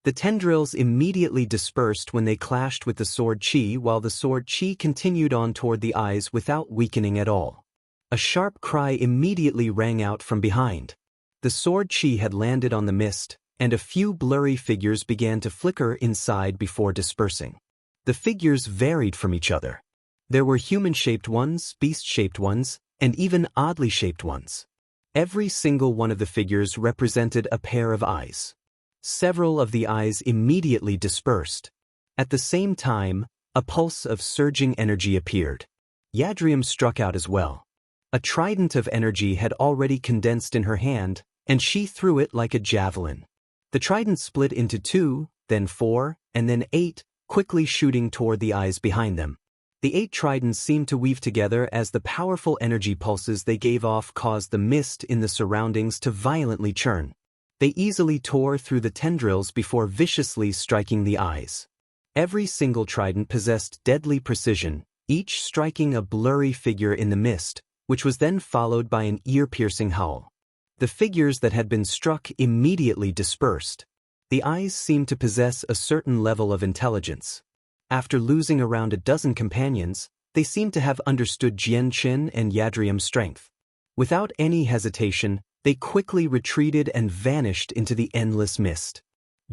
Speaker 1: The tendrils immediately dispersed when they clashed with the sword chi, while the sword chi continued on toward the eyes without weakening at all. A sharp cry immediately rang out from behind. The sword chi had landed on the mist, and a few blurry figures began to flicker inside before dispersing. The figures varied from each other. There were human-shaped ones, beast-shaped ones, and even oddly shaped ones. Every single one of the figures represented a pair of eyes. Several of the eyes immediately dispersed. At the same time, a pulse of surging energy appeared. Yadrium struck out as well. A trident of energy had already condensed in her hand, and she threw it like a javelin. The trident split into 2, then 4, and then 8, quickly shooting toward the eyes behind them. The 8 tridents seemed to weave together as the powerful energy pulses they gave off caused the mist in the surroundings to violently churn. They easily tore through the tendrils before viciously striking the eyes. Every single trident possessed deadly precision, each striking a blurry figure in the mist, which was then followed by an ear-piercing howl. The figures that had been struck immediately dispersed. The eyes seemed to possess a certain level of intelligence. After losing around a dozen companions, they seemed to have understood Jianchen and Yadrium's strength. Without any hesitation, they quickly retreated and vanished into the endless mist.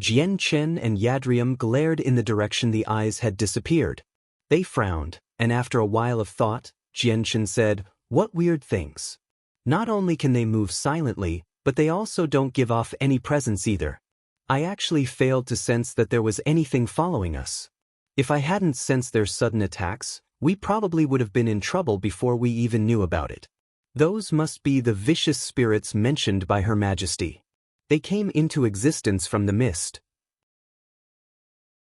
Speaker 1: Jianchen and Yadrium glared in the direction the eyes had disappeared. They frowned, and after a while of thought, Jianchen said, "What weird things. Not only can they move silently, but they also don't give off any presence either. I actually failed to sense that there was anything following us. If I hadn't sensed their sudden attacks, we probably would have been in trouble before we even knew about it. Those must be the vicious spirits mentioned by Her Majesty. They came into existence from the mist.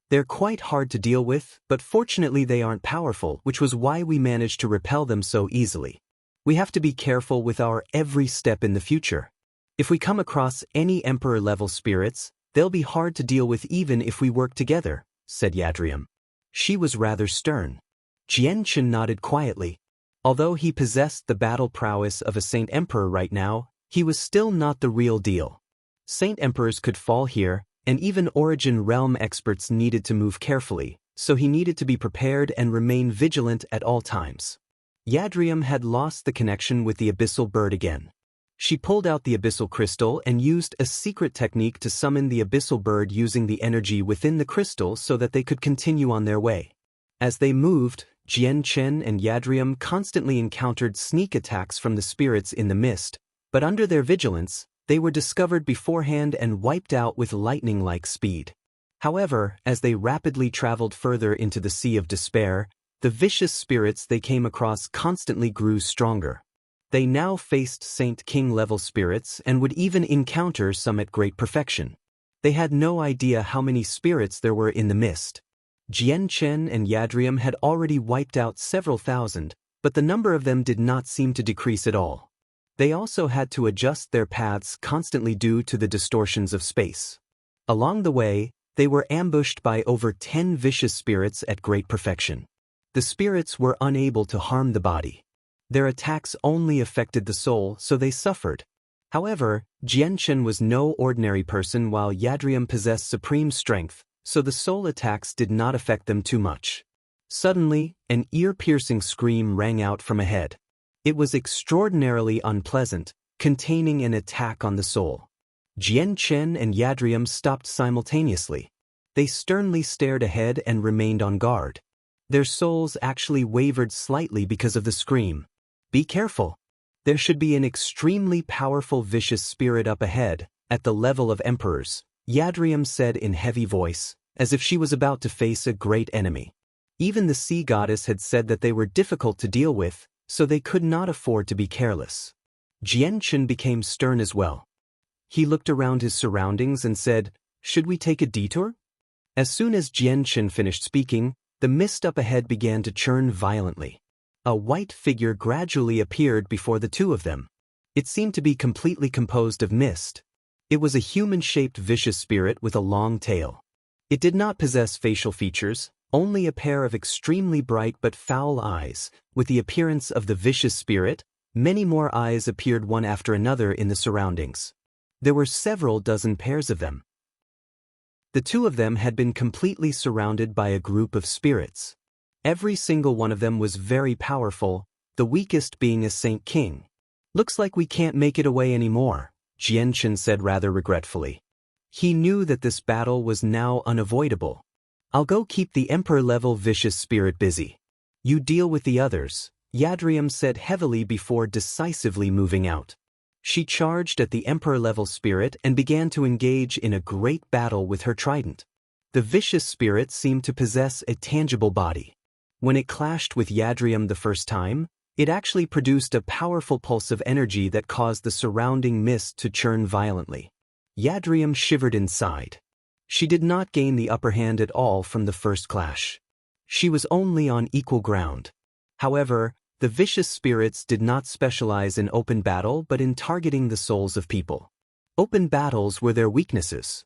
Speaker 1: They're quite hard to deal with, but fortunately they aren't powerful, which was why we managed to repel them so easily. We have to be careful with our every step in the future. If we come across any Emperor-level spirits, they'll be hard to deal with even if we work together," said Yadrium. She was rather stern. Jianchen nodded quietly. Although he possessed the battle prowess of a Saint Emperor right now, he was still not the real deal. Saint Emperors could fall here, and even Origin Realm experts needed to move carefully, so he needed to be prepared and remain vigilant at all times. Yadrium had lost the connection with the abyssal bird again. She pulled out the abyssal crystal and used a secret technique to summon the abyssal bird using the energy within the crystal so that they could continue on their way. As they moved, Jianchen and Yadrium constantly encountered sneak attacks from the spirits in the mist, but under their vigilance, they were discovered beforehand and wiped out with lightning-like speed. However, as they rapidly traveled further into the Sea of Despair, the vicious spirits they came across constantly grew stronger. They now faced Saint King-level spirits and would even encounter some at great perfection. They had no idea how many spirits there were in the mist. Jianchen and Yadrium had already wiped out several thousand, but the number of them did not seem to decrease at all. They also had to adjust their paths constantly due to the distortions of space. Along the way, they were ambushed by over 10 vicious spirits at great perfection. The spirits were unable to harm the body. Their attacks only affected the soul, so they suffered. However, Jianchen was no ordinary person while Yadrium possessed supreme strength, so the soul attacks did not affect them too much. Suddenly, an ear-piercing scream rang out from ahead. It was extraordinarily unpleasant, containing an attack on the soul. Jianchen and Yadrium stopped simultaneously. They sternly stared ahead and remained on guard. Their souls actually wavered slightly because of the scream. Be careful. There should be an extremely powerful vicious spirit up ahead, at the level of emperors, Yadrium said in heavy voice, as if she was about to face a great enemy. Even the sea goddess had said that they were difficult to deal with, so they could not afford to be careless. Jianchen became stern as well. He looked around his surroundings and said, "Should we take a detour?" As soon as Jianchen finished speaking, the mist up ahead began to churn violently. A white figure gradually appeared before the two of them. It seemed to be completely composed of mist. It was a human-shaped vicious spirit with a long tail. It did not possess facial features, only a pair of extremely bright but foul eyes. With the appearance of the vicious spirit, many more eyes appeared one after another in the surroundings. There were several dozen pairs of them. The two of them had been completely surrounded by a group of spirits. Every single one of them was very powerful, the weakest being a Saint King. "Looks like we can't make it away anymore," Jianchen said rather regretfully. He knew that this battle was now unavoidable. "I'll go keep the Emperor-level vicious spirit busy. You deal with the others," Yadrium said heavily before decisively moving out. She charged at the Emperor-level spirit and began to engage in a great battle with her trident. The vicious spirit seemed to possess a tangible body. When it clashed with Yadrium the first time, it actually produced a powerful pulse of energy that caused the surrounding mist to churn violently. Yadrium shivered inside. She did not gain the upper hand at all from the first clash. She was only on equal ground. However, the vicious spirits did not specialize in open battle but in targeting the souls of people. Open battles were their weaknesses.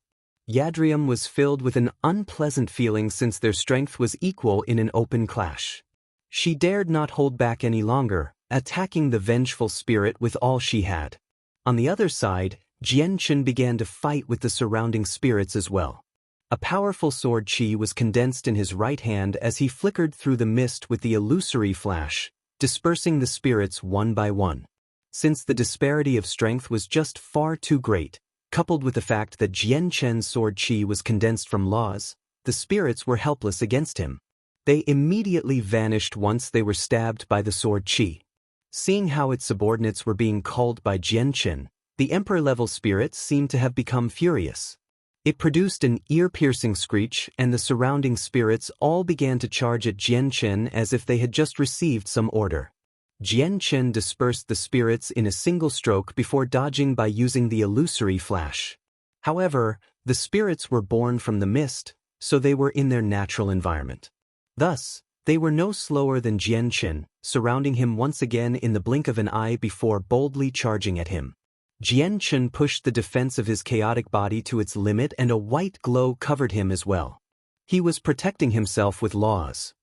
Speaker 1: Yadrium was filled with an unpleasant feeling since their strength was equal in an open clash. She dared not hold back any longer, attacking the vengeful spirit with all she had. On the other side, Jianchen began to fight with the surrounding spirits as well. A powerful sword chi was condensed in his right hand as he flickered through the mist with the illusory flash, dispersing the spirits one by one. Since the disparity of strength was just far too great, coupled with the fact that Jianchen's sword chi was condensed from laws, the spirits were helpless against him. They immediately vanished once they were stabbed by the sword chi. Seeing how its subordinates were being culled by Jianchen, the Emperor-level spirit seemed to have become furious. It produced an ear-piercing screech and the surrounding spirits all began to charge at Jianchen as if they had just received some order. Jianchen dispersed the spirits in a single stroke before dodging by using the illusory flash. However, the spirits were born from the mist, so they were in their natural environment. Thus, they were no slower than Jianchen, surrounding him once again in the blink of an eye before boldly charging at him. Jianchen pushed the defense of his chaotic body to its limit and a white glow covered him as well. He was protecting himself with laws.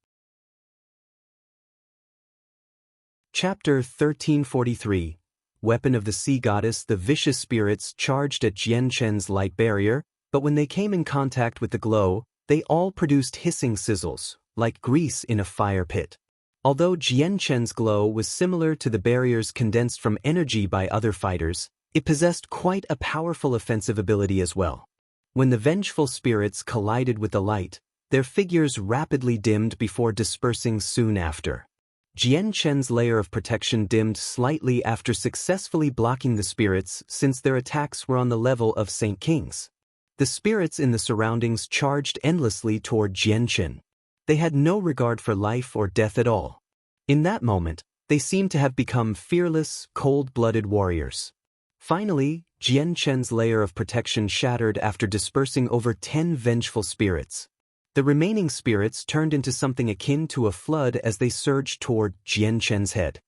Speaker 1: Chapter 1343 Weapon of the Sea Goddess. The vicious spirits charged at Jianchen's light barrier, but when they came in contact with the glow, they all produced hissing sizzles, like grease in a fire pit. Although Jianchen's glow was similar to the barriers condensed from energy by other fighters, it possessed quite a powerful offensive ability as well. When the vengeful spirits collided with the light, their figures rapidly dimmed before dispersing soon after. Jianchen's layer of protection dimmed slightly after successfully blocking the spirits since their attacks were on the level of Saint King's. The spirits in the surroundings charged endlessly toward Jianchen. They had no regard for life or death at all. In that moment, they seemed to have become fearless, cold-blooded warriors. Finally, Jianchen's layer of protection shattered after dispersing over 10 vengeful spirits. The remaining spirits turned into something akin to a flood as they surged toward Jianchen's head.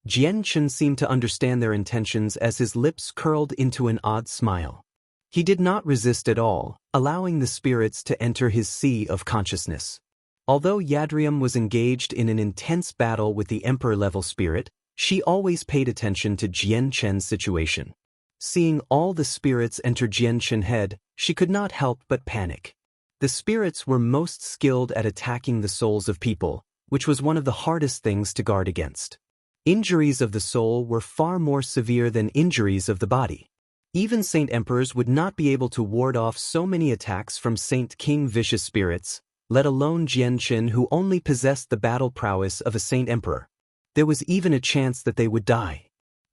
Speaker 1: Jianchen seemed to understand their intentions as his lips curled into an odd smile. He did not resist at all, allowing the spirits to enter his sea of consciousness. Although Yadrium was engaged in an intense battle with the Emperor-level spirit, she always paid attention to Jian Chen's situation. Seeing all the spirits enter Jian Chen's head, she could not help but panic. The spirits were most skilled at attacking the souls of people, which was one of the hardest things to guard against. Injuries of the soul were far more severe than injuries of the body. Even Saint Emperors would not be able to ward off so many attacks from Saint King vicious spirits, let alone Jian Chen, who only possessed the battle prowess of a Saint Emperor. There was even a chance that they would die.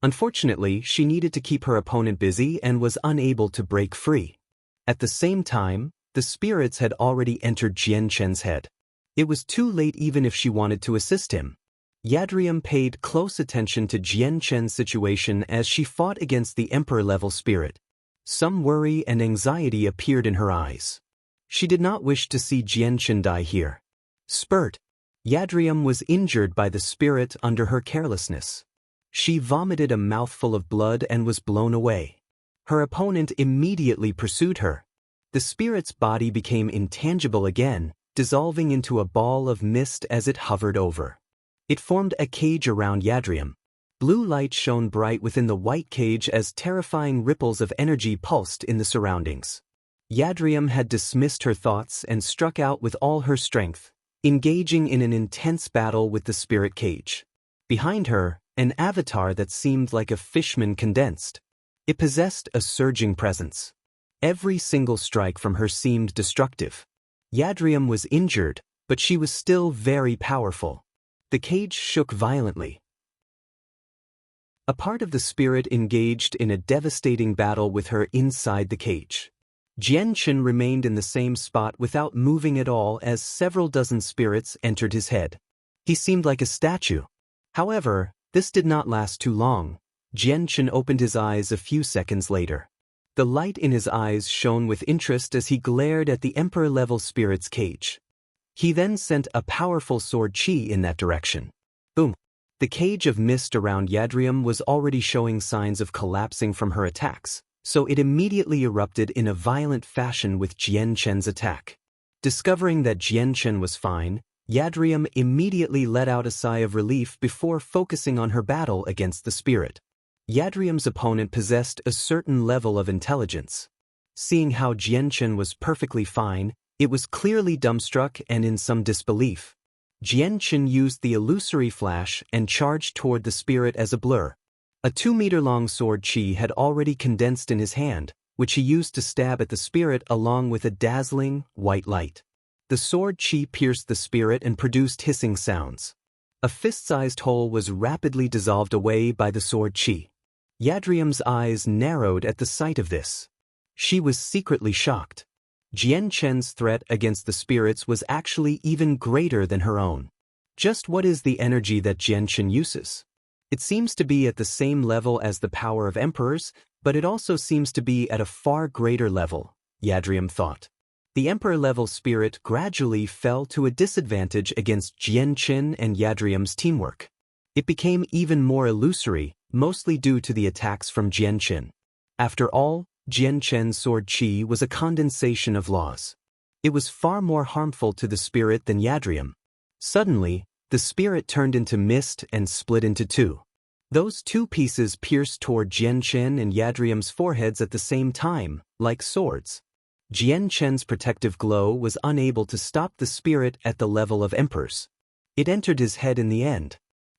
Speaker 1: Unfortunately, she needed to keep her opponent busy and was unable to break free. At the same time, the spirits had already entered Jian Chen's head. It was too late even if she wanted to assist him. Yadrium paid close attention to Jian Chen's situation as she fought against the Emperor-level spirit. Some worry and anxiety appeared in her eyes. She did not wish to see Jian Chen die here. Spurt. Yadrium was injured by the spirit under her carelessness. She vomited a mouthful of blood and was blown away. Her opponent immediately pursued her. The spirit's body became intangible again, dissolving into a ball of mist as it hovered over. It formed a cage around Yadrium. Blue light shone bright within the white cage as terrifying ripples of energy pulsed in the surroundings. Yadrium had dismissed her thoughts and struck out with all her strength, engaging in an intense battle with the spirit cage. Behind her, an avatar that seemed like a fishman condensed. It possessed a surging presence. Every single strike from her seemed destructive. Yadrium was injured, but she was still very powerful. The cage shook violently. A part of the spirit engaged in a devastating battle with her inside the cage. Jian Chen remained in the same spot without moving at all as several dozen spirits entered his head. He seemed like a statue. However, this did not last too long. Jian Chen opened his eyes a few seconds later. The light in his eyes shone with interest as he glared at the Emperor-level spirit's cage. He then sent a powerful sword chi in that direction. Boom! The cage of mist around Yadrium was already showing signs of collapsing from her attacks, so it immediately erupted in a violent fashion with Jian Chen's attack. Discovering that Jian Chen was fine, Yadrium immediately let out a sigh of relief before focusing on her battle against the spirit. Yadrium's opponent possessed a certain level of intelligence. Seeing how Jian Chen was perfectly fine, it was clearly dumbstruck and in some disbelief. Jian Chen used the illusory flash and charged toward the spirit as a blur. A 2-meter-long sword chi had already condensed in his hand, which he used to stab at the spirit along with a dazzling, white light. The sword chi pierced the spirit and produced hissing sounds. A fist-sized hole was rapidly dissolved away by the sword chi. Yadrium's eyes narrowed at the sight of this. She was secretly shocked. Jian Chen's threat against the spirits was actually even greater than her own. Just what is the energy that Jian Chen uses? It seems to be at the same level as the power of emperors, but it also seems to be at a far greater level, Yadrium thought. The emperor-level spirit gradually fell to a disadvantage against Jian Chen and Yadrium's teamwork. It became even more illusory, mostly due to the attacks from Jian Chen. After all, Jian Chen's sword chi was a condensation of laws. It was far more harmful to the spirit than Yadrium. Suddenly, the spirit turned into mist and split into two. Those two pieces pierced toward Jian Chen and Yadrium's foreheads at the same time, like swords. Jian Chen's protective glow was unable to stop the spirit at the level of emperors. It entered his head in the end.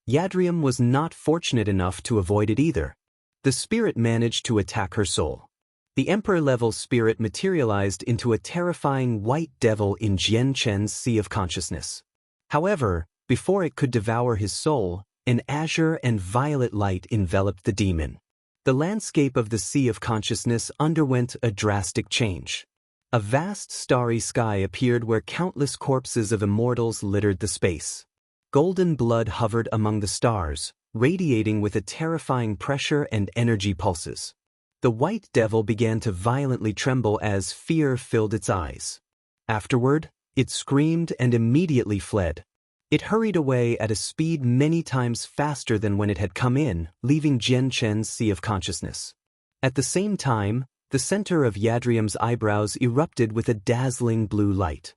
Speaker 1: Yadrium was not fortunate enough to avoid it either. The spirit managed to attack her soul. The emperor-level spirit materialized into a terrifying white devil in Jian Chen's sea of consciousness. However, before it could devour his soul, an azure and violet light enveloped the demon. The landscape of the sea of consciousness underwent a drastic change. A vast starry sky appeared where countless corpses of immortals littered the space. Golden blood hovered among the stars, radiating with a terrifying pressure and energy pulses. The white devil began to violently tremble as fear filled its eyes. Afterward, it screamed and immediately fled. It hurried away at a speed many times faster than when it had come in, leaving Jian Chen's sea of consciousness. At the same time, the center of Yadrium's eyebrows erupted with a dazzling blue light.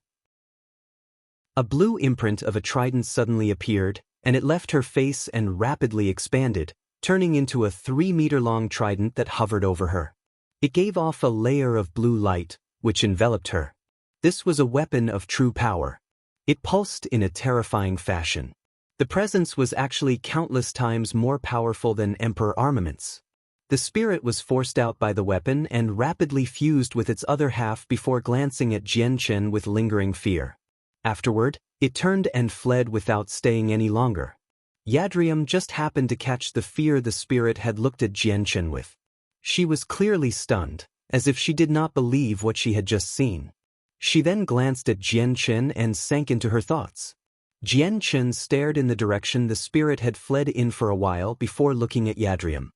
Speaker 1: A blue imprint of a trident suddenly appeared, and it left her face and rapidly expanded, turning into a 3-meter-long trident that hovered over her. It gave off a layer of blue light, which enveloped her. This was a weapon of true power. It pulsed in a terrifying fashion. The presence was actually countless times more powerful than Emperor armaments. The spirit was forced out by the weapon and rapidly fused with its other half before glancing at Jian Chen with lingering fear. Afterward, it turned and fled without staying any longer. Yadrium just happened to catch the fear the spirit had looked at Jian Chen with. She was clearly stunned, as if she did not believe what she had just seen. She then glanced at Jian Chen and sank into her thoughts. Jian Chen stared in the direction the spirit had fled in for a while before looking at Yadrium.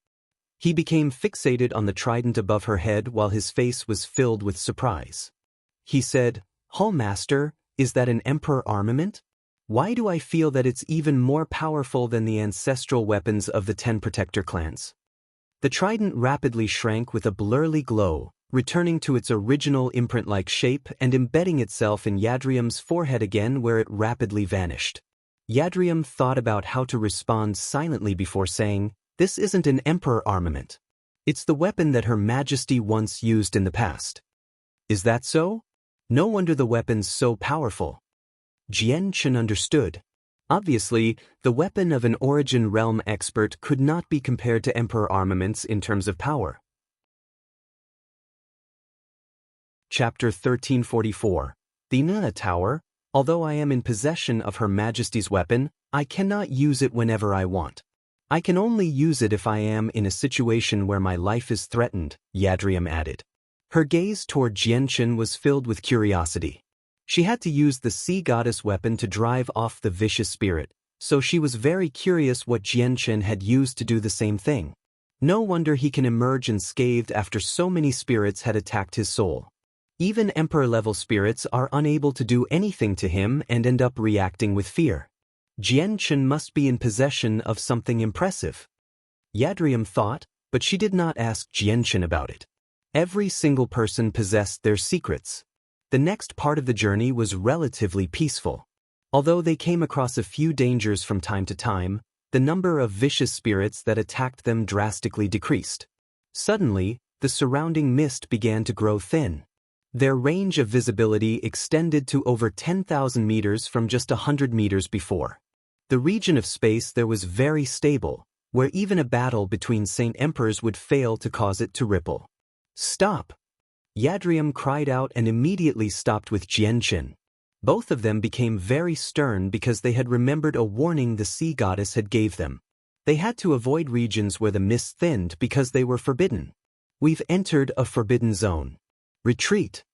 Speaker 1: He became fixated on the trident above her head while his face was filled with surprise. He said, "Hall Master, is that an Emperor armament? Why do I feel that it's even more powerful than the ancestral weapons of the 10 Protector clans?" The trident rapidly shrank with a blurry glow, returning to its original imprint-like shape and embedding itself in Yadrium's forehead again, where it rapidly vanished. Yadrium thought about how to respond silently before saying, "This isn't an Emperor armament. It's the weapon that Her Majesty once used in the past." "Is that so? No wonder the weapon's so powerful." Jian Chen understood. Obviously, the weapon of an Origin Realm expert could not be compared to Emperor armaments in terms of power. Chapter 1344. The Nuna Tower. Although I am in possession of Her Majesty's weapon, I cannot use it whenever I want. I can only use it if I am in a situation where my life is threatened, Yadrium added. Her gaze toward Jian Chen was filled with curiosity. She had to use the sea goddess weapon to drive off the vicious spirit, so she was very curious what Jian Chen had used to do the same thing. No wonder he can emerge unscathed after so many spirits had attacked his soul. Even Emperor-level spirits are unable to do anything to him and end up reacting with fear. Jian Chen must be in possession of something impressive. Yadrium thought, but she did not ask Jian Chen about it. Every single person possessed their secrets. The next part of the journey was relatively peaceful. Although they came across a few dangers from time to time, the number of vicious spirits that attacked them drastically decreased. Suddenly, the surrounding mist began to grow thin. Their range of visibility extended to over 10,000 meters from just 100 meters before. The region of space there was very stable, where even a battle between Saint Emperors would fail to cause it to ripple. "Stop!" Yadrium cried out and immediately stopped with Jian Chen. Both of them became very stern because they had remembered a warning the sea goddess had gave them. They had to avoid regions where the mist thinned because they were forbidden. "We've entered a forbidden zone. Retreat,"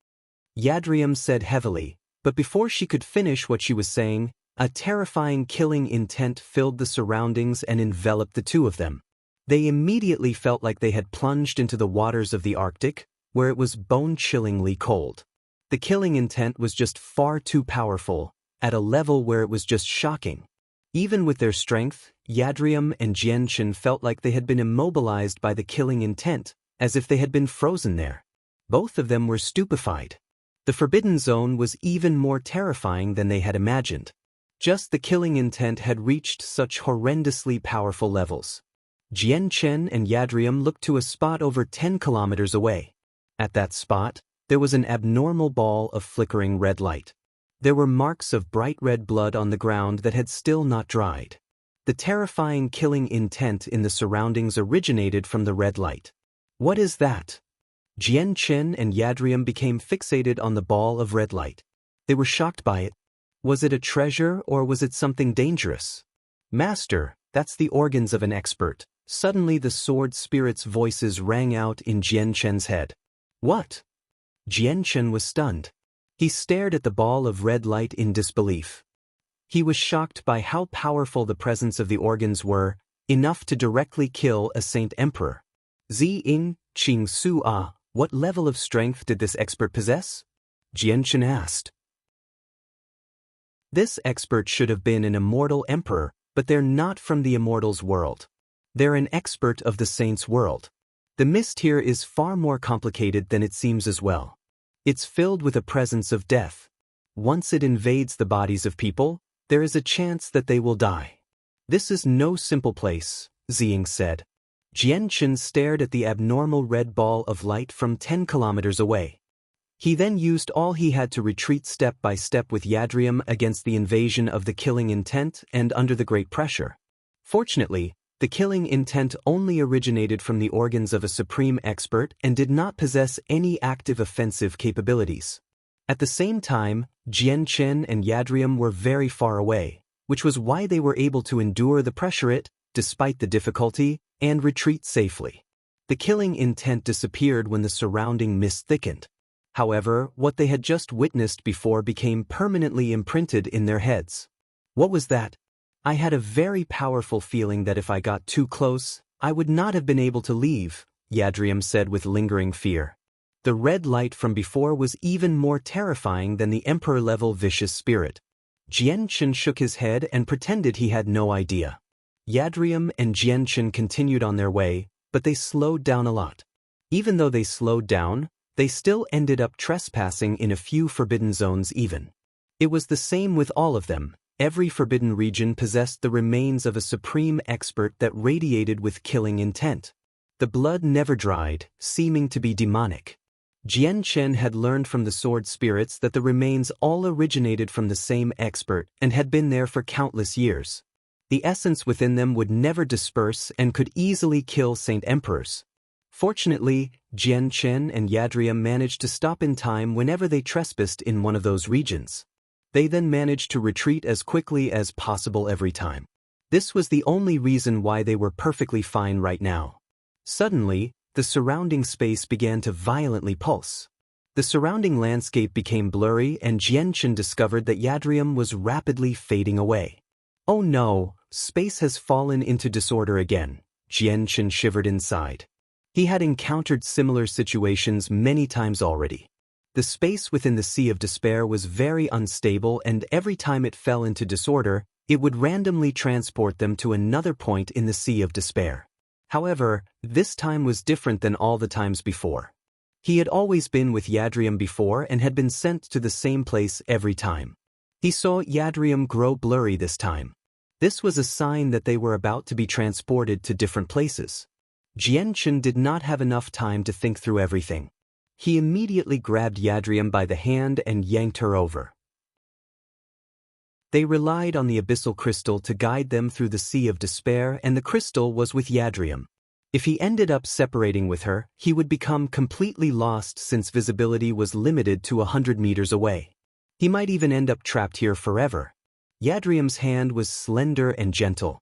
Speaker 1: Yadrium said heavily, but before she could finish what she was saying, a terrifying killing intent filled the surroundings and enveloped the two of them. They immediately felt like they had plunged into the waters of the Arctic, where it was bone-chillingly cold. The killing intent was just far too powerful, at a level where it was just shocking. Even with their strength, Yadrium and Jian Chen felt like they had been immobilized by the killing intent, as if they had been frozen there. Both of them were stupefied. The Forbidden Zone was even more terrifying than they had imagined. Just the killing intent had reached such horrendously powerful levels. Jian Chen and Yadrium looked to a spot over 10 kilometers away. At that spot, there was an abnormal ball of flickering red light. There were marks of bright red blood on the ground that had still not dried. The terrifying killing intent in the surroundings originated from the red light. "What is that?" Jian Chen and Yadrium became fixated on the ball of red light. They were shocked by it. Was it a treasure or was it something dangerous? "Master, that's the organs of an expert." Suddenly the sword spirit's voices rang out in Jian Chen's head. "What?" Jian Chen was stunned. He stared at the ball of red light in disbelief. He was shocked by how powerful the presence of the organs were, enough to directly kill a Saint Emperor. "Zi Ying, Qing Su A, what level of strength did this expert possess?" Jian Chen asked. This expert should have been an immortal emperor, but they're not from the immortals' world. They're an expert of the saints' world. The mist here is far more complicated than it seems as well. It's filled with a presence of death. Once it invades the bodies of people, there is a chance that they will die. This is no simple place, Ziying said. Jianchen stared at the abnormal red ball of light from 10 kilometers away. He then used all he had to retreat step by step with Yadrium against the invasion of the killing intent and under the great pressure. Fortunately, the killing intent only originated from the organs of a supreme expert and did not possess any active offensive capabilities. At the same time, Jianchen and Yadrium were very far away, which was why they were able to endure the pressure despite the difficulty, and retreat safely. The killing intent disappeared when the surrounding mist thickened. However, what they had just witnessed before became permanently imprinted in their heads. What was that? I had a very powerful feeling that if I got too close, I would not have been able to leave, Yadrium said with lingering fear. The red light from before was even more terrifying than the emperor-level vicious spirit. Jianchen shook his head and pretended he had no idea. Yadrium and Jianchen continued on their way, but they slowed down a lot. Even though they slowed down, they still ended up trespassing in a few forbidden zones even. It was the same with all of them. Every forbidden region possessed the remains of a supreme expert that radiated with killing intent. The blood never dried, seeming to be demonic. Jianchen had learned from the sword spirits that the remains all originated from the same expert and had been there for countless years. The essence within them would never disperse and could easily kill Saint Emperors. Fortunately, Jianchen and Yadrium managed to stop in time whenever they trespassed in one of those regions. They then managed to retreat as quickly as possible every time. This was the only reason why they were perfectly fine right now. Suddenly, the surrounding space began to violently pulse. The surrounding landscape became blurry and Jianchen discovered that Yadrium was rapidly fading away. Oh no, space has fallen into disorder again, Jianchen shivered inside. He had encountered similar situations many times already. The space within the Sea of Despair was very unstable and every time it fell into disorder, it would randomly transport them to another point in the Sea of Despair. However, this time was different than all the times before. He had always been with Yadrium before and had been sent to the same place every time. He saw Yadrium grow blurry this time. This was a sign that they were about to be transported to different places. Jianchen did not have enough time to think through everything. He immediately grabbed Yadrium by the hand and yanked her over. They relied on the abyssal crystal to guide them through the Sea of Despair, and the crystal was with Yadrium. If he ended up separating with her, he would become completely lost since visibility was limited to 100 meters away. He might even end up trapped here forever. Yadrium's hand was slender and gentle.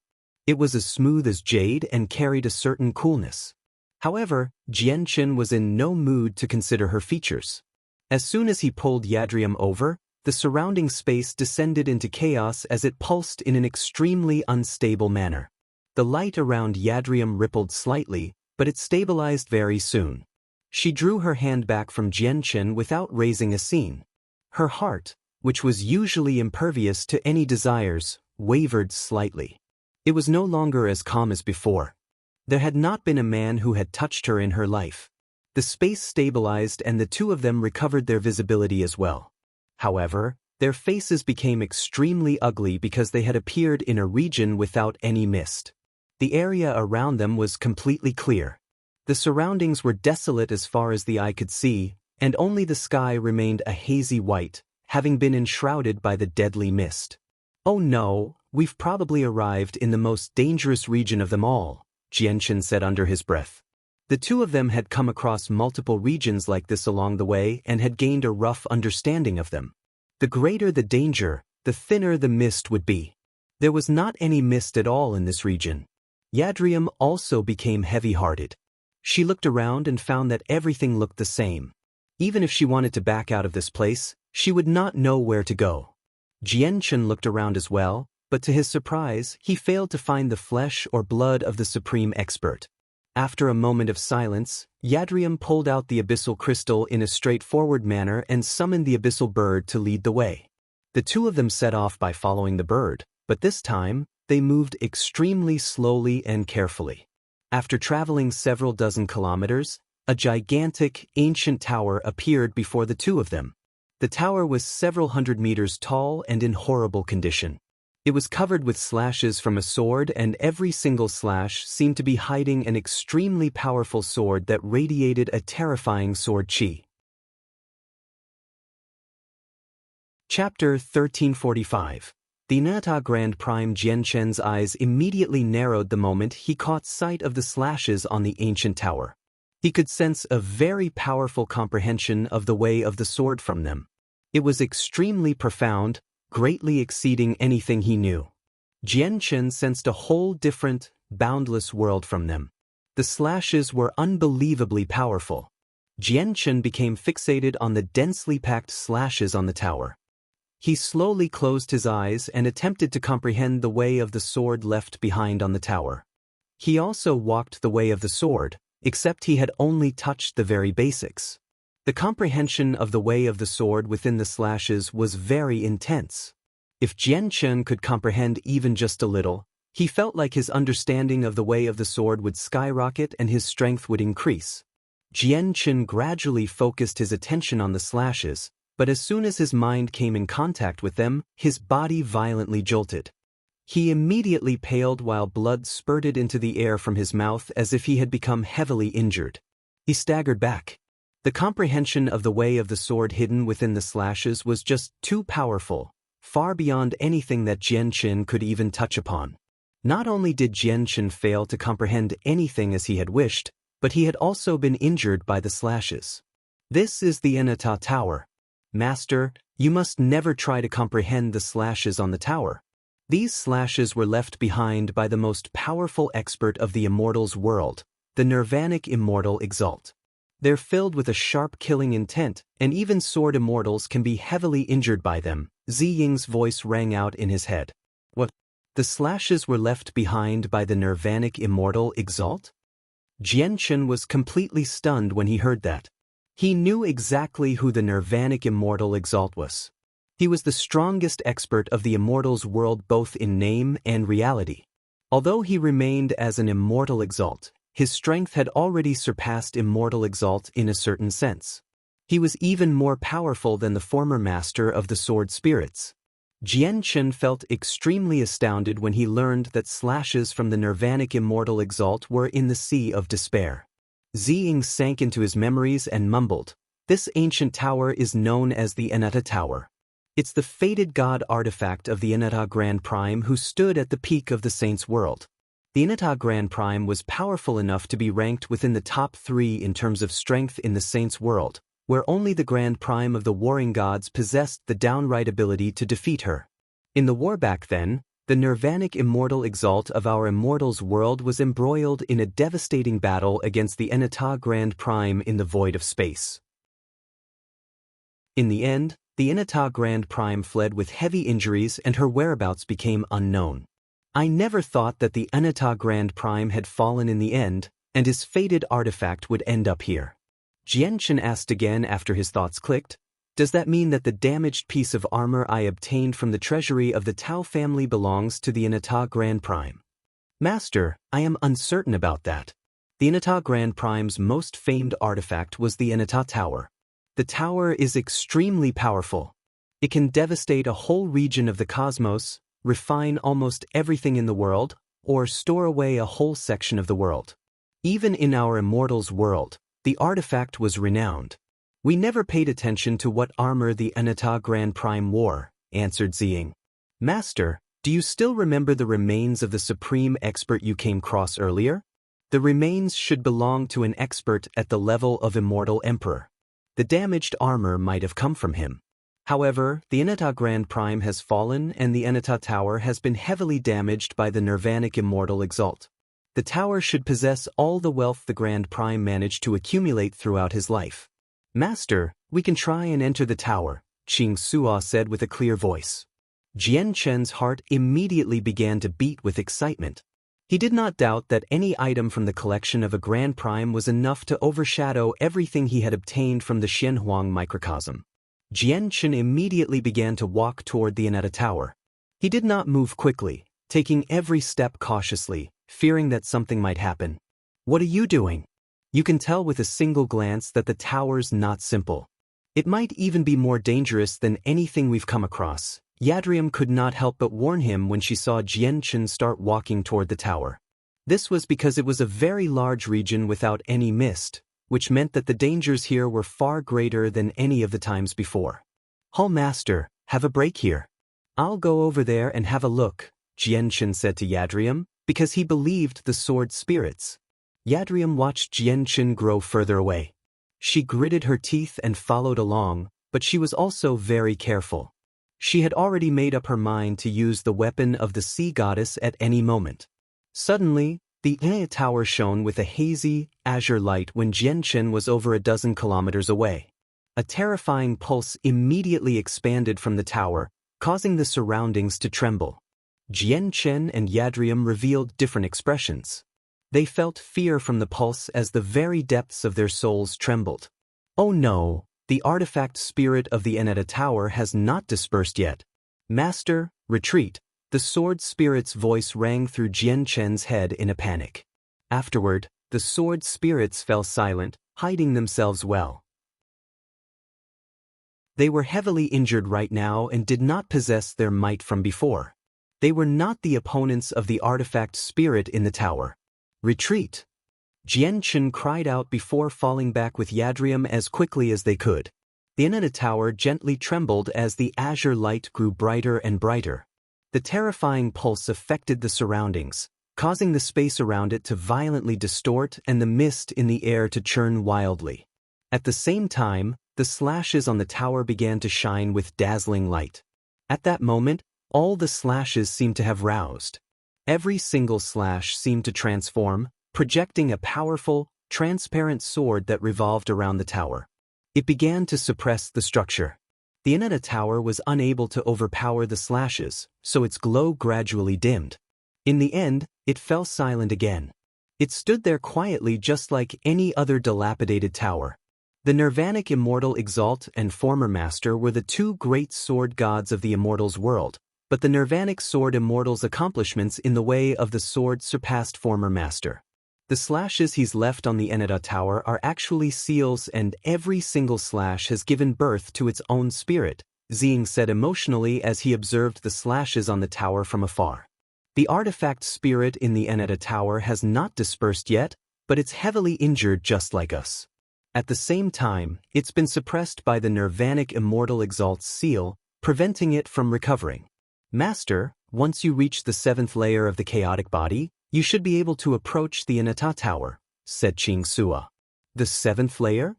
Speaker 1: It was as smooth as jade and carried a certain coolness. However, Jianchen was in no mood to consider her features. As soon as he pulled Yadrium over, the surrounding space descended into chaos as it pulsed in an extremely unstable manner. The light around Yadrium rippled slightly, but it stabilized very soon. She drew her hand back from Jianchen without raising a scene. Her heart, which was usually impervious to any desires, wavered slightly. It was no longer as calm as before. There had not been a man who had touched her in her life. The space stabilized and the two of them recovered their visibility as well. However, their faces became extremely ugly because they had appeared in a region without any mist. The area around them was completely clear. The surroundings were desolate as far as the eye could see, and only the sky remained a hazy white, having been enshrouded by the deadly mist. "Oh no, we've probably arrived in the most dangerous region of them all," Jianchen said under his breath. The two of them had come across multiple regions like this along the way and had gained a rough understanding of them. The greater the danger, the thinner the mist would be. There was not any mist at all in this region. Yadrium also became heavy-hearted. She looked around and found that everything looked the same. Even if she wanted to back out of this place, she would not know where to go. Jianchen looked around as well, but to his surprise, he failed to find the flesh or blood of the supreme expert. After a moment of silence, Yadrium pulled out the abyssal crystal in a straightforward manner and summoned the abyssal bird to lead the way. The two of them set off by following the bird, but this time, they moved extremely slowly and carefully. After traveling several dozen kilometers, a gigantic, ancient tower appeared before the two of them. The tower was several hundred meters tall and in horrible condition. It was covered with slashes from a sword, and every single slash seemed to be hiding an extremely powerful sword that radiated a terrifying sword chi. Chapter 1345. The Nata Grand Prime Jianchen's eyes immediately narrowed the moment he caught sight of the slashes on the ancient tower. He could sense a very powerful comprehension of the way of the sword from them. It was extremely profound, greatly exceeding anything he knew. Jianchen sensed a whole different, boundless world from them. The slashes were unbelievably powerful. Jianchen became fixated on the densely packed slashes on the tower. He slowly closed his eyes and attempted to comprehend the way of the sword left behind on the tower. He also walked the way of the sword, except he had only touched the very basics. The comprehension of the way of the sword within the slashes was very intense. If Jianchen could comprehend even just a little, he felt like his understanding of the way of the sword would skyrocket and his strength would increase. Jianchen gradually focused his attention on the slashes, but as soon as his mind came in contact with them, his body violently jolted. He immediately paled while blood spurted into the air from his mouth as if he had become heavily injured. He staggered back. The comprehension of the way of the sword hidden within the slashes was just too powerful, far beyond anything that Jianchen could even touch upon. Not only did Jianchen fail to comprehend anything as he had wished, but he had also been injured by the slashes. This is the Enata Tower. Master, you must never try to comprehend the slashes on the tower. These slashes were left behind by the most powerful expert of the Immortal's world, the Nirvanic Immortal Exalt. They're filled with a sharp killing intent, and even sword immortals can be heavily injured by them. Ziying's voice rang out in his head. What? The slashes were left behind by the Nirvanic Immortal Exalt? Jianchen was completely stunned when he heard that. He knew exactly who the Nirvanic Immortal Exalt was. He was the strongest expert of the Immortal's world both in name and reality. Although he remained as an Immortal Exalt, his strength had already surpassed Immortal Exalt in a certain sense. He was even more powerful than the former master of the sword spirits. Jianchen felt extremely astounded when he learned that slashes from the Nirvanic Immortal Exalt were in the Sea of Despair. Ziying sank into his memories and mumbled, "This ancient tower is known as the Enata Tower. It's the fated god artifact of the Enata Grand Prime who stood at the peak of the Saints' world. The Enata Grand Prime was powerful enough to be ranked within the top 3 in terms of strength in the Saints' world, where only the Grand Prime of the warring gods possessed the downright ability to defeat her. In the war back then, the Nirvanic Immortal Exalt of our Immortal's world was embroiled in a devastating battle against the Enata Grand Prime in the void of space. In the end, the Enata Grand Prime fled with heavy injuries and her whereabouts became unknown. I never thought that the Enata Grand Prime had fallen in the end, and his fated artifact would end up here." Jianchen asked again after his thoughts clicked. "Does that mean that the damaged piece of armor I obtained from the treasury of the Tao family belongs to the Enata Grand Prime?" "Master, I am uncertain about that. The Enata Grand Prime's most famed artifact was the Enata Tower. The tower is extremely powerful. It can devastate a whole region of the cosmos, refine almost everything in the world, or store away a whole section of the world. Even in our Immortal's world, the artifact was renowned. We never paid attention to what armor the Enata Grand Prime wore," answered Ziying. "Master, do you still remember the remains of the supreme expert you came across earlier? The remains should belong to an expert at the level of Immortal Emperor. The damaged armor might have come from him. However, the Enata Grand Prime has fallen and the Enata Tower has been heavily damaged by the Nirvanic Immortal Exalt. The tower should possess all the wealth the Grand Prime managed to accumulate throughout his life." "Master, we can try and enter the tower," Qing Suo said with a clear voice. Jianchen's heart immediately began to beat with excitement. He did not doubt that any item from the collection of a Grand Prime was enough to overshadow everything he had obtained from the Xianhuang microcosm. Jianchen immediately began to walk toward the Enata Tower. He did not move quickly, taking every step cautiously, fearing that something might happen. "What are you doing?" You can tell with a single glance that the tower's not simple. It might even be more dangerous than anything we've come across. Yadriam could not help but warn him when she saw Jianchen start walking toward the tower. This was because it was a very large region without any mist, which meant that the dangers here were far greater than any of the times before. Hall Master, have a break here. I'll go over there and have a look, Jianchen said to Yadriam, because he believed the sword spirits. Yadriam watched Jianchen grow further away. She gritted her teeth and followed along, but she was also very careful. She had already made up her mind to use the weapon of the sea goddess at any moment. Suddenly, the tower shone with a hazy, azure light when Jianchen was over a dozen kilometers away. A terrifying pulse immediately expanded from the tower, causing the surroundings to tremble. Jianchen and Yadriam revealed different expressions. They felt fear from the pulse as the very depths of their souls trembled. Oh no, the artifact spirit of the Eneta Tower has not dispersed yet. Master, retreat. The sword spirit's voice rang through Jianchen's head in a panic. Afterward, the sword spirits fell silent, hiding themselves well. They were heavily injured right now and did not possess their might from before. They were not the opponents of the artifact spirit in the tower. Retreat! Jianchen cried out before falling back with Yadriam as quickly as they could. The Eneta Tower gently trembled as the azure light grew brighter and brighter. The terrifying pulse affected the surroundings, causing the space around it to violently distort and the mist in the air to churn wildly. At the same time, the slashes on the tower began to shine with dazzling light. At that moment, all the slashes seemed to have roused. Every single slash seemed to transform, projecting a powerful, transparent sword that revolved around the tower. It began to suppress the structure. The Eneta Tower was unable to overpower the slashes, so its glow gradually dimmed. In the end, it fell silent again. It stood there quietly just like any other dilapidated tower. The Nirvanic Immortal Exalt and Former Master were the two great sword gods of the Immortals world, but the Nirvanic Sword Immortal's accomplishments in the way of the sword surpassed Former Master. The slashes he's left on the Eneta Tower are actually seals, and every single slash has given birth to its own spirit, Zing said emotionally as he observed the slashes on the tower from afar. The artifact spirit in the Eneta Tower has not dispersed yet, but it's heavily injured just like us. At the same time, it's been suppressed by the Nirvanic Immortal Exalt's seal, preventing it from recovering. Master, once you reach the 7th layer of the chaotic body, you should be able to approach the Eneta Tower, said Qing Sua. The 7th layer?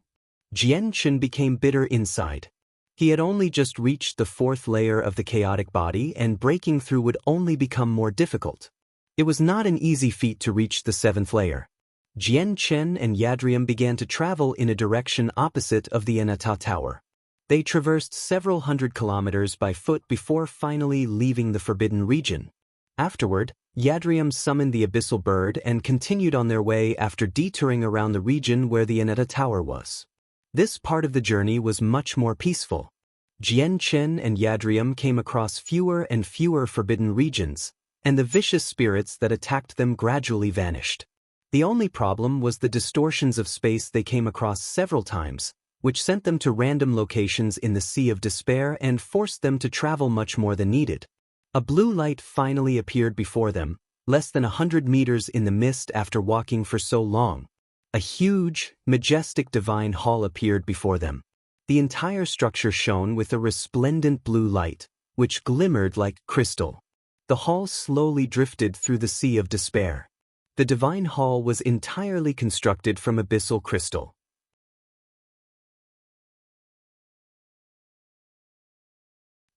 Speaker 1: Jianchen became bitter inside. He had only just reached the 4th layer of the chaotic body, and breaking through would only become more difficult. It was not an easy feat to reach the 7th layer. Jianchen and Yadriam began to travel in a direction opposite of the Eneta Tower. They traversed several hundred kilometers by foot before finally leaving the forbidden region. Afterward, Yadriam summoned the abyssal bird and continued on their way after detouring around the region where the Eneta Tower was. This part of the journey was much more peaceful. Jianchen and Yadriam came across fewer and fewer forbidden regions, and the vicious spirits that attacked them gradually vanished. The only problem was the distortions of space they came across several times, which sent them to random locations in the Sea of Despair and forced them to travel much more than needed. A blue light finally appeared before them, less than 100 meters in the mist after walking for so long. A huge, majestic divine hall appeared before them. The entire structure shone with a resplendent blue light, which glimmered like crystal. The hall slowly drifted through the Sea of Despair. The divine hall was entirely constructed from abyssal crystal.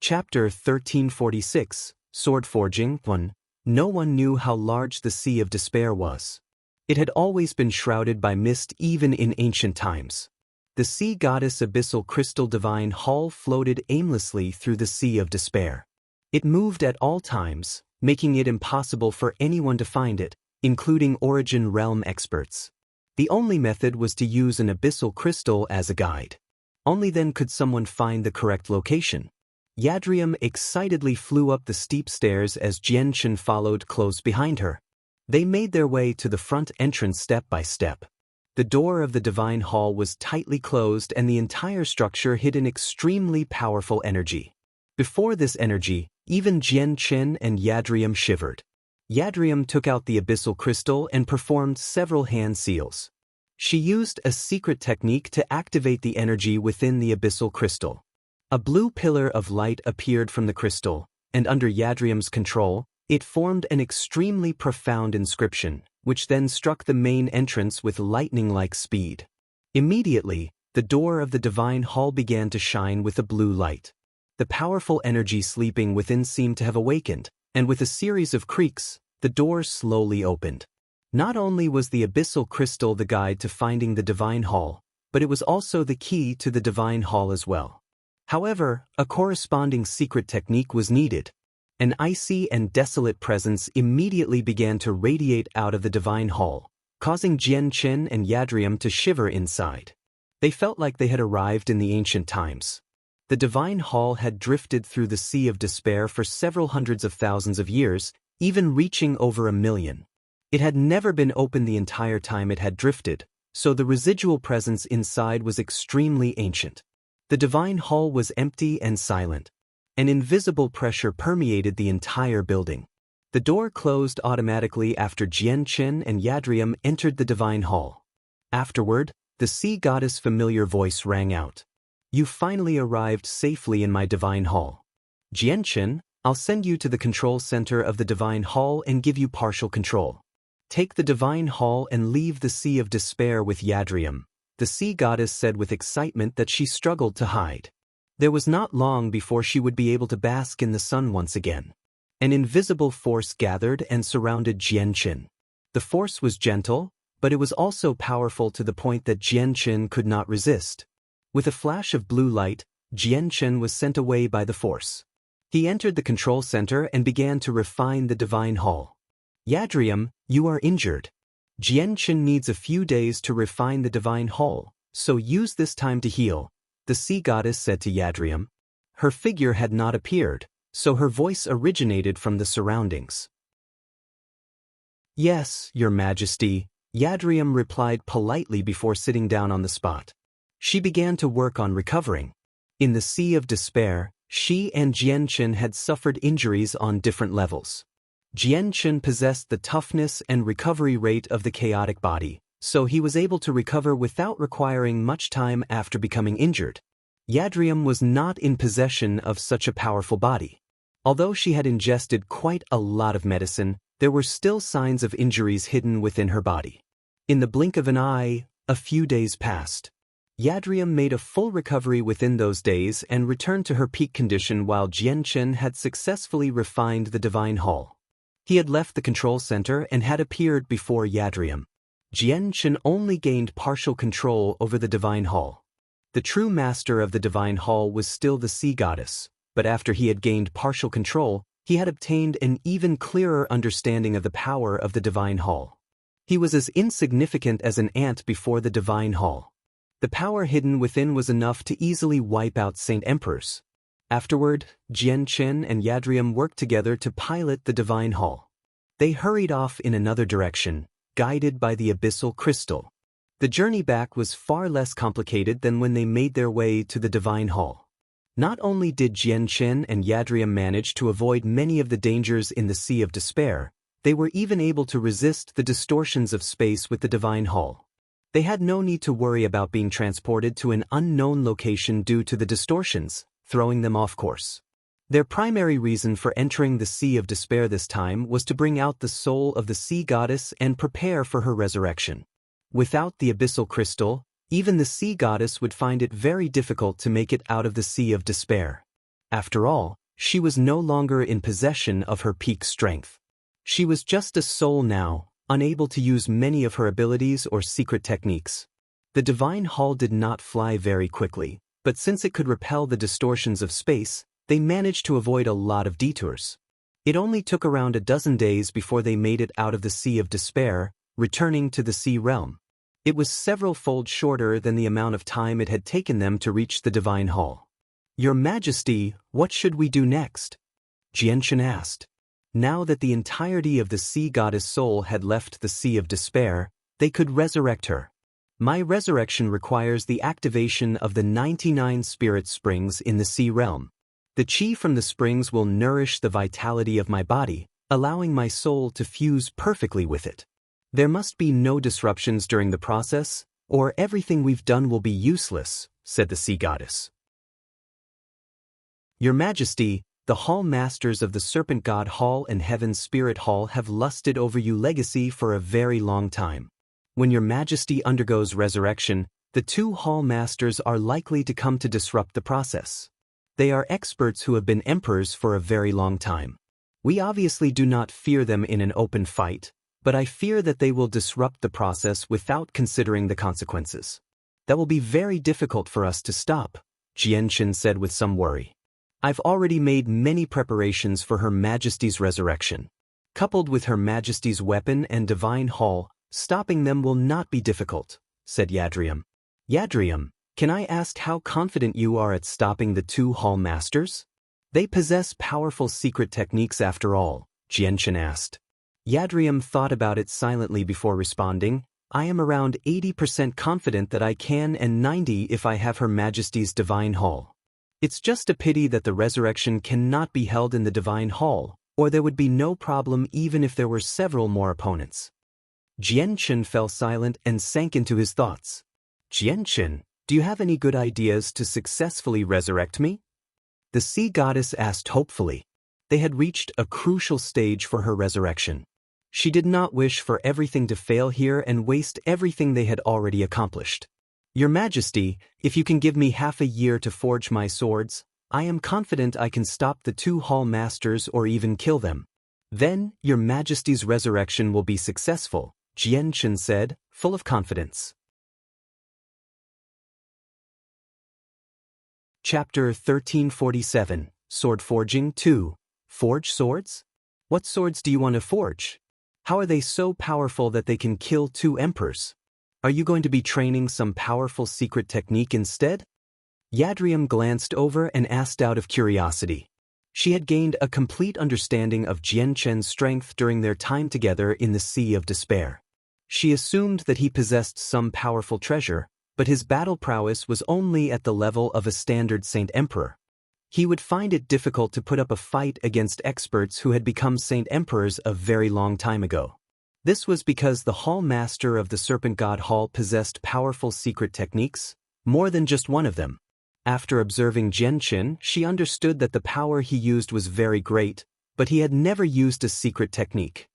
Speaker 1: Chapter 1346, Sword Forging 1. No one knew how large the Sea of Despair was. It had always been shrouded by mist even in ancient times. The sea goddess abyssal crystal divine hall floated aimlessly through the Sea of Despair. It moved at all times, making it impossible for anyone to find it, including Origin Realm experts. The only method was to use an abyssal crystal as a guide. Only then could someone find the correct location. Yadriam excitedly flew up the steep stairs as Jianchen followed close behind her. They made their way to the front entrance step by step. The door of the divine hall was tightly closed and the entire structure hid an extremely powerful energy. Before this energy, even Jian Qin and Yadrium shivered. Yadrium took out the abyssal crystal and performed several hand seals. She used a secret technique to activate the energy within the abyssal crystal. A blue pillar of light appeared from the crystal, and under Yadrium's control, it formed an extremely profound inscription, which then struck the main entrance with lightning-like speed. Immediately, the door of the divine hall began to shine with a blue light. The powerful energy sleeping within seemed to have awakened, and with a series of creaks, the door slowly opened. Not only was the abyssal crystal the guide to finding the divine hall, but it was also the key to the divine hall as well. However, a corresponding secret technique was needed. An icy and desolate presence immediately began to radiate out of the divine hall, causing Jian Qin and Yadrium to shiver inside. They felt like they had arrived in the ancient times. The divine hall had drifted through the sea of despair for several hundreds of thousands of years, even reaching over 1 million. It had never been open the entire time it had drifted, so the residual presence inside was extremely ancient. The divine hall was empty and silent. An invisible pressure permeated the entire building. The door closed automatically after Jian Qin and Yadrium entered the divine hall. Afterward, the sea goddess' familiar voice rang out. "You finally arrived safely in my divine hall. Jian Qin, I'll send you to the control center of the divine hall and give you partial control. Take the divine hall and leave the sea of despair with Yadrium," the sea goddess said with excitement that she struggled to hide. There was not long before she would be able to bask in the sun once again. An invisible force gathered and surrounded Jian Qin. The force was gentle, but it was also powerful to the point that Jian Qin could not resist. With a flash of blue light, Jian Qin was sent away by the force. He entered the control center and began to refine the divine hall. "Yadrium, you are injured. Jian Qin needs a few days to refine the divine hall, so use this time to heal," the sea goddess said to Yadrium. Her figure had not appeared, so her voice originated from the surroundings. "Yes, Your Majesty," Yadrium replied politely before sitting down on the spot. She began to work on recovering. In the sea of despair, she and Jian Qin had suffered injuries on different levels. Jian Qin possessed the toughness and recovery rate of the chaotic body, so he was able to recover without requiring much time after becoming injured. Yadrium was not in possession of such a powerful body. Although she had ingested quite a lot of medicine, there were still signs of injuries hidden within her body. In the blink of an eye, a few days passed. Yadrium made a full recovery within those days and returned to her peak condition while Jian Qin had successfully refined the divine hall. He had left the control center and had appeared before Yadrium. Jian Qin only gained partial control over the divine hall. The true master of the divine hall was still the sea goddess, but after he had gained partial control, he had obtained an even clearer understanding of the power of the divine hall. He was as insignificant as an ant before the divine hall. The power hidden within was enough to easily wipe out Saint Emperors. Afterward, Jian Qin and Yadrium worked together to pilot the divine hall. They hurried off in another direction, guided by the abyssal crystal. The journey back was far less complicated than when they made their way to the divine hall. Not only did Jian Qin and Yadrium manage to avoid many of the dangers in the Sea of Despair, they were even able to resist the distortions of space with the divine hall. They had no need to worry about being transported to an unknown location due to the distortions, throwing them off course. Their primary reason for entering the Sea of Despair this time was to bring out the soul of the sea goddess and prepare for her resurrection. Without the abyssal crystal, even the sea goddess would find it very difficult to make it out of the Sea of Despair. After all, she was no longer in possession of her peak strength. She was just a soul now, unable to use many of her abilities or secret techniques. The divine hall did not fly very quickly, but since it could repel the distortions of space, they managed to avoid a lot of detours. It only took around a dozen days before they made it out of the Sea of Despair, returning to the Sea Realm. It was several-fold shorter than the amount of time it had taken them to reach the divine hall. "Your Majesty, what should we do next?" Jian Qin asked. Now that the entirety of the sea goddess soul had left the Sea of Despair, they could resurrect her. My resurrection requires the activation of the 99 spirit springs in the sea realm. The chi from the springs will nourish the vitality of my body, allowing my soul to fuse perfectly with it. There must be no disruptions during the process, or everything we've done will be useless, said the sea goddess. Your Majesty, the Hall Masters of the Serpent God Hall and Heaven's Spirit Hall have lusted over you legacy for a very long time. When your Majesty undergoes resurrection, the two Hall Masters are likely to come to disrupt the process. They are experts who have been emperors for a very long time. We obviously do not fear them in an open fight, but I fear that they will disrupt the process without considering the consequences. That will be very difficult for us to stop, Jianchen said with some worry. I've already made many preparations for Her Majesty's resurrection. Coupled with Her Majesty's weapon and divine hall, stopping them will not be difficult, said Yadrium. Yadrium, can I ask how confident you are at stopping the two Hall Masters? They possess powerful secret techniques after all, Jianchen asked. Yadrium thought about it silently before responding. I am around 80% confident that I can, and 90% if I have Her Majesty's divine hall. It's just a pity that the resurrection cannot be held in the divine hall, or there would be no problem even if there were several more opponents. Jianchen fell silent and sank into his thoughts. Jianchen, do you have any good ideas to successfully resurrect me? The sea goddess asked hopefully. They had reached a crucial stage for her resurrection. She did not wish for everything to fail here and waste everything they had already accomplished. Your Majesty, if you can give me half a year to forge my swords, I am confident I can stop the two Hall Masters or even kill them. Then, Your Majesty's resurrection will be successful, Jianchen said, full of confidence. Chapter 1347, Sword Forging 2. Forge swords? What swords do you want to forge? How are they so powerful that they can kill two emperors? Are you going to be training some powerful secret technique instead? Yadrium glanced over and asked out of curiosity. She had gained a complete understanding of Jianchen's strength during their time together in the Sea of Despair. She assumed that he possessed some powerful treasure, but his battle prowess was only at the level of a standard Saint Emperor. He would find it difficult to put up a fight against experts who had become Saint Emperors a very long time ago. This was because the Hall Master of the Serpent God Hall possessed powerful secret techniques, more than just one of them. After observing Jianchen, she understood that the power he used was very great, but he had never used a secret technique.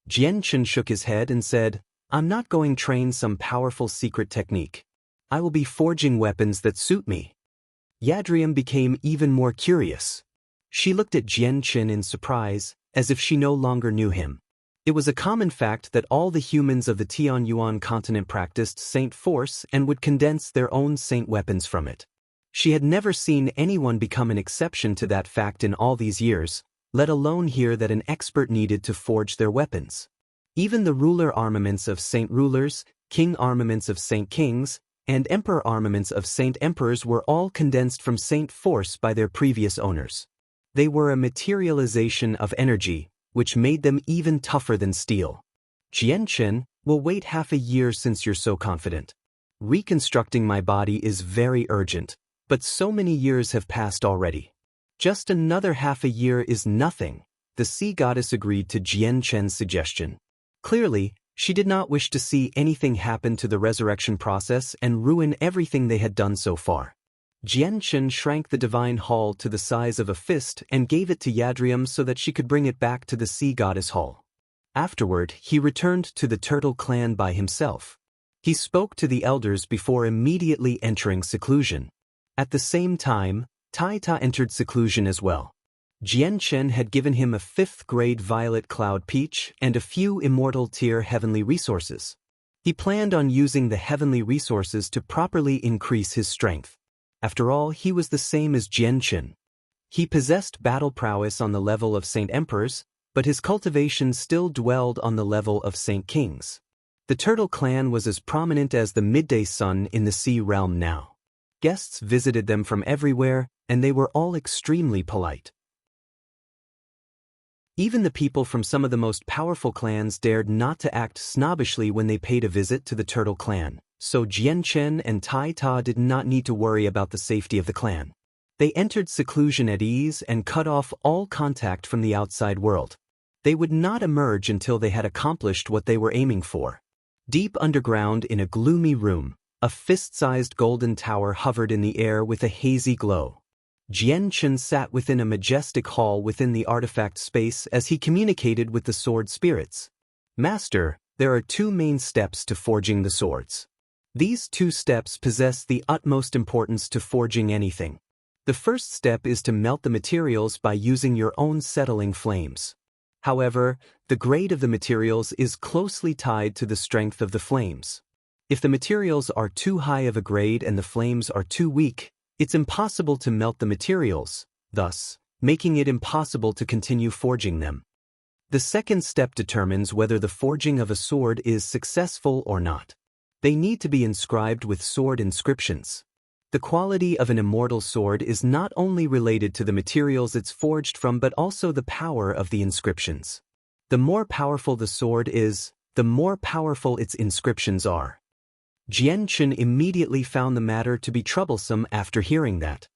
Speaker 1: Jianchen shook his head and said, I'm not going to train some powerful secret technique. I will be forging weapons that suit me. Yadrium became even more curious. She looked at Jianchen in surprise, as if she no longer knew him. It was a common fact that all the humans of the Tianyuan continent practiced Saint Force and would condense their own Saint weapons from it. She had never seen anyone become an exception to that fact in all these years, let alone hear that an expert needed to forge their weapons. Even the ruler armaments of Saint Rulers, king armaments of Saint Kings, and emperor armaments of Saint Emperors were all condensed from Saint Force by their previous owners. They were a materialization of energy, which made them even tougher than steel. Jianchen, we'll wait half a year since you're so confident. Reconstructing my body is very urgent, but so many years have passed already. Just another half a year is nothing, the sea goddess agreed to Jianchen's suggestion. Clearly, she did not wish to see anything happen to the resurrection process and ruin everything they had done so far. Jianchen shrank the divine hall to the size of a fist and gave it to Yadrium so that she could bring it back to the sea goddess hall. Afterward, he returned to the turtle clan by himself. He spoke to the elders before immediately entering seclusion. At the same time, Taita entered seclusion as well. Jianchen had given him a 5th grade violet cloud peach and a few immortal tier heavenly resources. He planned on using the heavenly resources to properly increase his strength. After all, he was the same as Jianchen. He possessed battle prowess on the level of Saint Emperors, but his cultivation still dwelled on the level of Saint Kings. The Turtle Clan was as prominent as the midday sun in the sea realm now. Guests visited them from everywhere, and they were all extremely polite. Even the people from some of the most powerful clans dared not to act snobbishly when they paid a visit to the Turtle Clan. so Jian Chen and Tai Ta did not need to worry about the safety of the clan. They entered seclusion at ease and cut off all contact from the outside world. They would not emerge until they had accomplished what they were aiming for. Deep underground in a gloomy room, a fist-sized golden tower hovered in the air with a hazy glow. Jian Chen sat within a majestic hall within the artifact space as he communicated with the sword spirits. Master, there are 2 main steps to forging the swords. These 2 steps possess the utmost importance to forging anything. The first step is to melt the materials by using your own settling flames. However, the grade of the materials is closely tied to the strength of the flames. If the materials are too high of a grade and the flames are too weak, it's impossible to melt the materials, thus making it impossible to continue forging them. The second step determines whether the forging of a sword is successful or not. They need to be inscribed with sword inscriptions. The quality of an immortal sword is not only related to the materials it's forged from but also the power of the inscriptions. The more powerful the sword is, the more powerful its inscriptions are. Jian Chen immediately found the matter to be troublesome after hearing that.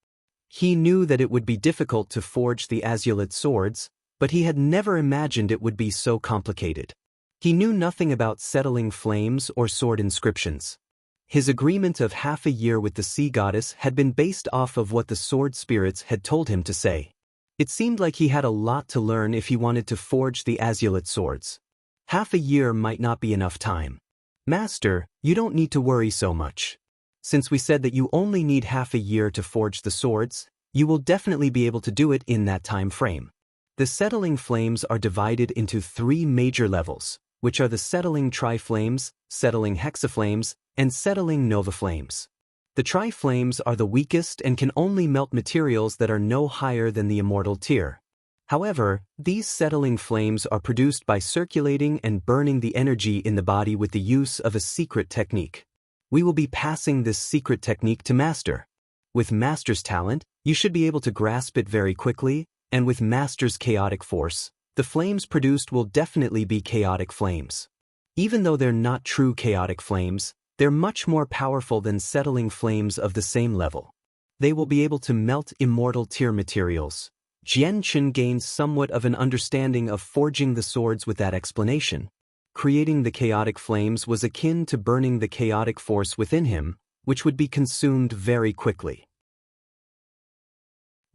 Speaker 1: He knew that it would be difficult to forge the azulite swords, but he had never imagined it would be so complicated. He knew nothing about settling flames or sword inscriptions. His agreement of half a year with the sea goddess had been based off of what the sword spirits had told him to say. It seemed like he had a lot to learn if he wanted to forge the azulite swords. Half a year might not be enough time. Master, you don't need to worry so much. Since we said that you only need half a year to forge the swords, you will definitely be able to do it in that time frame. The settling flames are divided into 3 major levels, which are the settling tri-flames, settling hexaflames, and settling nova flames. The tri-flames are the weakest and can only melt materials that are no higher than the immortal tier. However, these settling flames are produced by circulating and burning the energy in the body with the use of a secret technique. We will be passing this secret technique to Master. With Master's talent, you should be able to grasp it very quickly, and with Master's chaotic force, the flames produced will definitely be chaotic flames. Even though they're not true chaotic flames, they're much more powerful than settling flames of the same level. They will be able to melt immortal tier materials. Jian Chen gained somewhat of an understanding of forging the swords with that explanation. Creating the chaotic flames was akin to burning the chaotic force within him, which would be consumed very quickly.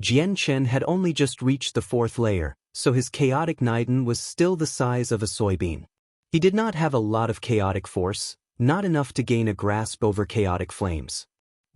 Speaker 1: Jian Chen had only just reached the 4th layer, so his chaotic Niden was still the size of a soybean. He did not have a lot of chaotic force, not enough to gain a grasp over chaotic flames.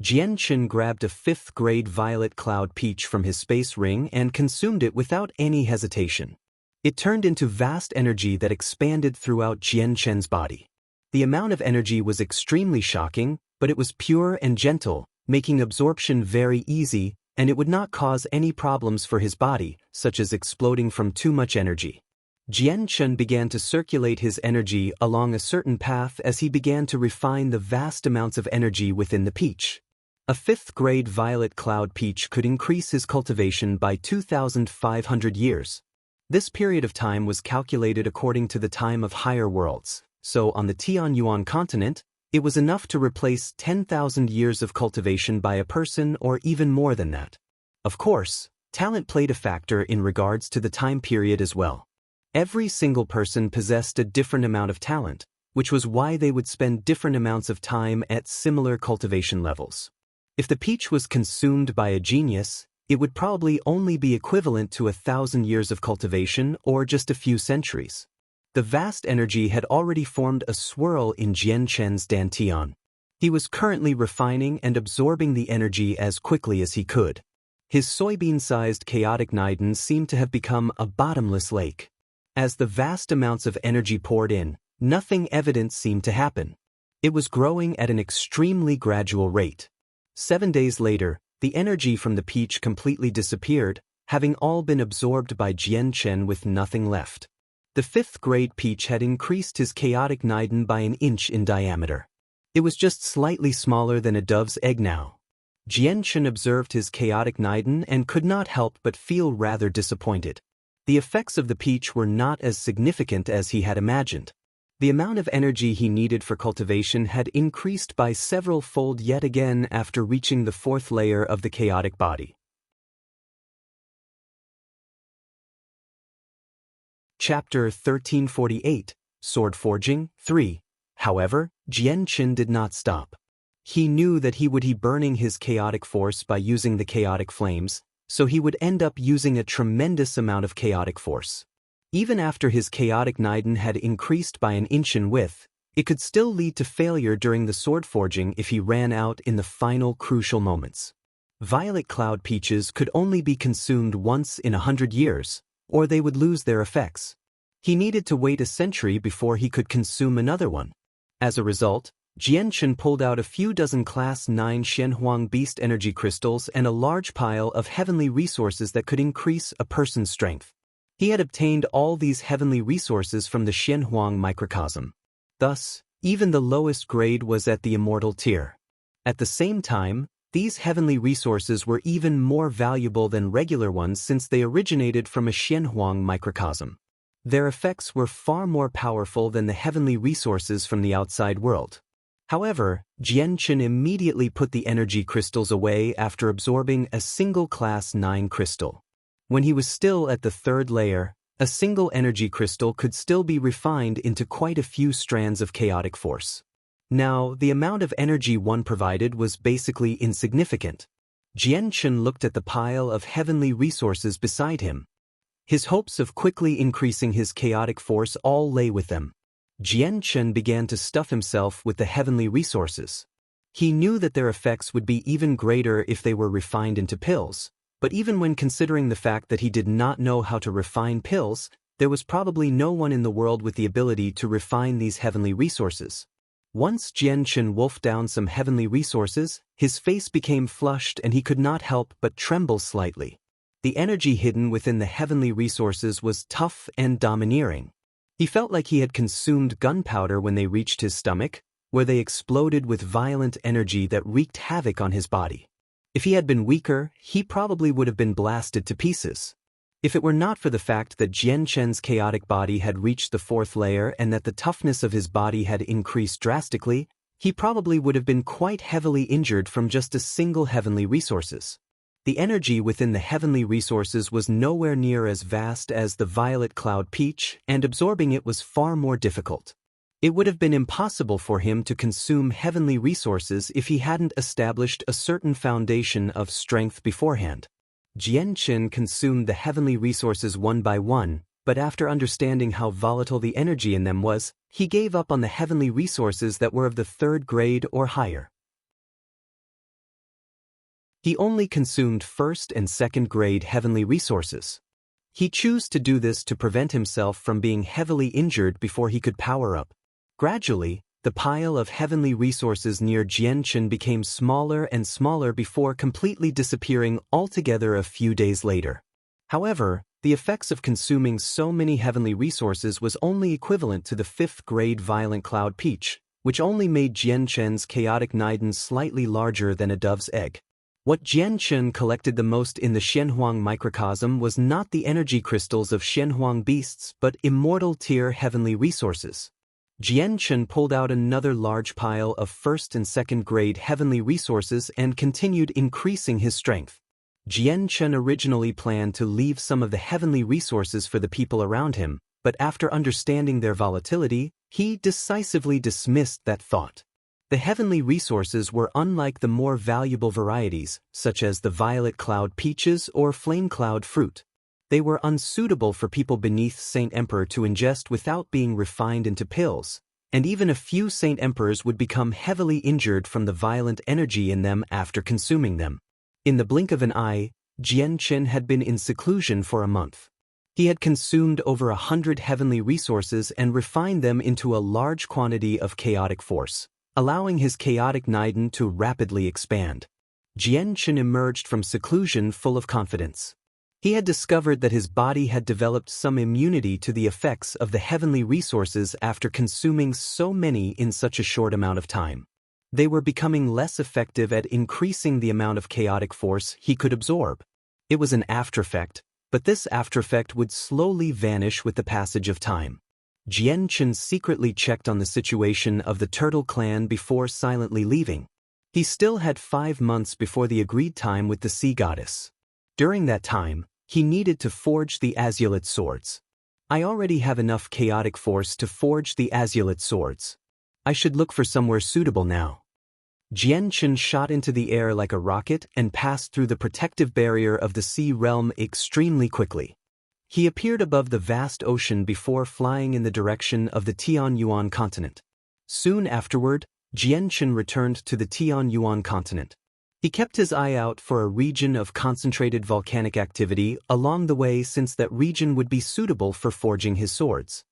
Speaker 1: Jian Chen grabbed a 5th-grade violet cloud peach from his space ring and consumed it without any hesitation. It turned into vast energy that expanded throughout Jian Chen's body. The amount of energy was extremely shocking, but it was pure and gentle, making absorption very easy, and it would not cause any problems for his body, such as exploding from too much energy. Jian Chen began to circulate his energy along a certain path as he began to refine the vast amounts of energy within the peach. A 5th-grade violet cloud peach could increase his cultivation by 2,500 years. This period of time was calculated according to the time of higher worlds, so on the Tianyuan continent, it was enough to replace 10,000 years of cultivation by a person or even more than that. Of course, talent played a factor in regards to the time period as well. Every single person possessed a different amount of talent, which was why they would spend different amounts of time at similar cultivation levels. If the peach was consumed by a genius, it would probably only be equivalent to 1,000 years of cultivation or just a few centuries. The vast energy had already formed a swirl in Jian Chen's dantian. He was currently refining and absorbing the energy as quickly as he could. His soybean-sized chaotic Niden seemed to have become a bottomless lake. As the vast amounts of energy poured in, nothing evident seemed to happen. It was growing at an extremely gradual rate. 7 days later, the energy from the peach completely disappeared, having all been absorbed by Jian Chen with nothing left. The 5th-grade peach had increased his chaotic Niden by an inch in diameter. It was just slightly smaller than a dove's egg now. Jian Chen observed his chaotic Niden and could not help but feel rather disappointed. The effects of the peach were not as significant as he had imagined. The amount of energy he needed for cultivation had increased by several fold yet again after reaching the fourth layer of the chaotic body. Chapter 1348, Sword Forging, 3. However, Jian Qin did not stop. He knew that he would be burning his chaotic force by using the chaotic flames, so he would end up using a tremendous amount of chaotic force. Even after his chaotic Niden had increased by an inch in width, it could still lead to failure during the sword forging if he ran out in the final crucial moments. Violet cloud peaches could only be consumed once in 100 years, or they would lose their effects. He needed to wait a century before he could consume another one. As a result, Jian Qin pulled out a few dozen Class 9 Shenhuang Beast Energy Crystals and a large pile of heavenly resources that could increase a person's strength. He had obtained all these heavenly resources from the Shenhuang microcosm. Thus, even the lowest grade was at the immortal tier. At the same time, these heavenly resources were even more valuable than regular ones since they originated from a Shenhuang microcosm. Their effects were far more powerful than the heavenly resources from the outside world. However, Jian Qin immediately put the energy crystals away after absorbing a single Class 9 crystal. When he was still at the third layer, a single energy crystal could still be refined into quite a few strands of chaotic force. Now, the amount of energy one provided was basically insignificant. Jian Qin looked at the pile of heavenly resources beside him. His hopes of quickly increasing his chaotic force all lay with them. Jian Qin began to stuff himself with the heavenly resources. He knew that their effects would be even greater if they were refined into pills, but even when considering the fact that he did not know how to refine pills, there was probably no one in the world with the ability to refine these heavenly resources. Once Jian Qin wolfed down some heavenly resources, his face became flushed and he could not help but tremble slightly. The energy hidden within the heavenly resources was tough and domineering. He felt like he had consumed gunpowder when they reached his stomach, where they exploded with violent energy that wreaked havoc on his body. If he had been weaker, he probably would have been blasted to pieces. If it were not for the fact that Jian Qin's chaotic body had reached the fourth layer and that the toughness of his body had increased drastically, he probably would have been quite heavily injured from just a single heavenly resources. The energy within the heavenly resources was nowhere near as vast as the violet cloud peach, and absorbing it was far more difficult. It would have been impossible for him to consume heavenly resources if he hadn't established a certain foundation of strength beforehand. Jian Qin consumed the heavenly resources one by one, but after understanding how volatile the energy in them was, he gave up on the heavenly resources that were of the third grade or higher. He only consumed first and second grade heavenly resources. He chose to do this to prevent himself from being heavily injured before he could power up. Gradually, the pile of heavenly resources near Jian Qin became smaller and smaller before completely disappearing altogether a few days later. However, the effects of consuming so many heavenly resources was only equivalent to the 5th grade violent cloud peach, which only made Jian Qin's chaotic Niden slightly larger than a dove's egg. What Jian Qin collected the most in the Shenhuang microcosm was not the energy crystals of Shenhuang beasts but immortal tier heavenly resources. Jian Qin pulled out another large pile of first and second grade heavenly resources and continued increasing his strength. Jian Qin originally planned to leave some of the heavenly resources for the people around him, but after understanding their volatility, he decisively dismissed that thought. The heavenly resources were unlike the more valuable varieties, such as the violet cloud peaches or flame cloud fruit. They were unsuitable for people beneath Saint Emperor to ingest without being refined into pills, and even a few Saint Emperors would become heavily injured from the violent energy in them after consuming them. In the blink of an eye, Jian Qin had been in seclusion for a month. He had consumed over 100 heavenly resources and refined them into a large quantity of chaotic force, allowing his chaotic Niden to rapidly expand. Jian Qin emerged from seclusion full of confidence. He had discovered that his body had developed some immunity to the effects of the heavenly resources after consuming so many in such a short amount of time. They were becoming less effective at increasing the amount of chaotic force he could absorb. It was an aftereffect, but this aftereffect would slowly vanish with the passage of time. Jian Chen secretly checked on the situation of the Turtle Clan before silently leaving. He still had 5 months before the agreed time with the sea goddess. During that time, he needed to forge the azulite swords. I already have enough chaotic force to forge the azulite swords. I should look for somewhere suitable now. Jian Chen shot into the air like a rocket and passed through the protective barrier of the sea realm extremely quickly. He appeared above the vast ocean before flying in the direction of the Tianyuan continent. Soon afterward, Jian Chen returned to the Tianyuan continent. He kept his eye out for a region of concentrated volcanic activity along the way, since that region would be suitable for forging his swords.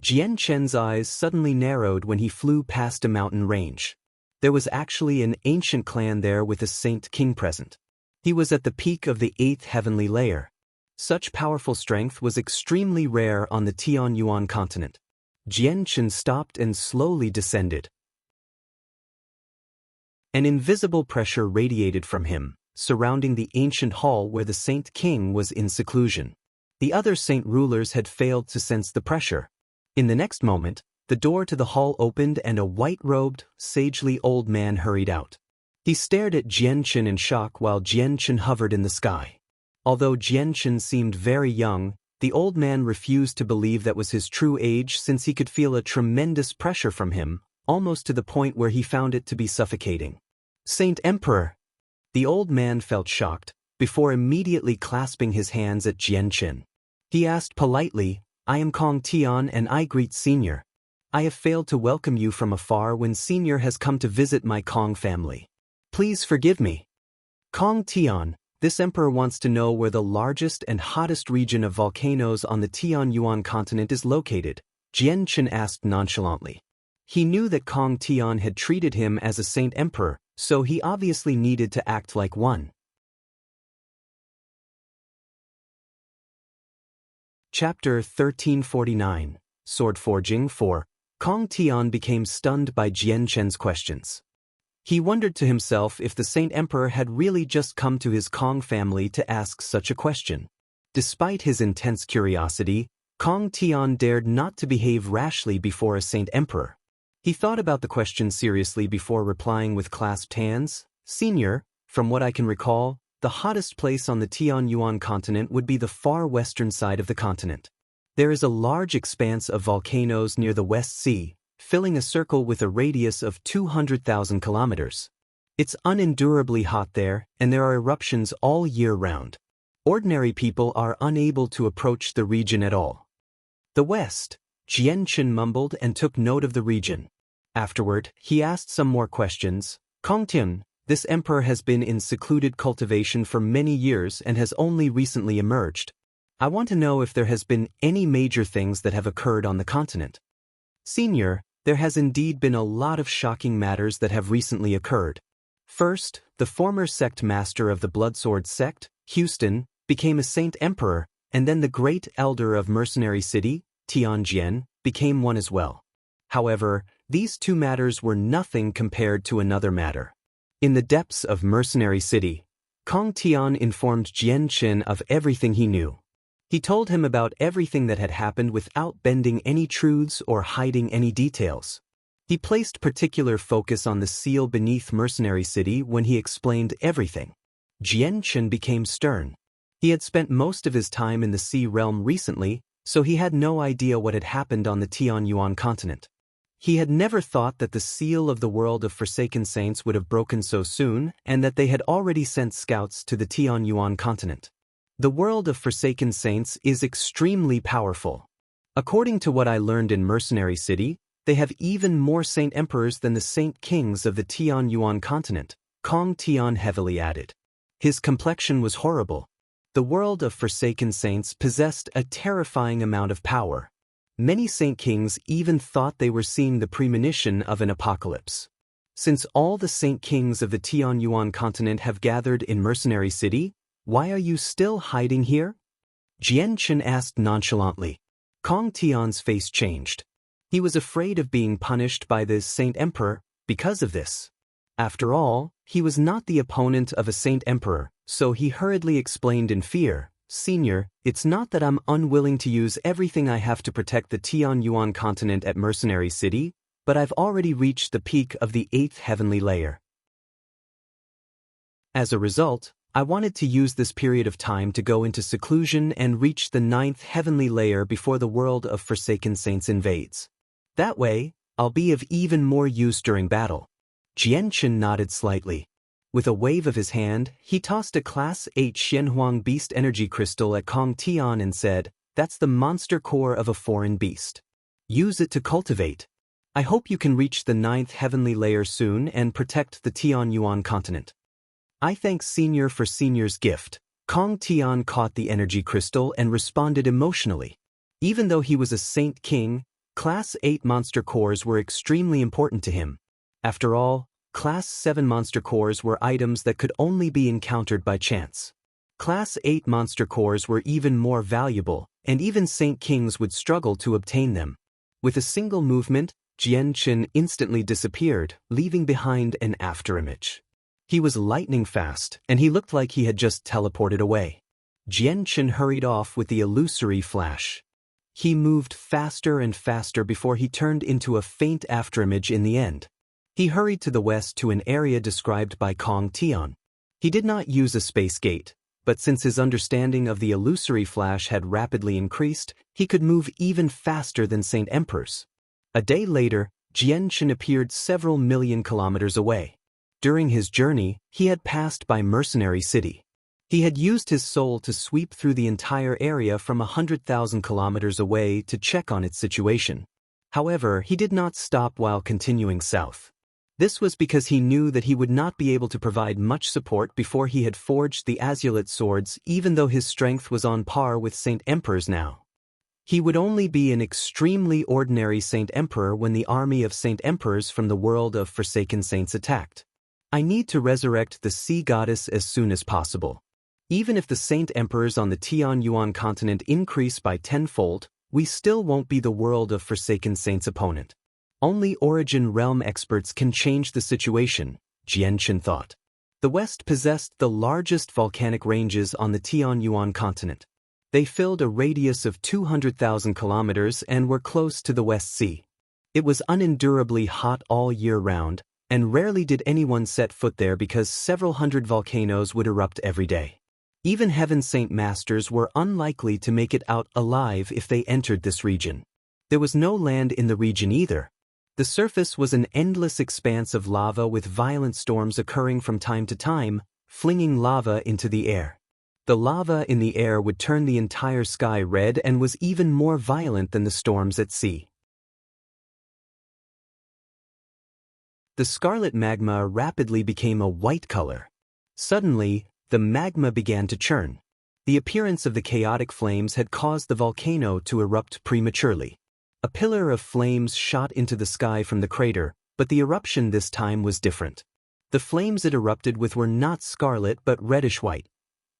Speaker 1: Jian Chen's eyes suddenly narrowed when he flew past a mountain range. There was actually an ancient clan there with a saint king present. He was at the peak of the 8th heavenly layer. Such powerful strength was extremely rare on the Tianyuan continent. Jian Chen stopped and slowly descended. An invisible pressure radiated from him, surrounding the ancient hall where the Saint King was in seclusion. The other saint rulers had failed to sense the pressure. In the next moment, the door to the hall opened and a white-robed, sagely old man hurried out. He stared at Jian Chen in shock while Jian Chen hovered in the sky. Although Jian Chen seemed very young, the old man refused to believe that was his true age, since he could feel a tremendous pressure from him, almost to the point where he found it to be suffocating. Saint Emperor! The old man felt shocked, before immediately clasping his hands at Jian Chen. He asked politely, "I am Kong Tian and I greet Senior. I have failed to welcome you from afar when Senior has come to visit my Kong family. Please forgive me." Kong Tian, this emperor wants to know where the largest and hottest region of volcanoes on the Tianyuan continent is located, Jian Chen asked nonchalantly. He knew that Kong Tian had treated him as a saint emperor, so he obviously needed to act like one. Chapter 1349, Sword Forging 4. Kong Tian became stunned by Jian Chen's questions. He wondered to himself if the Saint Emperor had really just come to his Kong family to ask such a question. Despite his intense curiosity, Kong Tian dared not to behave rashly before a Saint Emperor. He thought about the question seriously before replying with clasped hands. "Senior, from what I can recall, the hottest place on the Tianyuan continent would be the far western side of the continent. There is a large expanse of volcanoes near the West Sea, filling a circle with a radius of 200,000 kilometers. It's unendurably hot there, and there are eruptions all year round. Ordinary people are unable to approach the region at all." "The West," Jian Chen mumbled and took note of the region. Afterward, he asked some more questions. "Kong Tian, this emperor has been in secluded cultivation for many years and has only recently emerged. I want to know if there has been any major things that have occurred on the continent." "Senior, there has indeed been a lot of shocking matters that have recently occurred. First, the former sect master of the Bloodsword sect, Houston, became a saint emperor, and then the great elder of Mercenary City, Tianjian, became one as well. However, these two matters were nothing compared to another matter. In the depths of Mercenary City, Kong Tian informed Jian Chen of everything he knew. He told him about everything that had happened without bending any truths or hiding any details. He placed particular focus on the seal beneath Mercenary City when he explained everything. Jian Chen became stern. He had spent most of his time in the sea realm recently, so he had no idea what had happened on the Tianyuan continent. He had never thought that the seal of the world of Forsaken Saints would have broken so soon, and that they had already sent scouts to the Tianyuan continent. The world of Forsaken Saints is extremely powerful. According to what I learned in Mercenary City, they have even more saint emperors than the saint kings of the Tianyuan continent, Kong Tian heavily added. His complexion was horrible. The world of Forsaken Saints possessed a terrifying amount of power. Many saint kings even thought they were seeing the premonition of an apocalypse. Since all the saint kings of the Tianyuan continent have gathered in Mercenary City, why are you still hiding here? Jian Chen asked nonchalantly. Kong Tian's face changed. He was afraid of being punished by the saint emperor because of this. After all, he was not the opponent of a saint emperor, so he hurriedly explained in fear, Senior, it's not that I'm unwilling to use everything I have to protect the Tianyuan continent at Mercenary City, but I've already reached the peak of the 8th heavenly layer. As a result, I wanted to use this period of time to go into seclusion and reach the 9th heavenly layer before the world of Forsaken Saints invades. That way, I'll be of even more use during battle. Jianchen nodded slightly. With a wave of his hand, he tossed a Class 8 Xianhuang Beast Energy Crystal at Kong Tian and said, "That's the monster core of a foreign beast. Use it to cultivate. I hope you can reach the 9th heavenly layer soon and protect the Tianyuan continent." I thank Senior for Senior's gift. Kong Tian caught the energy crystal and responded emotionally. Even though he was a Saint King, Class 8 monster cores were extremely important to him. After all, Class 7 monster cores were items that could only be encountered by chance. Class 8 monster cores were even more valuable, and even Saint Kings would struggle to obtain them. With a single movement, Jianchen instantly disappeared, leaving behind an afterimage. He was lightning fast, and he looked like he had just teleported away. Jianchen hurried off with the illusory flash. He moved faster and faster before he turned into a faint afterimage in the end. He hurried to the west to an area described by Kong Tian. He did not use a space gate, but since his understanding of the illusory flash had rapidly increased, he could move even faster than Saint Emperors. A day later, Jianchen appeared several million kilometers away. During his journey, he had passed by Mercenary City. He had used his soul to sweep through the entire area from 100,000 kilometers away to check on its situation. However, he did not stop while continuing south. This was because he knew that he would not be able to provide much support before he had forged the Azulite swords, even though his strength was on par with Saint Emperors now. He would only be an extremely ordinary Saint Emperor when the army of Saint Emperors from the world of Forsaken Saints attacked. I need to resurrect the Sea Goddess as soon as possible. Even if the Saint Emperors on the Tianyuan continent increase by tenfold, we still won't be the world of Forsaken Saints' opponent. Only Origin Realm experts can change the situation, Jianchen thought. The West possessed the largest volcanic ranges on the Tianyuan continent. They filled a radius of 200,000 kilometers and were close to the West Sea. It was unendurably hot all year round, and rarely did anyone set foot there because several hundred volcanoes would erupt every day. Even Heaven Saint Masters were unlikely to make it out alive if they entered this region. There was no land in the region either. The surface was an endless expanse of lava with violent storms occurring from time to time, flinging lava into the air. The lava in the air would turn the entire sky red and was even more violent than the storms at sea. The scarlet magma rapidly became a white color. Suddenly, the magma began to churn. The appearance of the chaotic flames had caused the volcano to erupt prematurely. A pillar of flames shot into the sky from the crater, but the eruption this time was different. The flames it erupted with were not scarlet but reddish-white.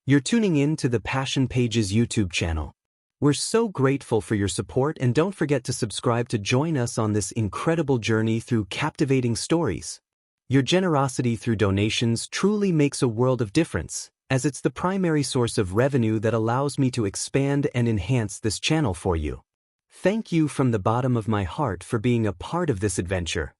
Speaker 1: You're tuning in to the Passion Pages YouTube channel. We're so grateful for your support, and don't forget to subscribe to join us on this incredible journey through captivating stories. Your generosity through donations truly makes a world of difference, as it's the primary source of revenue that allows me to expand and enhance this channel for you. Thank you from the bottom of my heart for being a part of this adventure.